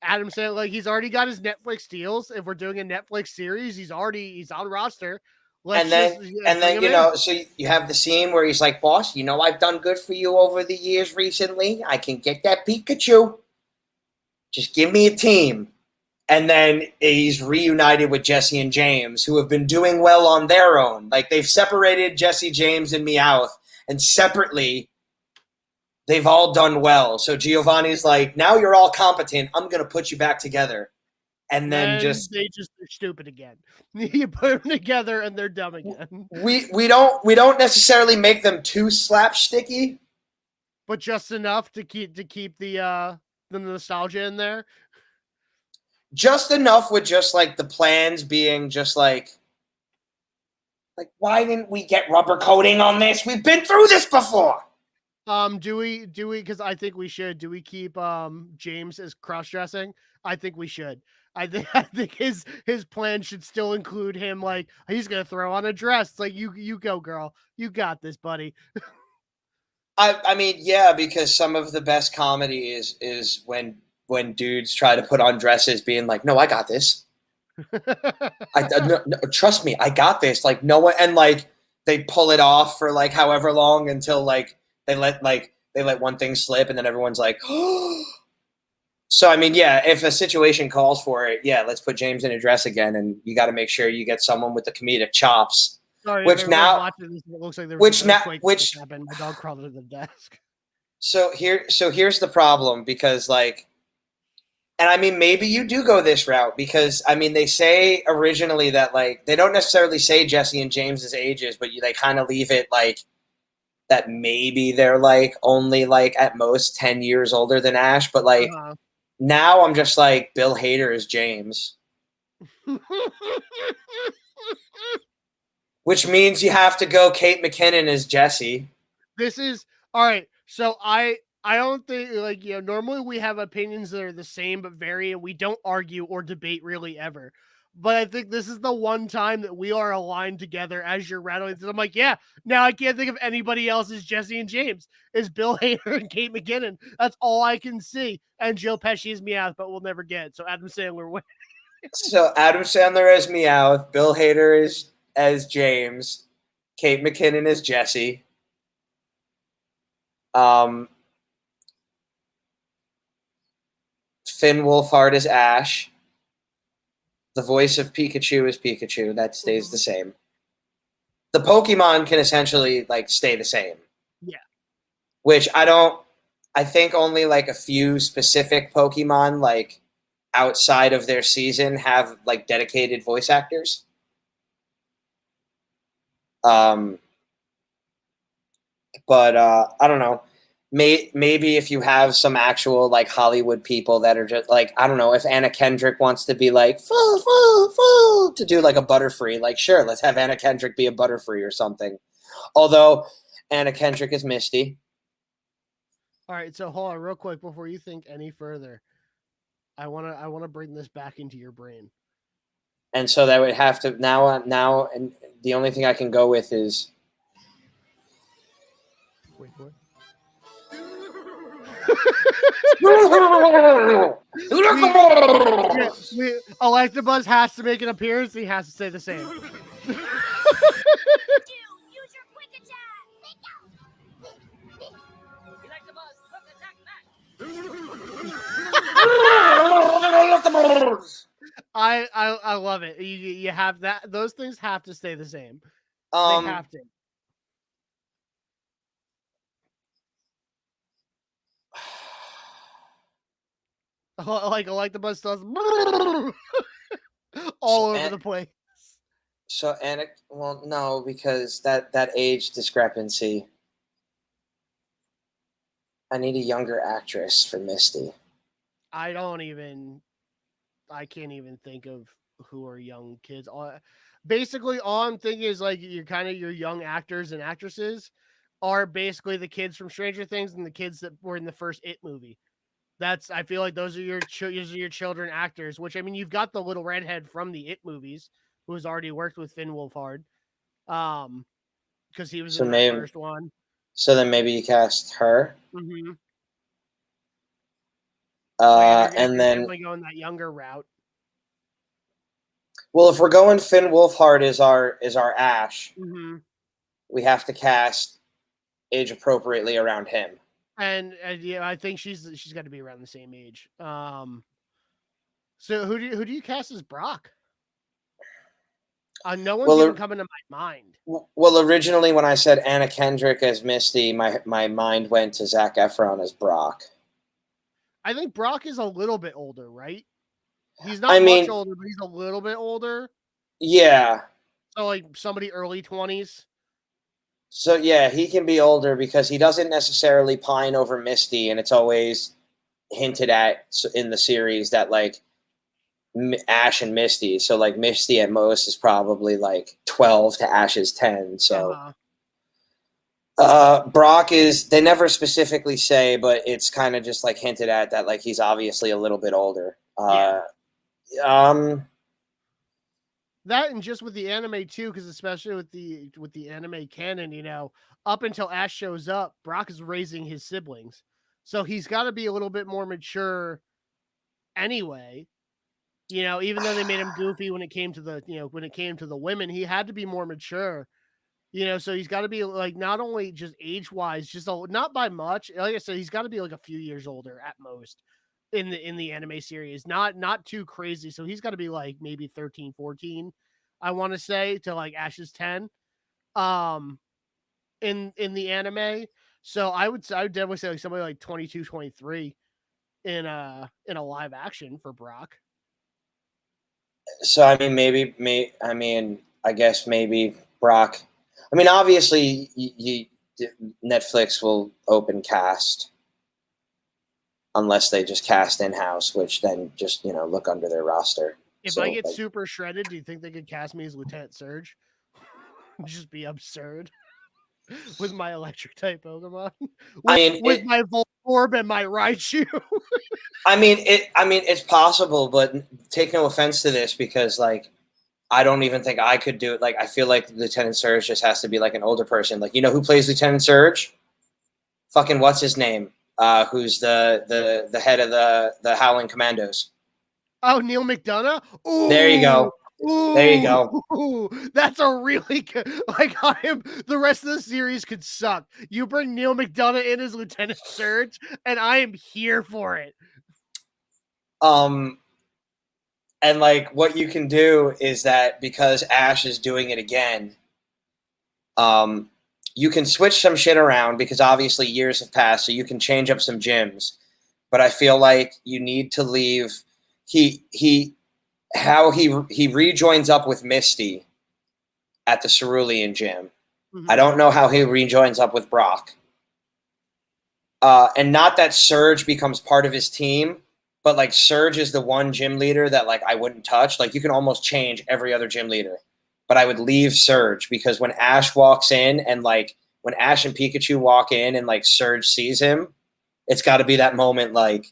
Adam Sandler, like he's already got his Netflix deals. If we're doing a Netflix series, he's on roster. And then so you have the scene where he's like, boss, I've done good for you over the years recently. I can get that Pikachu. Just give me a team. And then he's reunited with Jesse and James, who have been doing well on their own. Like they've separated Jesse, James, and Meowth, and separately they've all done well. So Giovanni's like, now you're all competent. I'm going to put you back together. And then they're stupid again. You put them together and they're dumb again. We don't necessarily make them too slapsticky, but just enough to keep the nostalgia in there. Just enough with just like the plans being just like why didn't we get rubber coating on this? We've been through this before. Do we because I think we should. Do we keep James as cross-dressing? I think we should. I think his plan should still include him like he's gonna throw on a dress. It's like you go, girl. You got this, buddy. I mean, yeah, because some of the best comedy is when dudes try to put on dresses being like, no, I got this. No, trust me, I got this. Like no one, and like they pull it off for like however long until like they let one thing slip, and then everyone's like, oh. So I mean, yeah, if a situation calls for it, yeah, let's put James in a dress again, and you got to make sure you get someone with the comedic chops. Sorry, which now, this, it looks like which happened. My dog crawled under the desk. So here's the problem, because like. And I mean, maybe you do go this route because I mean, they say originally that like they don't necessarily say Jesse and James's ages, but they kind of leave it like that maybe they're like only like at most 10 years older than Ash. But like now I'm just like Bill Hader is James, which means you have to go Kate McKinnon as Jesse. This is all right. So I don't think like normally we have opinions that are the same but vary, and we don't argue or debate really ever. But I think this is the one time that we are aligned together as you're rattling. I'm like, yeah, now I can't think of anybody else as Jesse and James. Is Bill Hader and Kate McKinnon. That's all I can see. And Joe Pesci is Meowth, but we'll never get it. So Adam Sandler wins. So Adam Sandler as Meowth, Bill Hader is as James, Kate McKinnon as Jesse. Finn Wolfhard is Ash. The voice of Pikachu is Pikachu. That stays the same. The Pokemon can essentially like stay the same. Yeah. Which I think only like a few specific Pokemon like outside of their season have like dedicated voice actors. But I don't know. Maybe if you have some actual like Hollywood people that are just like, I don't know, if Anna Kendrick wants to be like full to do like a Butterfree, like sure, let's have Anna Kendrick be a Butterfree or something. Although Anna Kendrick is Misty. All right, so hold on real quick before you think any further. I wanna bring this back into your brain. And so that would have to now and the only thing I can go with is wait for it. Electabuzz has to make an appearance. He has to say the same. Use your quick attack. Electabuzz, quick attack match. I love it. You have that. Those things have to stay the same. They have to. Like Electabuzz does all over the place. So well, no, because that age discrepancy. I need a younger actress for Misty. I can't even think of who are young kids. Basically, all I'm thinking is like your young actors and actresses are basically the kids from Stranger Things and the kids that were in the first It movie. I feel like those are your children actors, which I mean, you've got the little redhead from the It movies who has already worked with Finn Wolfhard. Because he was in the first one. So then maybe you cast her. Mm-hmm. And then definitely going that younger route. Well, if we're going Finn Wolfhard is our Ash, we have to cast age appropriately around him. And yeah, I think she's got to be around the same age. So who do you cast as Brock? No one's Well, even coming to my mind. Well, originally when I said Anna Kendrick as Misty, my mind went to Zac Efron as Brock. I think Brock is a little bit older, right? He's not I much mean, older, but he's a little bit older. yeah. So like somebody early 20s. So yeah, he can be older because he doesn't necessarily pine over Misty, and it's always hinted at in the series that like Ash and Misty. So like Misty at most is probably like 12 to Ash's 10. So Brock is, they never specifically say, but it's kind of just like hinted at that like he's obviously a little bit older. That and just with the anime too, because especially with the anime canon, you know, up until Ash shows up, Brock is raising his siblings, so he's got to be a little bit more mature anyway. You know, even though they made him goofy when it came to the women, he had to be more mature. You know, so he's got to be like not only just age wise, just not by much. Like I said, he's got to be like a few years older at most in the anime series, not too crazy. So he's got to be like maybe 13, 14, I want to say, to like Ash's 10 um in the anime. So I would definitely say like somebody like 22, 23 in a live action for Brock. So I mean, I guess maybe Brock. I mean, obviously, Netflix will open cast unless they just cast in house, which then just look under their roster. If I get super shredded, do you think they could cast me as Lieutenant Surge? Just be absurd with my electric type Pokemon. with my Voltorb and my Raichu. I mean, it's possible, but take no offense to this because, like, I don't even think I could do it. Like, I feel like Lieutenant Surge just has to be like an older person. Like, who plays Lieutenant Surge? Fucking what's his name? Who's the head of the Howling Commandos? Oh, Neil McDonough. Ooh, there you go. There you go. Ooh, that's a really good. Like, the rest of the series could suck. You bring Neil McDonough in as Lieutenant Surge, and I am here for it. And like what you can do is that because Ash is doing it again, you can switch some shit around because obviously years have passed, so you can change up some gyms. But I feel like you need to leave he rejoins up with Misty at the Cerulean gym. Mm-hmm. I don't know how he rejoins up with Brock. And not that Surge becomes part of his team, but like Surge is the one gym leader that like I wouldn't touch. Like you can almost change every other gym leader, but I would leave Surge because when Ash walks in and like when Ash and Pikachu walk in and like Surge sees him, it's got to be that moment like,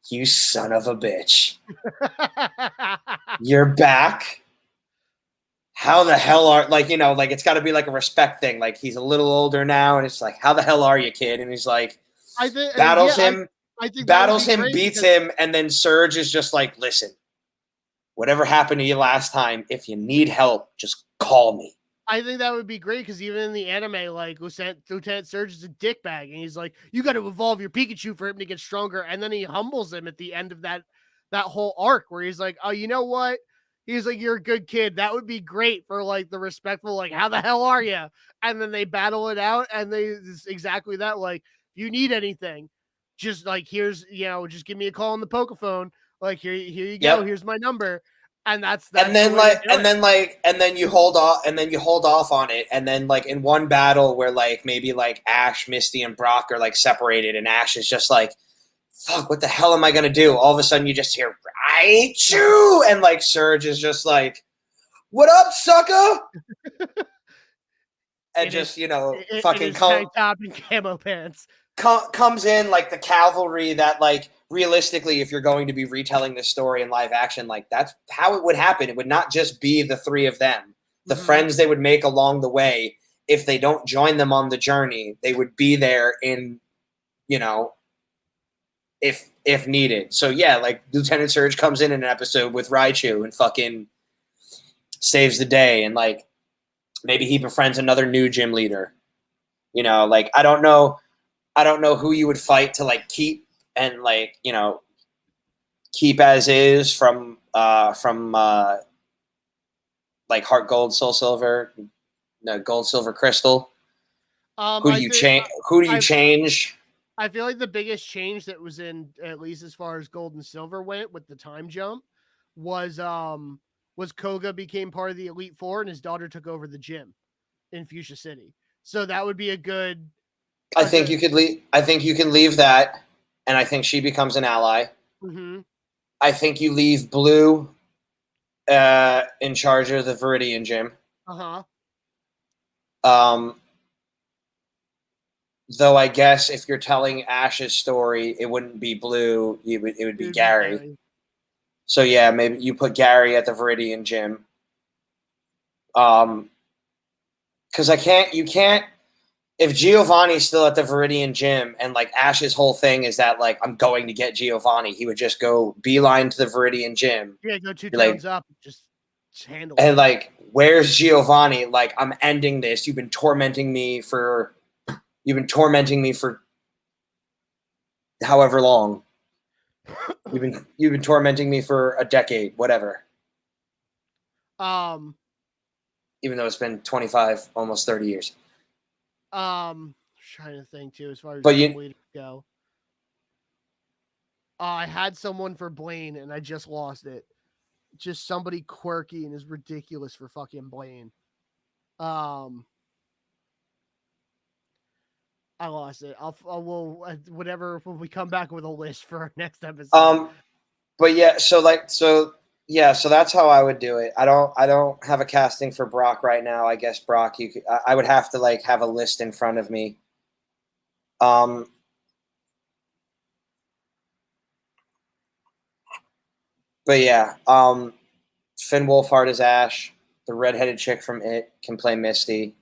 you son of a bitch. You're back. How the hell are like it's got to be like a respect thing. Like he's a little older now, and it's like, how the hell are you, kid? And he's like, battles him, beats him, and then Surge is just like, listen, whatever happened to you last time, if you need help, just call me. I think that would be great because even in the anime, like Lieutenant Surge is a dickbag, and he's like, you got to evolve your Pikachu for him to get stronger, and then he humbles him at the end of that whole arc where he's like, oh, you know what? He's like, you're a good kid. That would be great for like the respectful, like, how the hell are you? And then they battle it out, and it's exactly that. Like, if you need anything, just like just give me a call on the Pokephone. Like here you go. Yep. Here's my number. And then you hold off on it, and then like in one battle where like maybe like Ash, Misty, and Brock are like separated, and Ash is just like, fuck, what the hell am I gonna do? All of a sudden you just hear Raichu, and like Surge is just like, what up, sucker? And fucking tank top and camo pants. Comes in like the cavalry that like realistically, if you're going to be retelling this story in live action, like that's how it would happen. It would not just be the three of them. The friends they would make along the way, if they don't join them on the journey, they would be there in, if needed. So yeah, like Lieutenant Surge comes in an episode with Raichu and fucking saves the day, and like maybe he befriends another new gym leader. Like I don't know who you would fight to like keep and like keep as is from like Heart Gold, Soul Silver, no, Gold, Silver, Crystal? Who do you change? Who do you change? I feel like the biggest change that was in, at least as far as gold and silver went with the time jump, was Koga became part of the Elite Four and his daughter took over the gym in Fuchsia City. So that would be a good. I think you could leave. I think you can leave that, and I think she becomes an ally. Mm-hmm. I think you leave Blue in charge of the Viridian Gym. Though I guess if you're telling Ash's story, it wouldn't be Blue. It would be Gary. So yeah, maybe you put Gary at the Viridian Gym. Because you can't. If Giovanni's still at the Viridian Gym and like Ash's whole thing is that like I'm going to get Giovanni, he would just go beeline to the Viridian Gym. Yeah, go 2 towns up, just handle it. And like, where's Giovanni? Like, I'm ending this. You've been tormenting me for however long. You've been tormenting me for a decade, whatever. Even though it's been 25, almost 30 years. Trying to think too as far as leaders go. I had someone for Blaine and I just lost it. Just somebody quirky and is ridiculous for fucking Blaine. I lost it. I will whatever when we come back with a list for our next episode. But yeah, so that's how I would do it. I don't have a casting for Brock right now. I guess Brock, I would have to like have a list in front of me. But yeah, Finn Wolfhard is Ash. The redheaded chick from It can play Misty.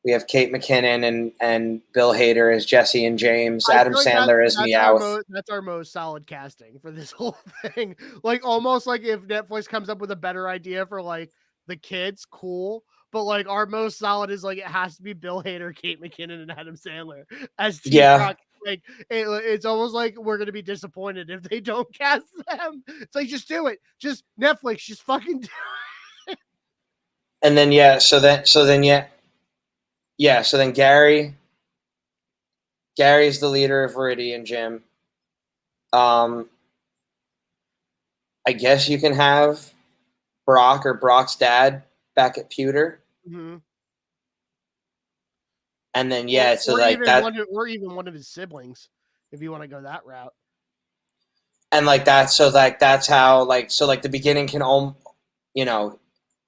We have Kate McKinnon and Bill Hader as Jesse and James. Adam Sandler as Meowth. That's our most solid casting for this whole thing. Like almost like if Netflix comes up with a better idea for like the kids, cool. But like our most solid is like it has to be Bill Hader, Kate McKinnon, and Adam Sandler as Team Rock. Like it's almost like we're gonna be disappointed if they don't cast them. It's like just do it. Just Netflix, just fucking do it. And then so then Gary's the leader of Viridian Gym. I guess you can have Brock or Brock's dad back at Pewter. Mm-hmm. And then or even one of his siblings, if you want to go that route. And like that, so like that's how the beginning can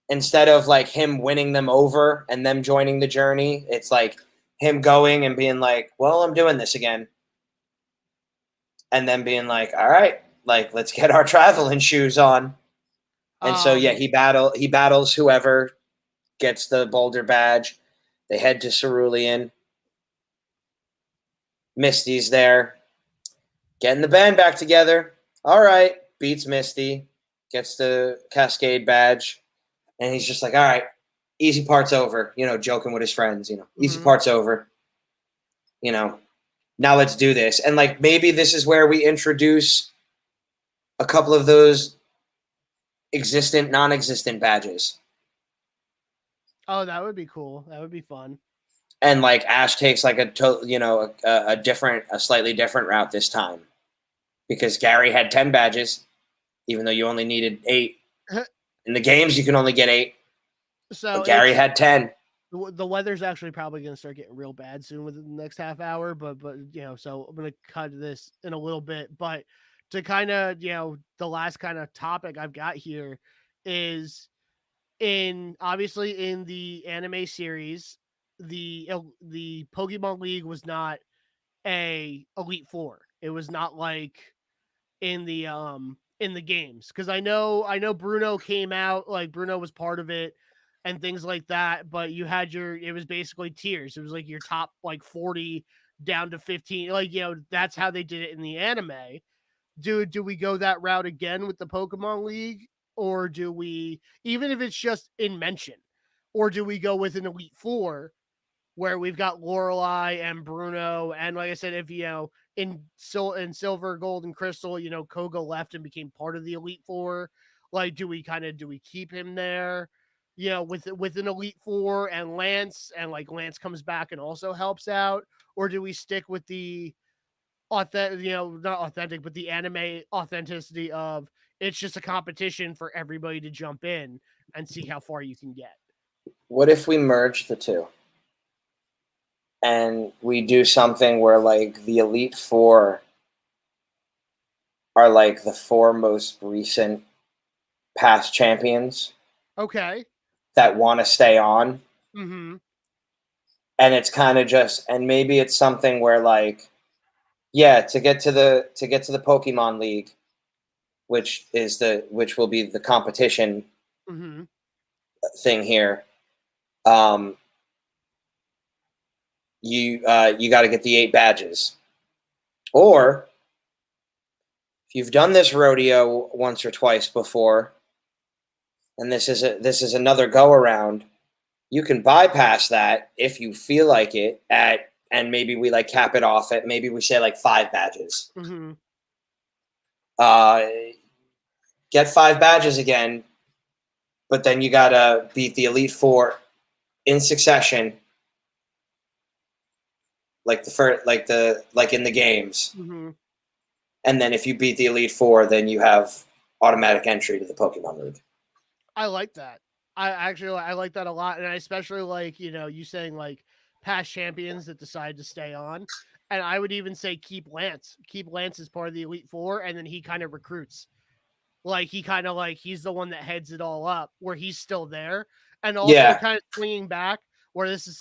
instead of like him winning them over and them joining the journey, it's like him going and being like, well, I'm doing this again. And then being like, all right, like let's get our traveling shoes on. And so he battles whoever gets the Boulder badge. They head to Cerulean. Misty's there. Getting the band back together. All right. Beats Misty. Gets the Cascade badge. And he's just like, all right, easy part's over. Joking with his friends, easy part's over. Now let's do this. And like maybe this is where we introduce a couple of those existent, non-existent badges. Oh, that would be cool. That would be fun. And like Ash takes like a slightly different route this time, because Gary had 10 badges, even though you only needed 8. In the games, you can only get 8. So but Gary had 10. The weather's actually probably going to start getting real bad soon within the next half hour, but so I'm going to cut this in a little bit. But to kind of the last kind of topic I've got here is obviously in the anime series, the Pokemon League was not a Elite Four. It was not like in the games, because I know Bruno came out, like Bruno was part of it and things like that, but you had it was basically tiers. It was like your top like 40 down to 15, like that's how they did it in the anime. Do we go that route again with the Pokemon League, or do we, even if it's just in mention, or do we go with an Elite Four where we've got Lorelei and Bruno, and like I said, if in Silver, Gold, and Crystal, Koga left and became part of the Elite Four, like do we keep him there? with an Elite Four and Lance, and like Lance comes back and also helps out, or do we stick with the authentic, not authentic, but the anime authenticity of it's just a competition for everybody to jump in and see how far you can get? What if we merge the two? And we do something where like the Elite Four are like the 4 most recent past champions Okay. that want to stay on. Mm-hmm. And it's kind of just, and maybe it's something where like, yeah, to get to the Pokemon League, which will be the competition Mm-hmm. thing here. You got to get the 8 badges, or if you've done this rodeo once or twice before, and this is another go around, you can bypass that if you feel like it and maybe we like cap it off at, maybe we say like 5 badges. Mm-hmm. Get 5 badges again, but then you gotta beat the Elite Four in succession, like in the games. Mm-hmm. And then if you beat the Elite Four, then you have automatic entry to the Pokemon League. I like that. I like that a lot, and I especially like you saying like past champions that decide to stay on, and I would even say keep Lance as part of the Elite Four, and then he kind of recruits. Like he kind of like he's the one that heads it all up, where he's still there, and also Yeah. kind of swinging back where this is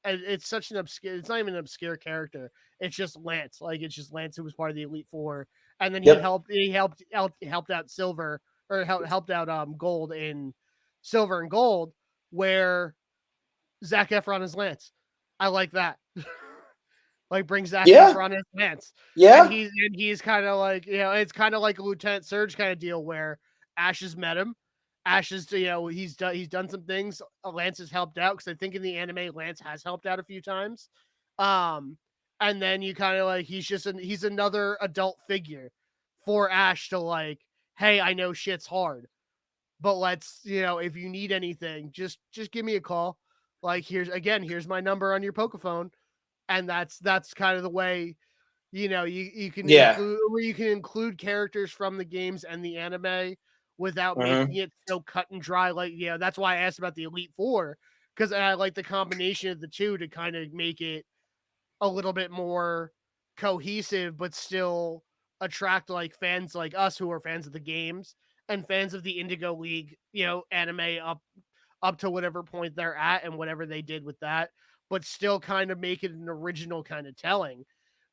it's such an obscure. It's not even an obscure character. It's just Lance. Like it's just Lance who was part of the Elite Four, and then Yep. he helped out Silver, or helped out Gold in Silver and Gold, where Zac Efron is Lance. I like that. Like bring Zac Efron as Lance. Yeah. And he's kind of like, it's kind of like a Lieutenant Surge kind of deal where Ash has met him. Ash is, he's done some things. Lance has helped out, because I think in the anime Lance has helped out a few times. And then you kind of like, he's another adult figure for Ash to like, hey, I know shit's hard, but let's, if you need anything, just give me a call. Like here's my number on your Pokephone. And that's kind of the way, you can include characters from the games and the anime without making it so cut and dry. Like, that's why I asked about the Elite Four, because I like the combination of the two to kind of make it a little bit more cohesive, but still attract like fans like us who are fans of the games and fans of the Indigo League, anime up to whatever point they're at and whatever they did with that, but still kind of make it an original kind of telling,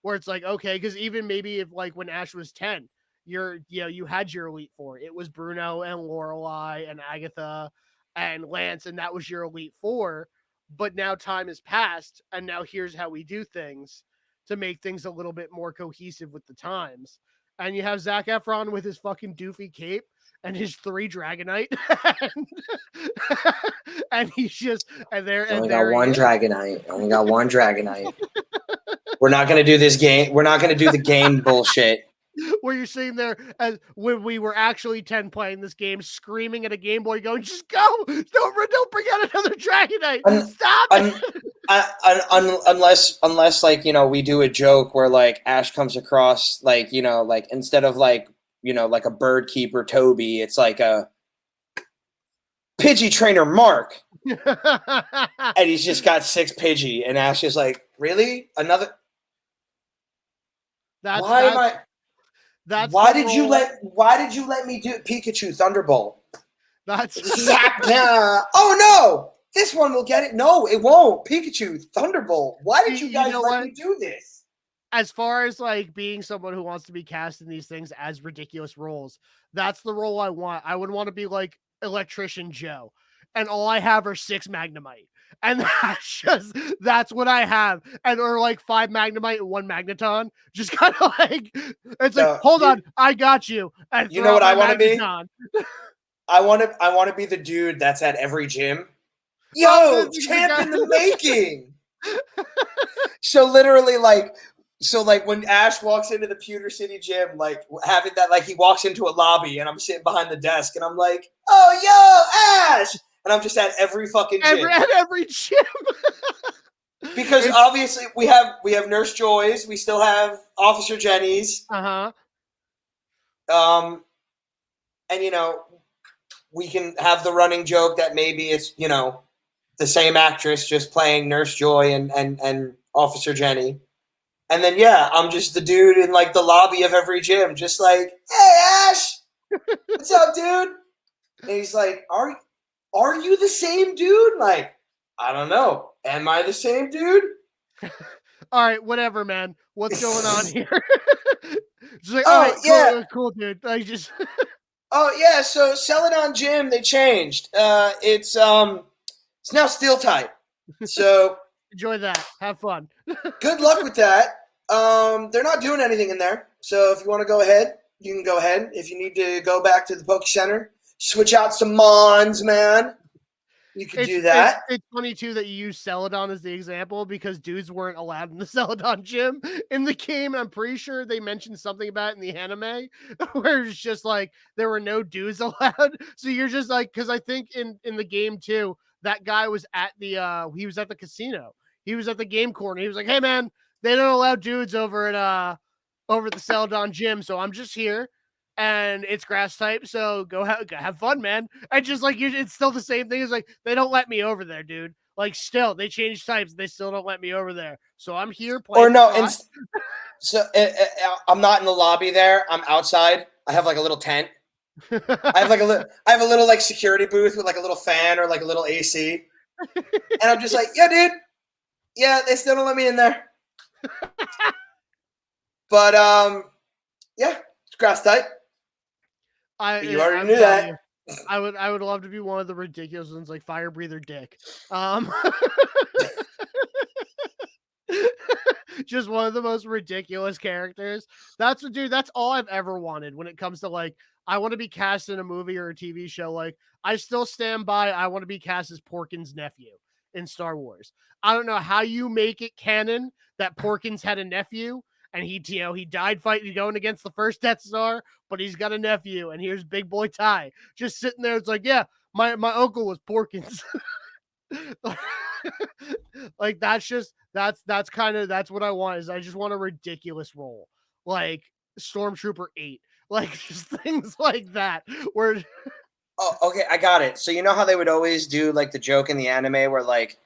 where it's like, okay, because even maybe if like when Ash was 10, you had your Elite Four. It was Bruno and Lorelei and Agatha and Lance, and that was your Elite Four. But now time has passed, and now here's how we do things to make things a little bit more cohesive with the times. And you have Zac Efron with his fucking doofy cape and his 3 Dragonite, and he's just Only got one Dragonite. We're not gonna do this game. We're not gonna do the game bullshit. Where you're sitting there as when we were actually 10 playing this game, screaming at a Game Boy, going, "Just go! Don't bring out another Dragonite! Stop it!" Unless like we do a joke where like Ash comes across like like instead of like like a bird keeper Toby, it's like a Pidgey trainer Mark, and he's just got 6 Pidgey, and Ash is like, really another? Why did you let me do Pikachu Thunderbolt? That's oh no! This one will get it. No, it won't. Pikachu Thunderbolt. Why did you guys let me do this? As far as like being someone who wants to be cast in these things as ridiculous roles, that's the role I want. I would want to be like Electrician Joe, and all I have are 6 Magnemite, and that's what I have, and or like 5 Magnemite and 1 Magneton, just kind of like it's like, hold on, I got you. And you know what I want to be? I want to be the dude that's at every gym. Yo, champ in the making. So literally, like when Ash walks into the Pewter City gym, like having that, like he walks into a lobby and I'm sitting behind the desk and I'm like, "Oh, yo, Ash!" and I'm just at every fucking gym. At every gym. Because obviously we have Nurse Joy's, we still have Officer Jenny's. Uh-huh. And we can have the running joke that maybe it's, the same actress just playing Nurse Joy and Officer Jenny. And then I'm just the dude in like the lobby of every gym, just like, hey Ash, what's up, dude? And he's like, Are you the same dude? Like, I don't know. Am I the same dude? All right, whatever, man. What's going on here? Just like, Oh, all right, cool, yeah. cool, dude. I just Oh yeah, so Celadon Gym, they changed. It's now steel type. So enjoy that. Have fun. good luck with that. They're not doing anything in there. So if you want to go ahead, you can go ahead. If you need to go back to the Poke Center, switch out some Mons, man. You can do that. It's funny too that you use Celadon as the example because dudes weren't allowed in the Celadon gym in the game. I'm pretty sure they mentioned something about it in the anime where it's just like there were no dudes allowed. So you're just like, because I think in the game too, that guy was at the he was at the casino. He was at the game corner. He was like, hey man, they don't allow dudes over at the Celadon gym, so I'm just here. And it's grass type, so go have fun, man. And just like it's still the same thing. It's like they don't let me over there, dude. Like still, they changed types. They still don't let me over there. So I'm here playing. Or no, I'm not in the lobby there. I'm outside. I have like a little tent. I have a little like security booth with like a little fan or like a little AC. And I'm just like, yeah, dude. Yeah, they still don't let me in there. But yeah, it's grass type. You already knew that. I would love to be one of the ridiculous ones like Fire Breather Dick. Just one of the most ridiculous characters. That's all I've ever wanted when it comes to like I want to be cast in a movie or a TV show. Like I still stand by I want to be cast as Porkins' nephew in Star Wars. I don't know how you make it canon that Porkins had a nephew and he died fighting going against the first Death Star, but he's got a nephew, and here's Big Boy Ty just sitting there. It's like, yeah, my uncle was Porkins. Like that's what I want. Is I just want a ridiculous role like Stormtrooper 8, like just things like that. Where oh, okay, I got it. So you know how they would always do like the joke in the anime where like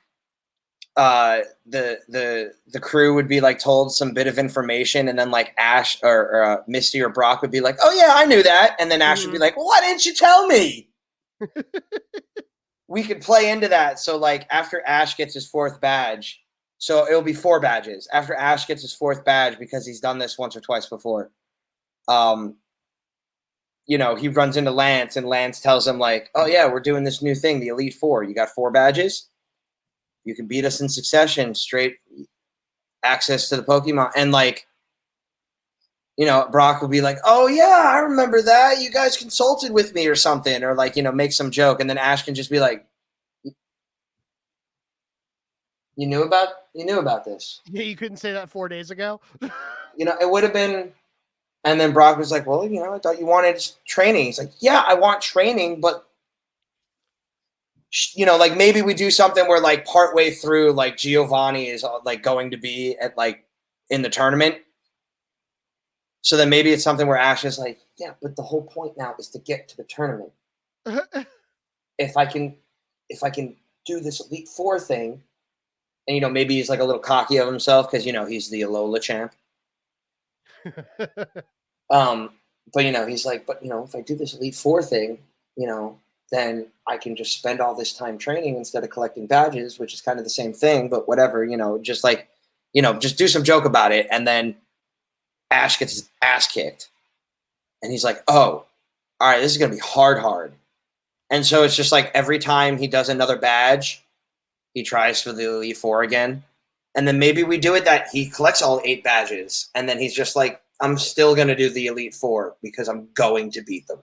the crew would be like told some bit of information, and then like Ash or Misty or Brock would be like, "Oh yeah, I knew that," and then Ash would be like, "Well, why didn't you tell me?" We could play into that. So like after Ash gets his 4th badge, so it'll be 4 badges after Ash gets his 4th badge because he's done this once or twice before. He runs into Lance, and Lance tells him like, "Oh yeah, we're doing this new thing, the Elite Four. You got 4 badges. You can beat us in succession, straight access to the Pokemon." And like, Brock will be like, "Oh yeah, I remember that. You guys consulted with me or something," or like, make some joke. And then Ash can just be like, you knew about this. Yeah, you couldn't say that 4 days ago. It would have been. And then Brock was like, "Well, I thought you wanted training." He's like, "Yeah, I want training, but like maybe we do something where like partway through, like Giovanni is like going to be at like in the tournament. So then maybe it's something where Ash is like, yeah, but the whole point now is to get to the tournament. If I can do this Elite Four thing," and maybe he's like a little cocky of himself because he's the Alola champ. But he's like, but if I do this Elite Four thing, then I can just spend all this time training instead of collecting badges, which is kind of the same thing, but whatever, just like, just do some joke about it. And then Ash gets his ass kicked. And he's like, oh, all right, this is going to be hard. And so it's just like every time he does another badge, he tries for the Elite Four again. And then maybe we do it that he collects all 8 badges. And then he's just like, I'm still going to do the Elite Four because I'm going to beat them.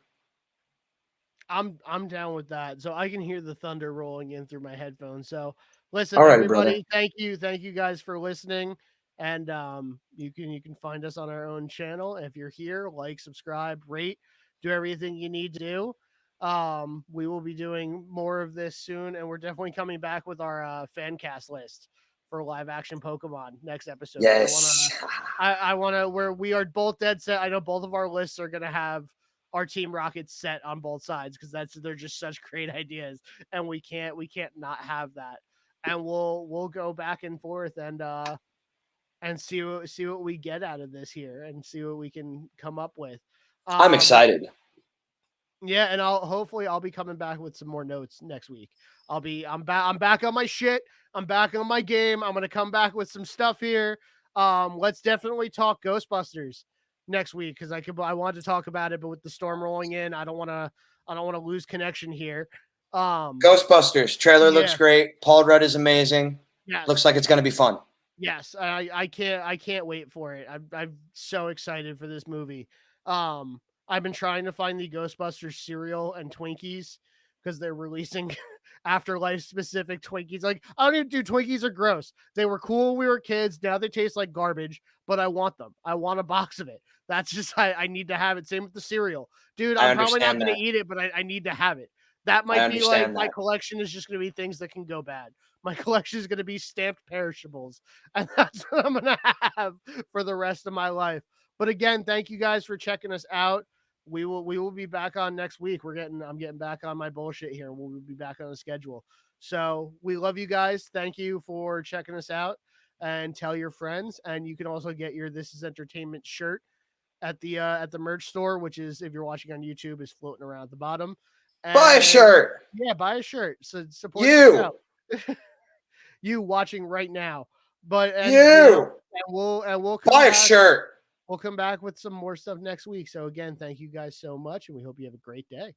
I'm down with that. So I can hear the thunder rolling in through my headphones. So listen, All right, everybody, brother. thank you guys for listening. And you can find us on our own channel. If you're here, like, subscribe, rate, do everything you need to do. We will be doing more of this soon, and we're definitely coming back with our fan cast list for live action Pokemon next episode. Yes. I want to where we are both dead set. I know both of our lists are gonna have our Team Rocket set on both sides because they're just such great ideas, and we can't not have that. And we'll go back and forth and see what we get out of this here and see what we can come up with. I'm excited. Yeah, and I'll be coming back with some more notes next week. I'm back on my shit. I'm back on my game. I'm gonna come back with some stuff here. Let's definitely talk Ghostbusters next week because I wanted to talk about it, but with the storm rolling in, I don't want to lose connection here. Ghostbusters trailer looks yeah. great. Paul Rudd is amazing. Yes. Looks like it's going to be fun. Yes, I can't wait for it. I'm so excited for this movie. I've been trying to find the Ghostbusters cereal and Twinkies because they're releasing afterlife specific Twinkies. Like I don't even do Twinkies are gross. They were cool when we were kids. Now they taste like garbage, but I want them. I want a box of it. That's just I need to have it. Same with the cereal. Dude, I'm probably not gonna eat it, but I need to have it. That might be like my collection is just gonna be things that can go bad. My collection is going to be stamped perishables, and that's what I'm going to have for the rest of my life. But again, thank you guys for checking us out. We will be back on next week. I'm getting back on my bullshit here. We'll be back on the schedule. So we love you guys. Thank you for checking us out, and tell your friends. And you can also get your This Is Entertainment shirt at the merch store, which is, if you're watching on YouTube, is floating around at the bottom. And, buy a shirt. Yeah, buy a shirt. So support you. You watching right now, but we'll come buy back. A shirt. We'll come back with some more stuff next week. So again, thank you guys so much, and we hope you have a great day.